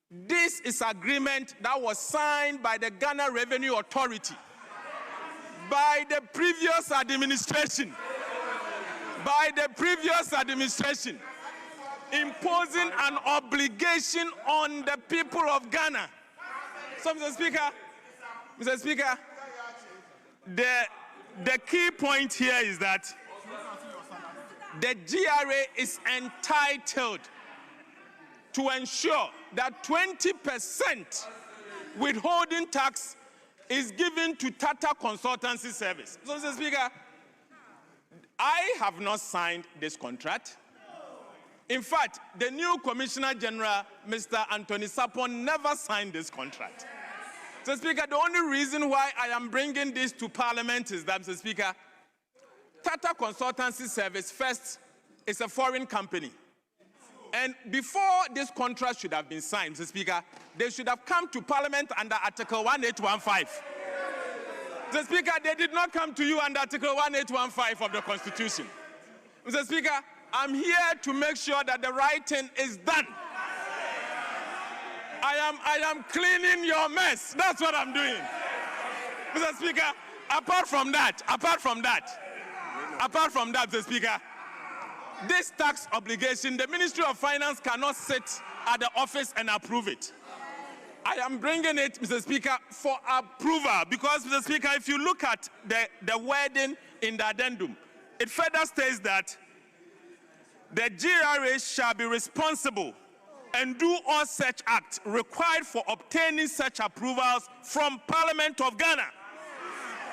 this is agreement that was signed by the Ghana Revenue Authority, by the previous administration, imposing an obligation on the people of Ghana. So, Mr. Speaker, the key point here is that the GRA is entitled to ensure that 20% withholding tax is given to Tata Consultancy Service. So, Mr. Speaker, I have not signed this contract. In fact, the new Commissioner General, Mr. Anthony Sapon, never signed this contract. Mr. Speaker, the only reason why I am bringing this to Parliament is that, Mr. Speaker, Tata Consultancy Service, first, is a foreign company. And before this contract should have been signed, Mr. Speaker, they should have come to Parliament under Article 1815. Mr. Speaker, they did not come to you under Article 1815 of the Constitution. Mr. Speaker, I'm here to make sure that the right thing is done. I am cleaning your mess. That's what I'm doing. Mr. Speaker, apart from that, Mr. Speaker, this tax obligation, the Ministry of Finance cannot sit at the office and approve it. I am bringing it, Mr. Speaker, for approval because, Mr. Speaker, if you look at the wording in the addendum, it further states that the GRA shall be responsible and do all such acts required for obtaining such approvals from Parliament of Ghana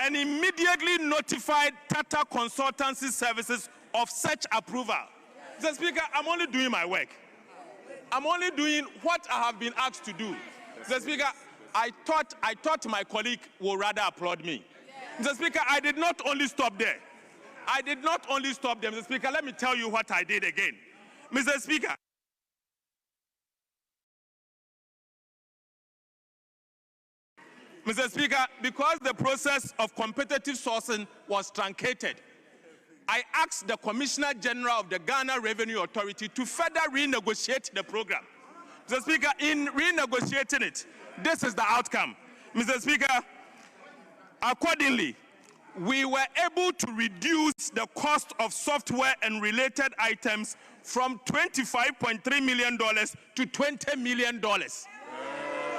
and immediately notify Tata Consultancy Services of such approval. Mr. Speaker, I'm only doing my work. I'm only doing what I have been asked to do. Mr. Speaker, I thought my colleague would rather applaud me. Mr. Speaker, I did not only stop there. Mr. Speaker, let me tell you what I did again. Mr. Speaker, because the process of competitive sourcing was truncated, I asked the Commissioner General of the Ghana Revenue Authority to further renegotiate the program. Mr. Speaker, in renegotiating it, this is the outcome. Mr. Speaker, accordingly, we were able to reduce the cost of software and related items from $25.3 million to $20 million,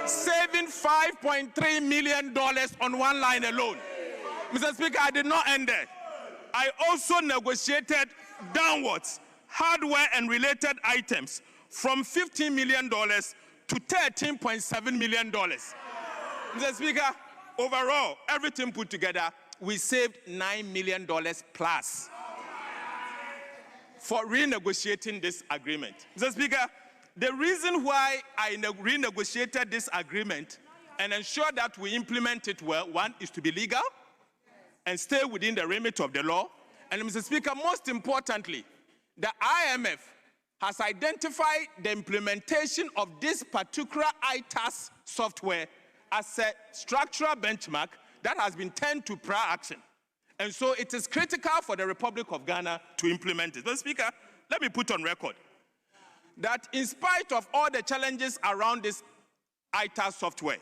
saving $5.3 million on one line alone. Mr. Speaker, I did not end there. I also negotiated downwards hardware and related items from $15 million to $13.7 million. Mr. Speaker, overall, everything put together, we saved $9 million plus for renegotiating this agreement. Mr. Speaker, the reason why I renegotiated this agreement and ensure that we implement it well, one, is to be legal and stay within the remit of the law. And Mr. Speaker, most importantly, the IMF has identified the implementation of this particular ITAS software as a structural benchmark that has been turned to prior action. And so it is critical for the Republic of Ghana to implement it. Mr. Speaker, let me put on record that in spite of all the challenges around this ITAS software,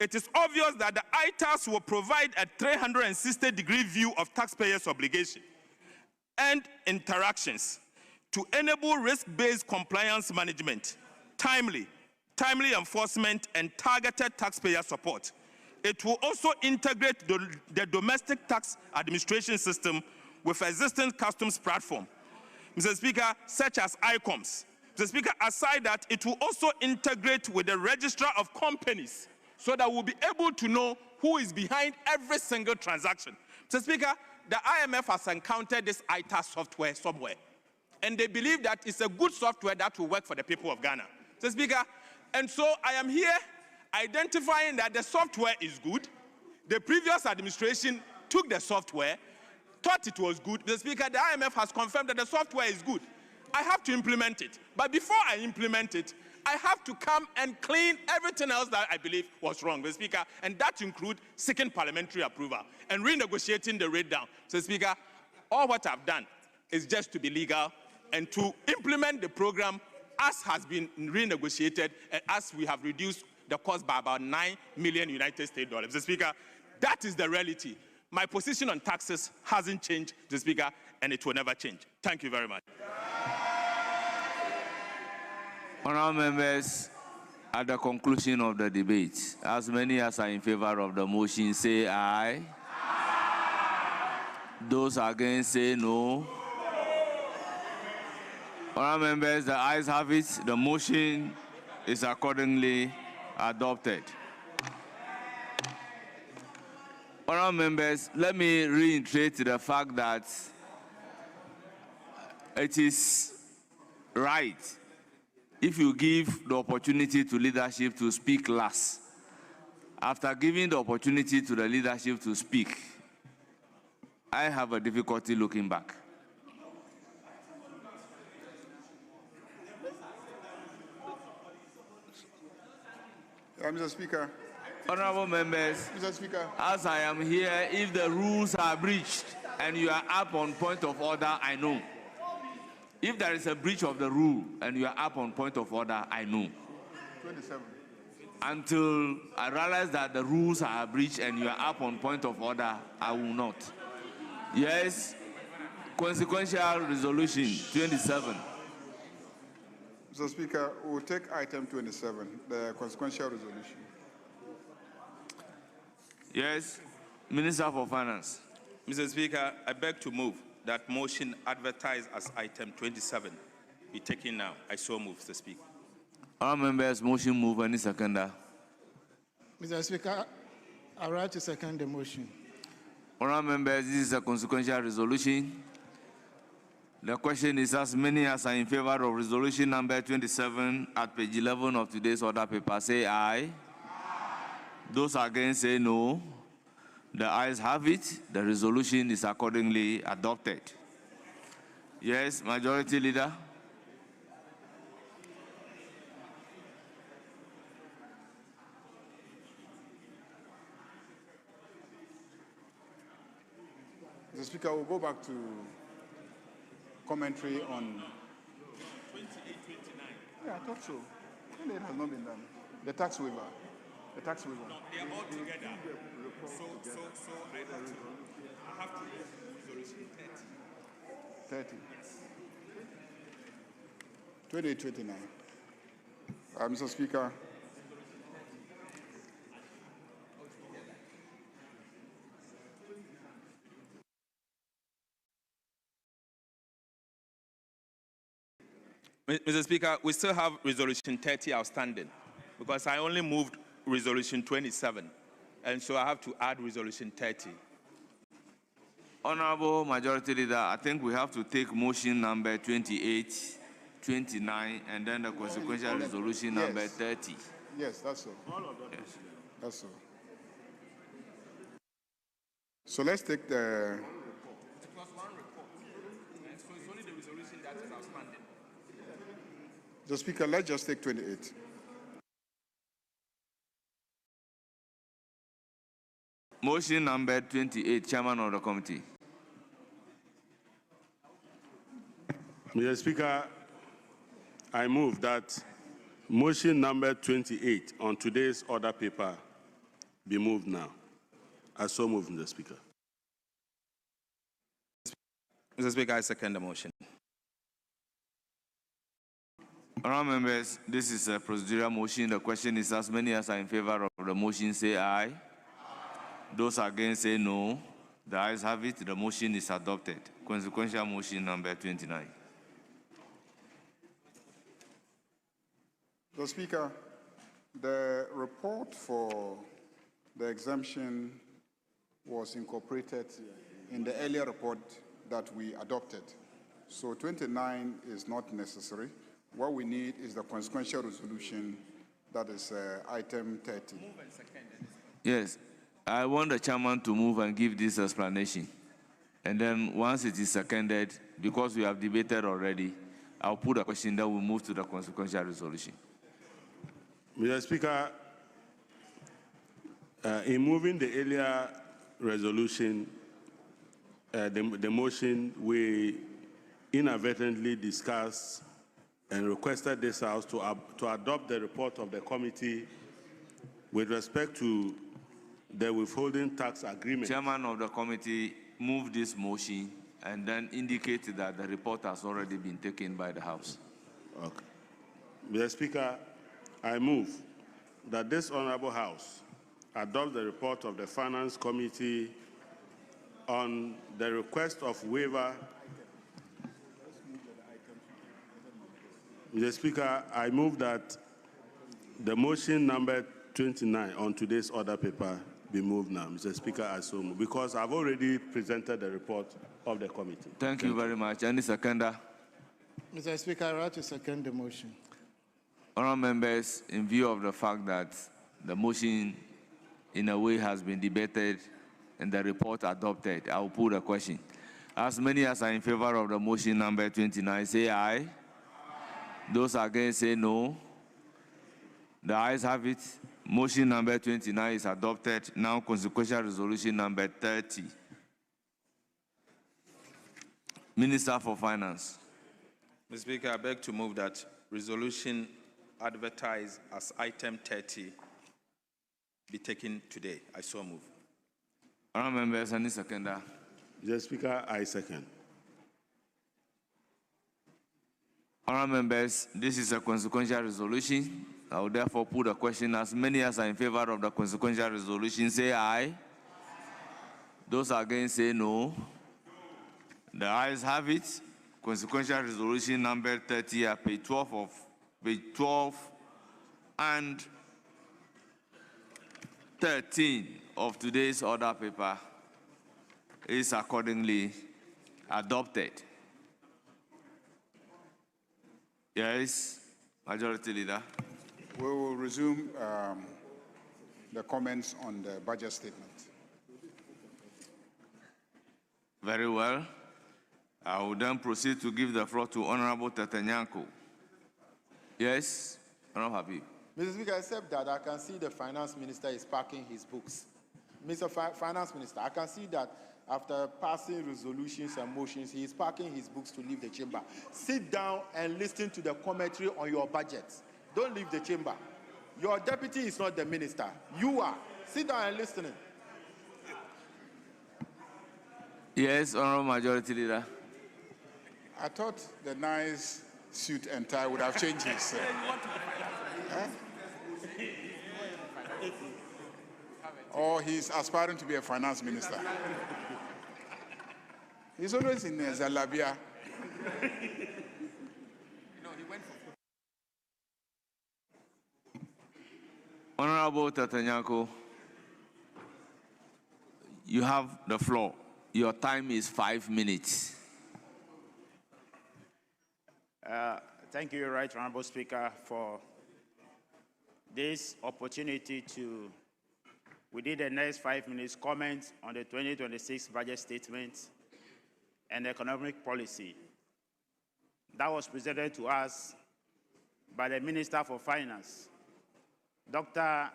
it is obvious that the ITAS will provide a 360-degree view of taxpayers' obligation and interactions to enable risk-based compliance management, timely enforcement, and targeted taxpayer support. It will also integrate the domestic tax administration system with existing customs platform, Mr. Speaker, such as ICOMS. Mr. Speaker, aside that, it will also integrate with the registrar of companies so that we'll be able to know who is behind every single transaction. Mr. Speaker, the IMF has encountered this ITAS software somewhere, and they believe that it's a good software that will work for the people of Ghana. Mr. Speaker, and so I am here identifying that the software is good. The previous administration took the software, thought it was good. Mr. Speaker, the IMF has confirmed that the software is good. I have to implement it. But before I implement it, I have to come and clean everything else that I believe was wrong, Mr. Speaker, and that includes seeking parliamentary approval and renegotiating the rate down. Mr. Speaker, all what I've done is just to be legal and to implement the program as has been renegotiated and as we have reduced the cost by about $9 million United States dollars. Mr. Speaker, that is the reality. My position on taxes hasn't changed, Mr. Speaker, and it will never change. Thank you very much. Honourable members, at the conclusion of the debate, as many as are in favor of the motion say aye. Those against say no. Honourable members, the ayes have it. The motion is accordingly adopted. Honourable members, let me reiterate the fact that it is right if you give the opportunity to leadership to speak last. After giving the opportunity to the leadership to speak, I have a difficulty looking back. Mr. Speaker. Honorable members, Mr. Speaker. As I am here, if the rules are breached and you are up on point of order, I know. If there is a breach of the rule and you are up on point of order, I know. 27. Until I realize that the rules are breached and you are up on point of order, I will not. Yes, consequential resolution 27. Mr. Speaker, we'll take item 27, the consequential resolution. Yes, Minister for Finance. Mr. Speaker, I beg to move that motion advertised as item 27 be taken now. I so move, Mr. Speaker. All members, motion move. Any seconder? Mr. Speaker, I rise to second the motion. Honourable members, this is a consequential resolution. The question is, as many as are in favor of resolution number 27 at page 11 of today's order paper, say aye. Those against say no. The ayes have it. The resolution is accordingly adopted. Yes, Majority Leader. Mr. Speaker, we'll go back to commentary on 28-29. Yeah, I thought so. It has not been done. The tax waiver. The tax waiver. No, they are all together. So I have to move resolution 30. 30. 28-29. Mr. Speaker. Mr. Speaker, we still have resolution 30 outstanding because I only moved resolution 27, and so I have to add resolution 30. Honorable Majority Leader, I think we have to take motion number 28, 29, and then the consequential resolution number 30. Yes, that's all. All of them. Yes. That's all. So let's take the... It was one report, and so it's only the resolution that is outstanding. The Speaker, let's just take 28. Motion number 28, Chairman of the Committee. Mr. Speaker, I move that motion number 28 on today's order paper be moved now. I so move, Mr. Speaker. Mr. Speaker, I second the motion. Honourable members, this is a procedural motion. The question is, as many as are in favor of the motion say aye. Those against say no. The ayes have it. The motion is adopted. Consequential motion number 29. The Speaker, the report for the exemption was incorporated in the earlier report that we adopted. So 29 is not necessary. What we need is the consequential resolution, that is item 30. Yes, I want the chairman to move and give this explanation. And then once it is seconded, because we have debated already, I'll put a question that will move to the consequential resolution. Mr. Speaker, in moving the earlier resolution, the motion, we inadvertently discussed and requested this House to adopt the report of the committee with respect to the withholding tax agreement. Chairman of the committee moved this motion and then indicated that the report has already been taken by the House. Okay. Mr. Speaker, I move that this Honorable House adopt the report of the Finance Committee on the request of waiver. Mr. Speaker, I move that the motion number 29 on today's order paper be moved now. Mr. Speaker, I so move, because I've already presented the report of the committee. Thank you very much. Any seconder? Mr. Speaker, I rise to second the motion. Honourable members, in view of the fact that the motion in a way has been debated and the report adopted, I will put a question. As many as are in favor of the motion number 29, say aye. Aye. Those against say no. The ayes have it. Motion number 29 is adopted. Now consequential resolution number 30. Minister for Finance. Mr. Speaker, I beg to move that resolution advertised as item 30 be taken today. I so move. Honourable members, any seconder? Mr. Speaker, I second. Honourable members, this is a consequential resolution. I will therefore put the question. As many as are in favor of the consequential resolution, say aye. Those against, say no. The ayes have it. Consequential resolution number 30 at page 12 and 13 of today's order paper is accordingly adopted. Yes, Majority Leader. We will resume the comments on the budget statement. Very well. I will then proceed to give the floor to Honorable Tetenyanko. Yes, Honorable Habib. Mr. Speaker, except that I can see the Finance Minister is packing his books. Mr. Finance Minister, I can see that after passing resolutions and motions, he is packing his books to leave the chamber. Sit down and listen to the commentary on your budget. Don't leave the chamber. Your deputy is not the minister. You are. Sit down and listen. Yes, Honorable Majority Leader. I thought the nice suit and tie would have changed his. Or he's aspiring to be a finance minister. He's always in Zalabia. Honorable Tetenyanko, you have the floor. Your time is 5 minutes. Thank you, Right Honorable Speaker, for this opportunity to, within the next 5 minutes, comment on the 2026 budget statement and economic policy that was presented to us by the Minister for Finance, Dr.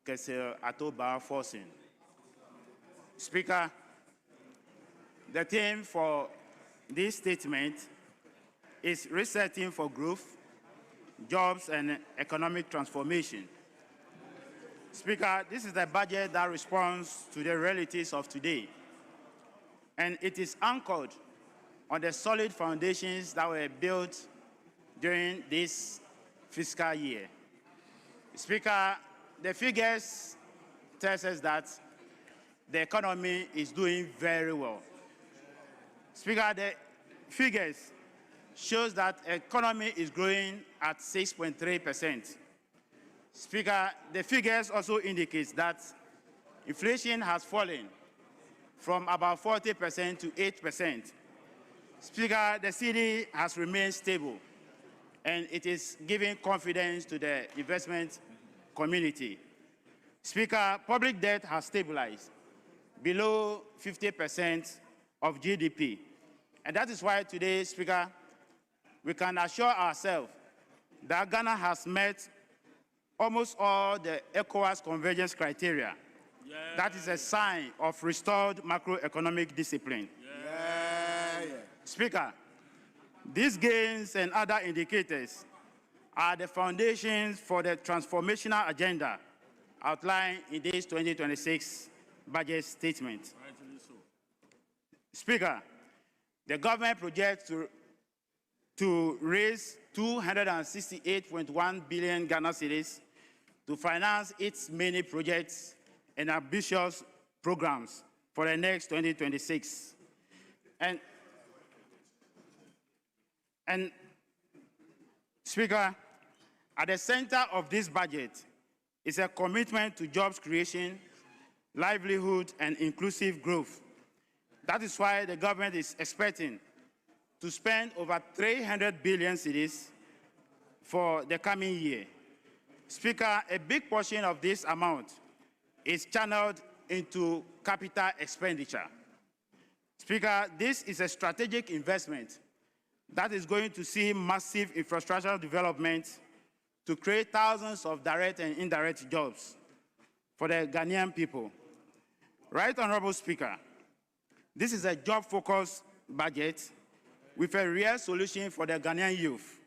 Kesel Atoba Forsin. Speaker, the theme for this statement is resetting for growth, jobs, and economic transformation. Speaker, this is the budget that responds to the realities of today, and it is anchored on the solid foundations that were built during this fiscal year. Speaker, the figures tell us that the economy is doing very well. Speaker, the figures shows that the economy is growing at 6.3%. Speaker, the figures also indicate that inflation has fallen from about 40% to 8%. Speaker, the cedi has remained stable, and it is giving confidence to the investment community. Speaker, public debt has stabilized below 50% of GDP. And that is why today, Speaker, we can assure ourselves that Ghana has met almost all the ECOWAS convergence criteria. Yeah. That is a sign of restored macroeconomic discipline. Yeah. Speaker, these gains and other indicators are the foundations for the transformational agenda outlined in this 2026 budget statement. Speaker, the government projects to raise 268.1 billion Ghana cedis to finance its many projects and ambitious programs for the next 2026. And Speaker, at the center of this budget is a commitment to jobs creation, livelihood, and inclusive growth. That is why the government is expecting to spend over 300 billion cedis for the coming year. Speaker, a big portion of this amount is channeled into capital expenditure. Speaker, this is a strategic investment that is going to see massive infrastructural development to create thousands of direct and indirect jobs for the Ghanaian people. Right Honorable Speaker, this is a job-focused budget with a real solution for the Ghanaian youth.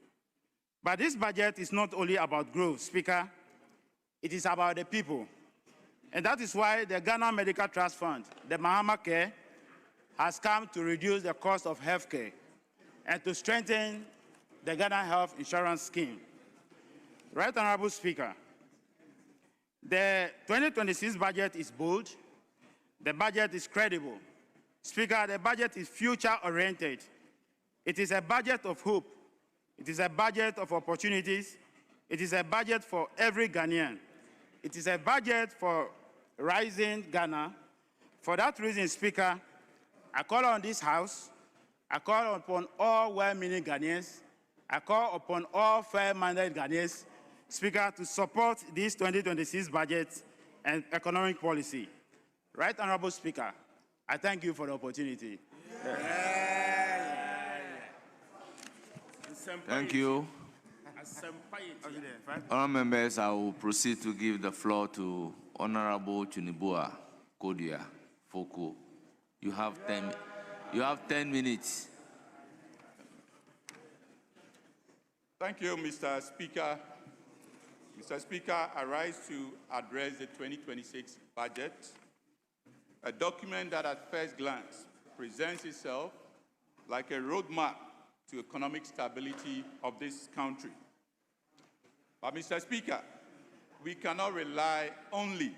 But this budget is not only about growth, Speaker, it is about the people. And that is why the Ghana Medical Trust Fund, the Mahama Care, has come to reduce the cost of healthcare and to strengthen the Ghana Health Insurance Scheme. Right Honorable Speaker, the 2026 budget is bold, the budget is credible. Speaker, the budget is future-oriented. It is a budget of hope. It is a budget of opportunities. It is a budget for every Ghanaian. It is a budget for rising Ghana. For that reason, Speaker, I call on this House, I call upon all well-meaning Ghanaians, I call upon all fair-minded Ghanaians, Speaker, to support this 2026 budget and economic policy. Right Honorable Speaker, I thank you for the opportunity. Thank you. Honourable members, I will proceed to give the floor to Honourable Chunibua Kodia Foko. You have 10 minutes. Thank you, Mr. Speaker. Mr. Speaker, I rise to address the 2026 budget, a document that at first glance presents itself like a roadmap to economic stability of this country. But, Mr. Speaker, we cannot rely only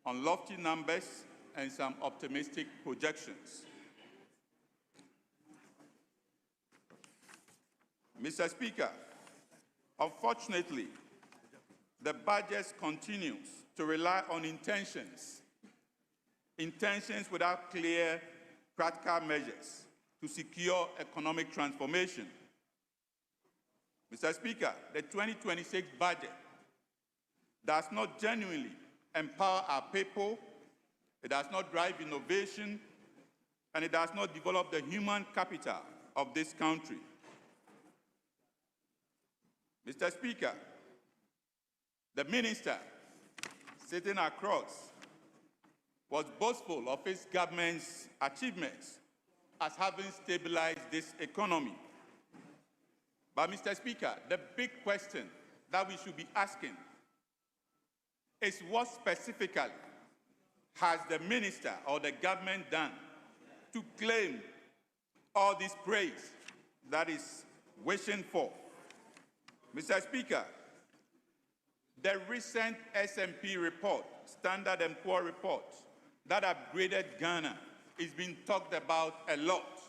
on lofty numbers and some optimistic projections. Mr. Speaker, unfortunately, the budget continues to rely on intentions without clear practical measures to secure economic transformation. Mr. Speaker, the 2026 budget does not genuinely empower our people, it does not drive innovation, and it does not develop the human capital of this country. Mr. Speaker, the minister sitting across was boastful of his government's achievements as having stabilized this economy. But, Mr. Speaker, the big question that we should be asking is what specifically has the minister or the government done to claim all this praise that is wishing for? Mr. Speaker, the recent S&P report, Standard & Poor report, that upgraded Ghana is being talked about a lot.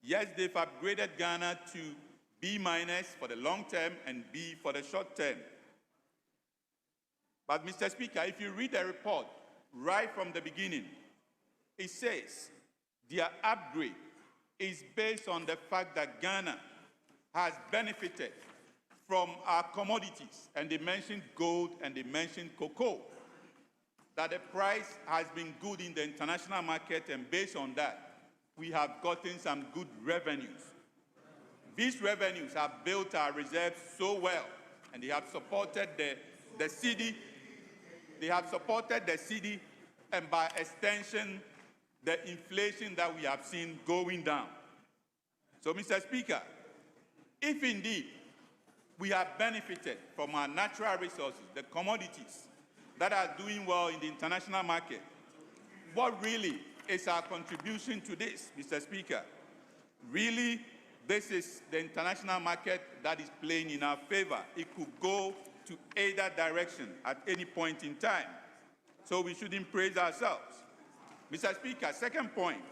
Yes, they've upgraded Ghana to B- for the long term and B for the short term. But, Mr. Speaker, if you read the report right from the beginning, it says their upgrade is based on the fact that Ghana has benefited from our commodities, and they mentioned gold and they mentioned cocoa, that the price has been good in the international market, and based on that, we have gotten some good revenues. These revenues have built our reserves so well, and they have supported the cedi. They have supported the cedi, and by extension, the inflation that we have seen going down. So, Mr. Speaker, if indeed we have benefited from our natural resources, the commodities that are doing well in the international market, what really is our contribution to this, Mr. Speaker? Really, this is the international market that is playing in our favor. It could go to either direction at any point in time. So we shouldn't praise ourselves. Mr. Speaker, second point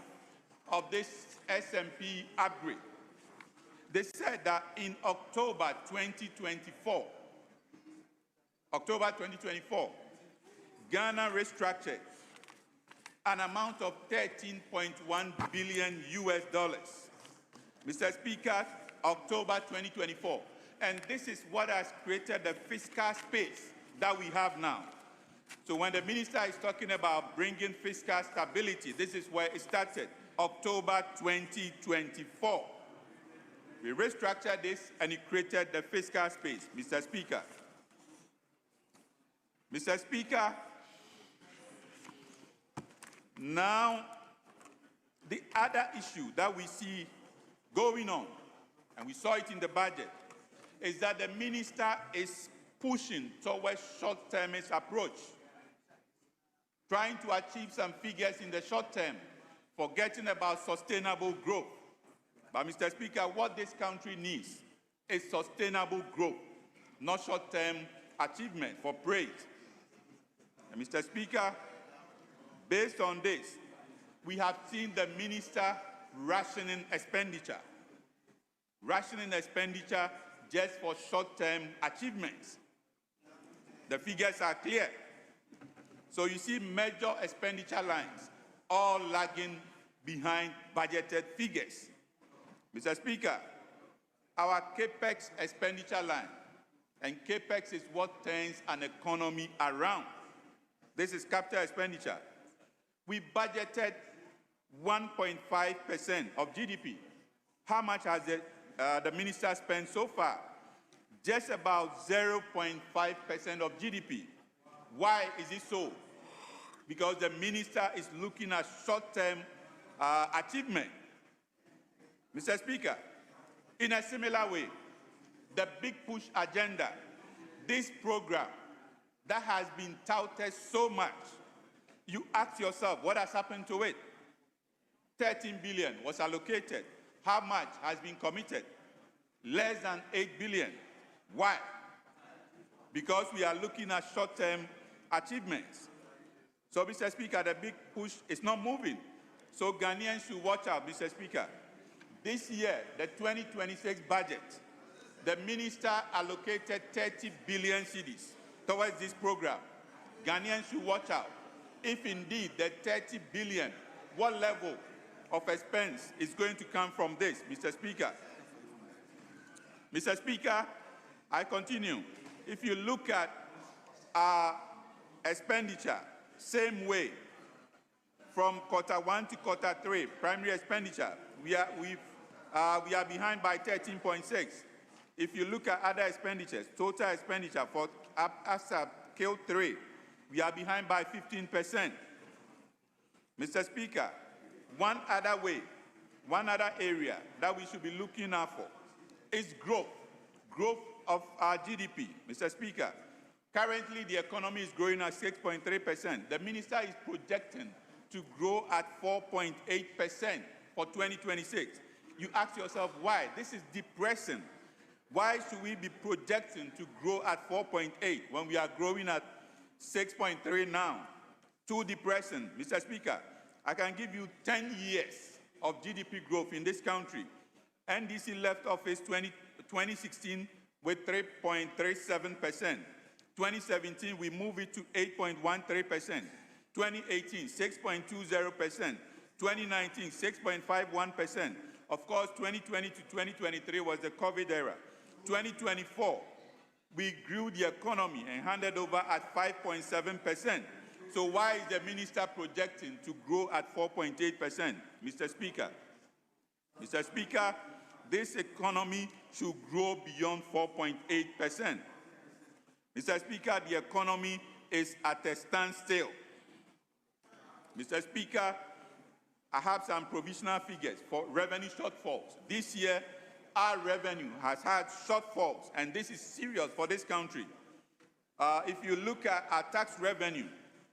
of this S&P upgrade, they said that in October 2024, Ghana restructured an amount of $13.1 billion US. Mr. Speaker, October 2024. And this is what has created the fiscal space that we have now. So when the minister is talking about bringing fiscal stability, this is where it started, October 2024. We restructured this and it created the fiscal space, Mr. Speaker. Mr. Speaker, now the other issue that we see going on, and we saw it in the budget, is that the minister is pushing towards short-termist approach, trying to achieve some figures in the short term, forgetting about sustainable growth. But Mr. Speaker, what this country needs is sustainable growth, not short-term achievement for praise. And Mr. Speaker, based on this, we have seen the minister rationing expenditure just for short-term achievements. The figures are clear. So you see major expenditure lines all lagging behind budgeted figures. Mr. Speaker, our CAPEX expenditure line, and CAPEX is what turns an economy around. This is capital expenditure. We budgeted 1.5% of GDP. How much has the minister spent so far? Just about 0.5% of GDP. Why is it so? Because the minister is looking at short-term achievement. Mr. Speaker, in a similar way, the Big Push agenda, this program that has been touted so much, you ask yourself, what has happened to it? 13 billion was allocated. How much has been committed? Less than 8 billion. Why? Because we are looking at short-term achievements. So, Mr. Speaker, the Big Push is not moving. So Ghanaians should watch out, Mr. Speaker. This year, the 2026 budget, the minister allocated 30 billion cedis towards this program. Ghanaians should watch out. If indeed the 30 billion, what level of expense is going to come from this, Mr. Speaker? Mr. Speaker, I continue. If you look at our expenditure, same way, from Q1 to Q3, primary expenditure, we are behind by 13.6. If you look at other expenditures, total expenditure for ASAP Q3, we are behind by 15%. Mr. Speaker, one other area that we should be looking out for is growth of our GDP. Mr. Speaker, currently the economy is growing at 6.3%. The minister is projecting to grow at 4.8% for 2026. You ask yourself why. This is depressing. Why should we be projecting to grow at 4.8 when we are growing at 6.3 now? Too depressing. Mr. Speaker, I can give you 10 years of GDP growth in this country. NDC left office 2016 with 3.37%. 2017, we moved it to 8.13%. 2018, 6.20%. 2019, 6.51%. Of course, 2020 to 2023 was the COVID era. 2024, we grew the economy and handed over at 5.7%. So why is the minister projecting to grow at 4.8%, Mr. Speaker? Mr. Speaker, this economy should grow beyond 4.8%. Mr. Speaker, the economy is at a standstill. Mr. Speaker, I have some provisional figures for revenue shortfalls. This year, our revenue has had shortfalls, and this is serious for this country. If you look at our tax revenue,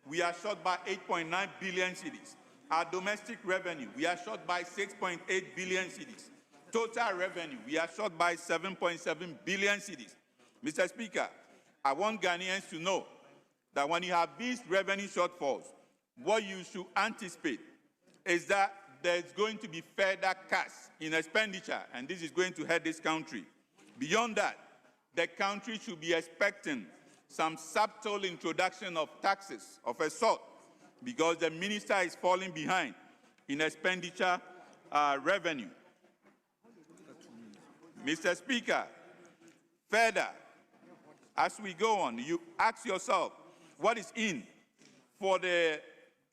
we are short by 8.9 billion cedis. Our domestic revenue, we are short by 6.8 billion cedis. Total revenue, we are short by 7.7 billion cedis. Mr. Speaker, I want Ghanaians to know that when you have these revenue shortfalls, what you should anticipate is that there's going to be further cuts in expenditure, and this is going to hurt this country. Beyond that, the country should be expecting some subtle introduction of taxes of a sort, because the minister is falling behind in expenditure revenue. Mr. Speaker, further, as we go on, you ask yourself, what is in for the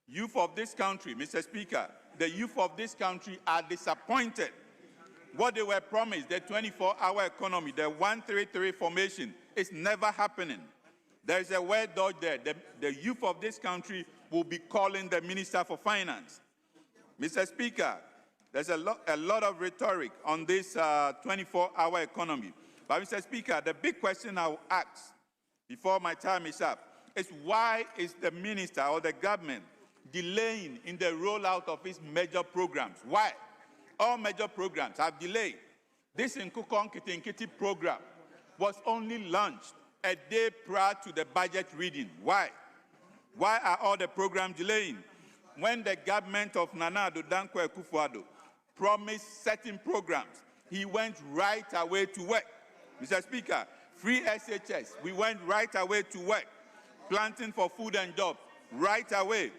youth of this country? Mr. Speaker, the youth of this country are disappointed What they were promised, the 24-hour economy, the 133 formation, is never happening. There is a word dodge there. The youth of this country will be calling the Minister for Finance. Mr. Speaker, there's a lot of rhetoric on this 24-hour economy. But Mr. Speaker, the big question I will ask before my time is up is why is the minister or the government delaying in the rollout of its major programs? Why? All major programs have delayed. This Nkukon Kitinkiti program was only launched a day prior to the budget reading. Why? Why are all the programs delaying? When the government of Nana Addo Dankwa Akufo-Addo promised certain programs, he went right away to work. Mr. Speaker, free SHS, we went right away to work. Planting for food and jobs, right away.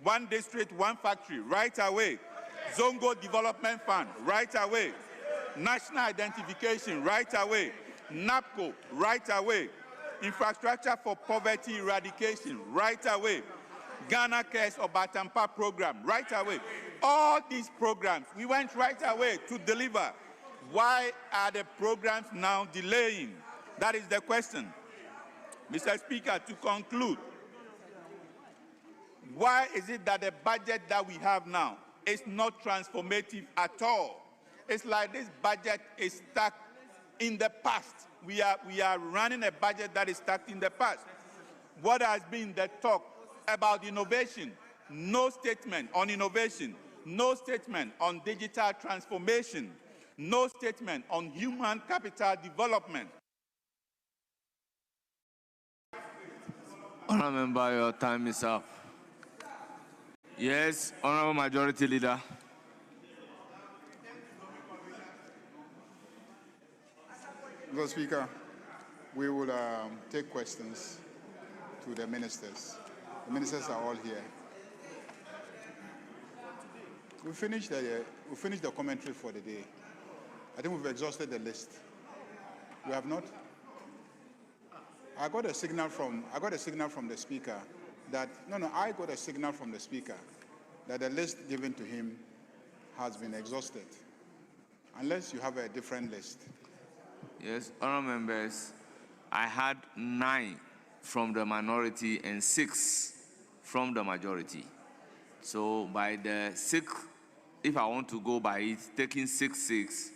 One district, one factory, right away. Zongo Development Fund, right away. National identification, right away. NAPCO, right away. Infrastructure for poverty eradication, right away. Ghana Cares Obatampa program, right away. All these programs, we went right away to deliver. Why are the programs now delaying? That is the question. Mr. Speaker, to conclude, why is it that the budget that we have now is not transformative at all? It's like this budget is stuck in the past. We are running a budget that is stuck in the past. What has been the talk about innovation? No statement on innovation. No statement on digital transformation. No statement on human capital development. Honourable Member, your time is up. Yes, Honourable Majority Leader. Mr. Speaker, we will take questions to the ministers. The ministers are all here. We finished the commentary for the day. I think we've exhausted the list. We have not. I got a signal from the speaker that I got a signal from the speaker that the list given to him has been exhausted, unless you have a different list. Yes, honourable members, I had 9 from the minority and 6 from the majority. So by the 6th, if I want to go by it, taking 6,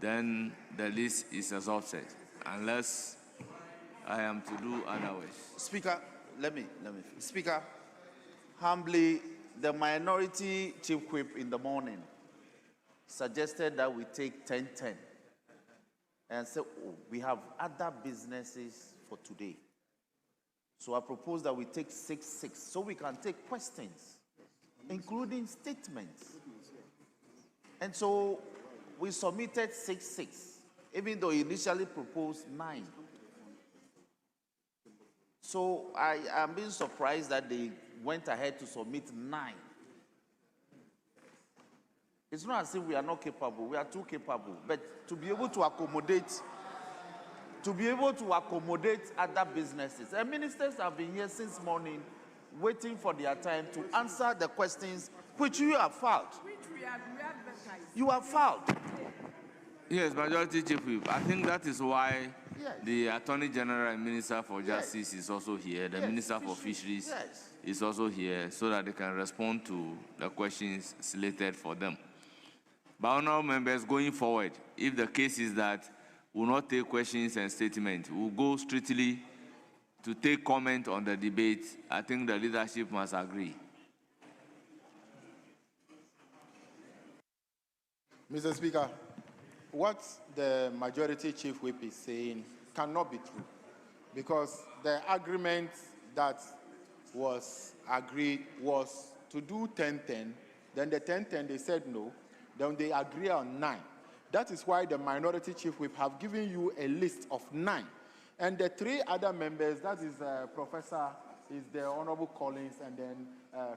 then the list is exhausted, unless I am to do otherwise. Speaker, let me. Speaker, humbly, the minority chief whip in the morning suggested that we take 10-10 and said, we have other businesses for today. So I propose that we take 6-6 so we can take questions, including statements. And so we submitted 6-6, even though he initially proposed 9. So I am being surprised that they went ahead to submit 9. It's not as if we are not capable, we are too capable. But to be able to accommodate other businesses. And ministers have been here since morning waiting for their time to answer the questions which you have filed. You have filed. Yes, Majority Chief Whip. I think that is why the Attorney General and Minister for Justice is also here. The Minister for Fisheries is also here so that they can respond to the questions slated for them. But honourable members, going forward, if the case is that we will not take questions and statements, we will go strictly to take comment on the debate. I think the leadership must agree. Mr. Speaker, what the majority chief whip is saying cannot be true, because the agreement that was agreed was to do 10-10, then the 10-10 they said no, then they agree on 9. That is why the minority chief whip have given you a list of 9. And the 3 other members, that is Professor, is the Honorable Collins, and then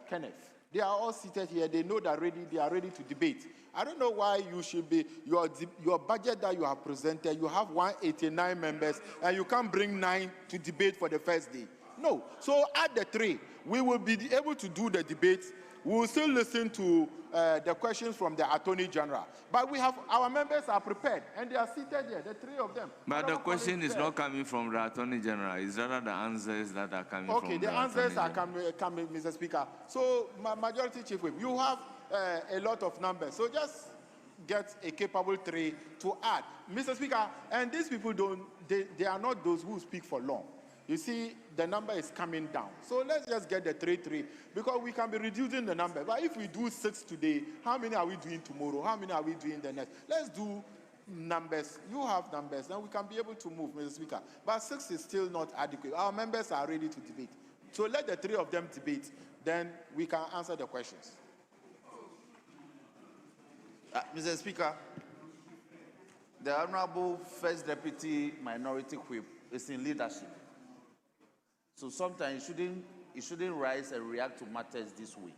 Kenneth. They are all seated here. They know that they are ready to debate. I don't know why you should be, your budget that you have presented, you have 189 members, and you can't bring 9 to debate for the first day. No. So at the 3, we will be able to do the debate. We will still listen to the questions from the Attorney General. But we have, our members are prepared, and they are seated here, the 3 of them. But the question is not coming from the Attorney General. It's rather the answers that are coming from the Okay, the answers are Attorney coming, Mr. Speaker. So, Majority Chief Whip, you have a lot of numbers. So just get a capable 3 to add. Mr. Speaker, and these people they are not those who speak for long. You see, the number is coming down. So let's just get the 3, because we can be reducing the number. But if we do 6 today, how many are we doing tomorrow? How many are we doing the next? Let's do numbers. You have numbers, then we can be able to move, Mr. Speaker. But 6 is still not adequate. Our members are ready to debate. So let the 3 of them debate, then we can answer the questions. Mr. Speaker, the Honorable First Deputy Minority Whip is in leadership. So sometimes you shouldn't rise and react to matters this way.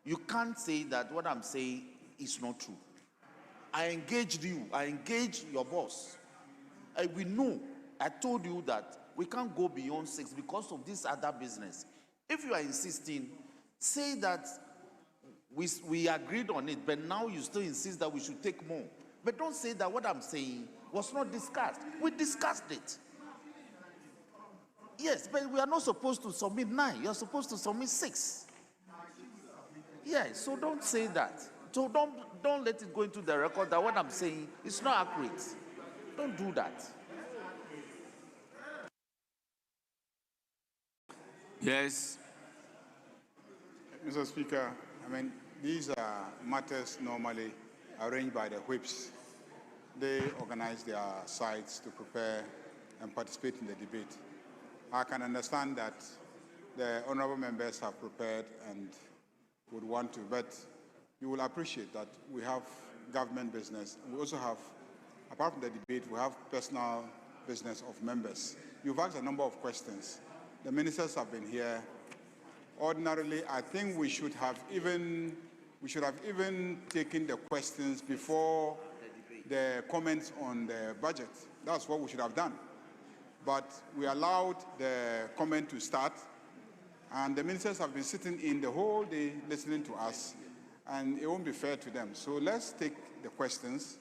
You can't say that what I'm saying is not true. I engaged you. I engaged your boss. We know. I told you that we can't go beyond 6 because of this other business. If you are insisting, say that we agreed on it, but now you still insist that we should take more. But don't say that what I'm saying was not discussed. We discussed it. Yes, but we are not supposed to submit 9. You're supposed to submit 6. Yes, so don't say that. So don't let it go into the record that what I'm saying is not accurate. Don't do that. Yes. Mr. Speaker, I mean, these are matters normally arranged by the whips. They organize their sides to prepare and participate in the debate. I can understand that the honorable members have prepared and would want to, but you will appreciate that we have government business. We also have, apart from the debate, we have personal business of members. You've asked a number of questions. The ministers have been here. Ordinarily, I think we should have even taken the questions before the comments on the budget. That's what we should have done. But we allowed the comment to start, and the ministers have been sitting in the whole day listening to us, and it won't be fair to them. So let's take the questions,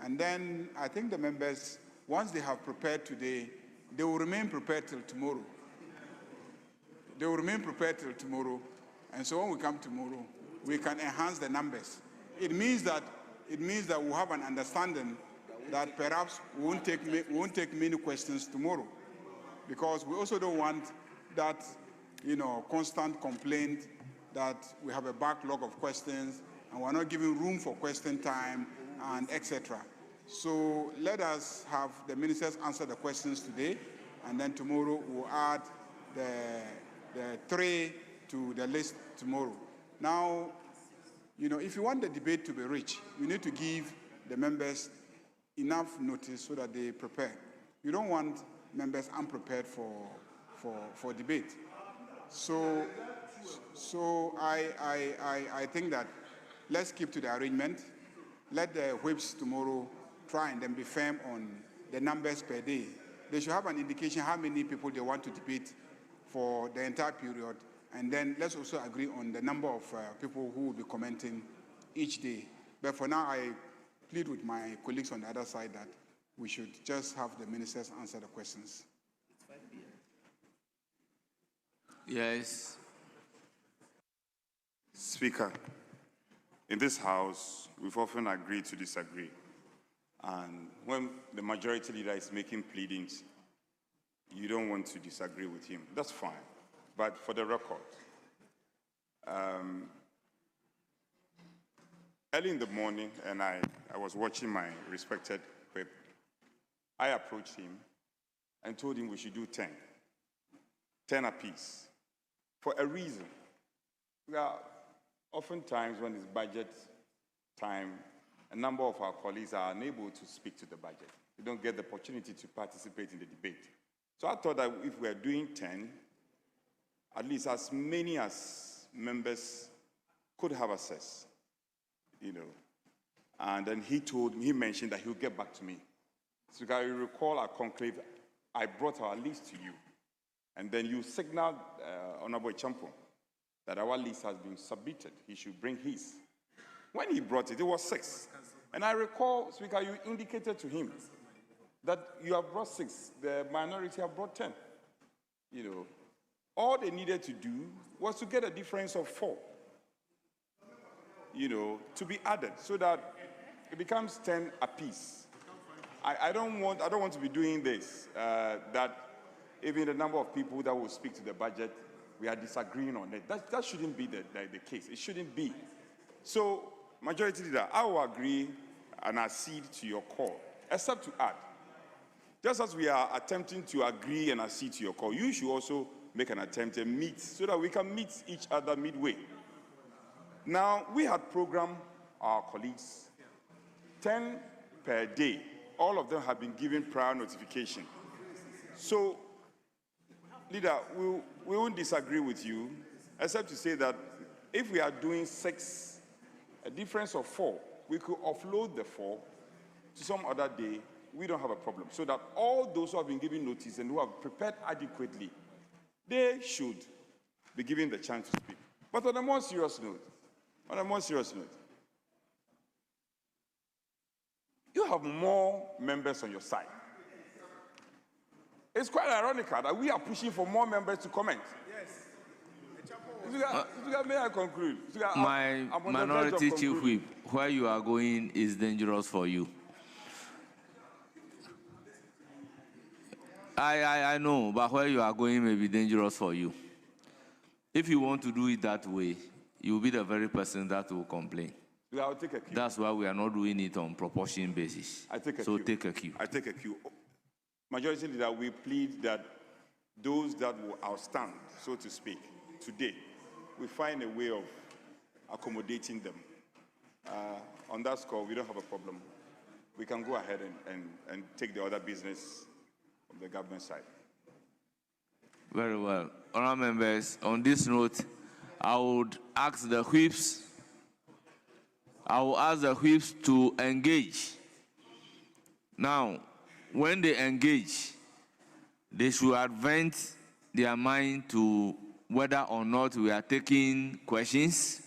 and then I think the members, once they have prepared today, they will remain prepared till tomorrow. They will remain prepared till tomorrow, and so when we come tomorrow, we can enhance the numbers. It means that we'll have an understanding that perhaps we won't take many questions tomorrow, because we also don't want that, constant complaint that we have a backlog of questions and we're not giving room for question time and etc. So let us have the ministers answer the questions today, and then tomorrow we'll add the 3 to the list tomorrow. Now, if you want the debate to be rich, you need to give the members enough notice so that they prepare. You don't want members unprepared for debate. So I think that let's keep to the arrangement. Let the whips tomorrow try and then be firm on the numbers per day. They should have an indication how many people they want to debate for the entire period, and then let's also agree on the number of people who will be commenting each day. But for now, I plead with my colleagues on the other side that we should just have the ministers answer the questions. Yes. Speaker, in this House, we've often agreed to disagree. And when the majority leader is making pleadings, you don't want to disagree with him. That's fine. But for the record, early in the morning, and I was watching my respected whip, I approached him and told him we should do 10 apiece, for a reason. Oftentimes when it's budget time, a number of our colleagues are unable to speak to the budget. They don't get the opportunity to participate in the debate. So I thought that if we are doing 10, at least as many as members could have access, And then he mentioned that he'll get back to me. So you recall our conclave, I brought our list to you. And then you signal Honorable Champo that our list has been submitted. He should bring his. When he brought it, it was 6. And I recall, Speaker, you indicated to him that you have brought 6, the minority have brought 10. You know, all they needed to do was to get a difference of 4, you know, to be added so that it becomes 10 apiece. I don't want to be doing this, that even the number of people that will speak to the budget, we are disagreeing on it. That shouldn't be the case. It shouldn't be. So, Majority Leader, I will agree and accede to your call, except to add, just as we are attempting to agree and accede to your call, you should also make an attempt and meet so that we can meet each other midway. Now, we had programmed our colleagues 10 per day. All of them have been given prior notification. So, Leader, we won't disagree with you, except to say that if we are doing 6, a difference of 4, we could offload the 4 to some other day. We don't have a problem. So that all those who have been given notice and who have prepared adequately, they should be given the chance to speak. But on a more serious note, you have more members on your side. It's quite ironical that we are pushing for more members to comment. May I conclude? My minority chief whip, where you are going is dangerous for you. I know, but where you are going may be dangerous for you. If you want to do it that way, you will be the very person that will complain. I'll take a cue. That's why we are not doing it on proportion basis. Take a cue. I take a cue. Majority Leader, we plead that those that will outstand, so to speak, today, we find a way of accommodating them. On that score, we don't have a problem. We can go ahead and take the other business of the government side. Very well. Honourable members, on this note, I would ask the whips to engage. Now, when they engage, they should advance their mind to whether or not we are taking questions,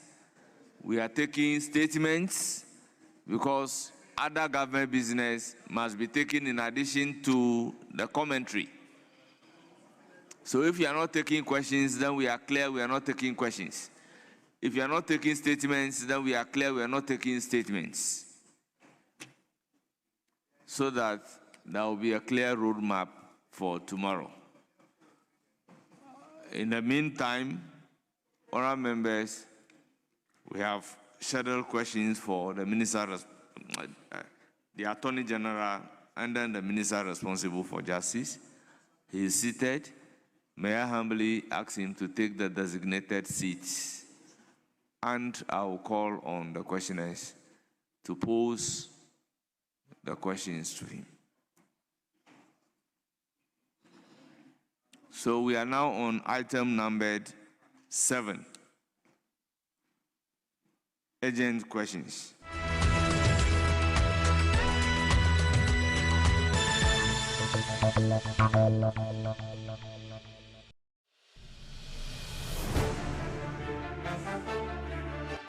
we are taking statements, because other government business must be taken in addition to the commentary. So if you are not taking questions, then we are clear we are not taking questions. If you are not taking statements, then we are clear we are not taking statements. So that there will be a clear roadmap for tomorrow. In the meantime, honourable members, we have scheduled questions for the Minister, the Attorney General, and then the Minister responsible for Justice. He is seated. May I humbly ask him to take the designated seats, and I will call on the questioners to pose the questions to him. So we are now on item numbered 7. Urgent questions.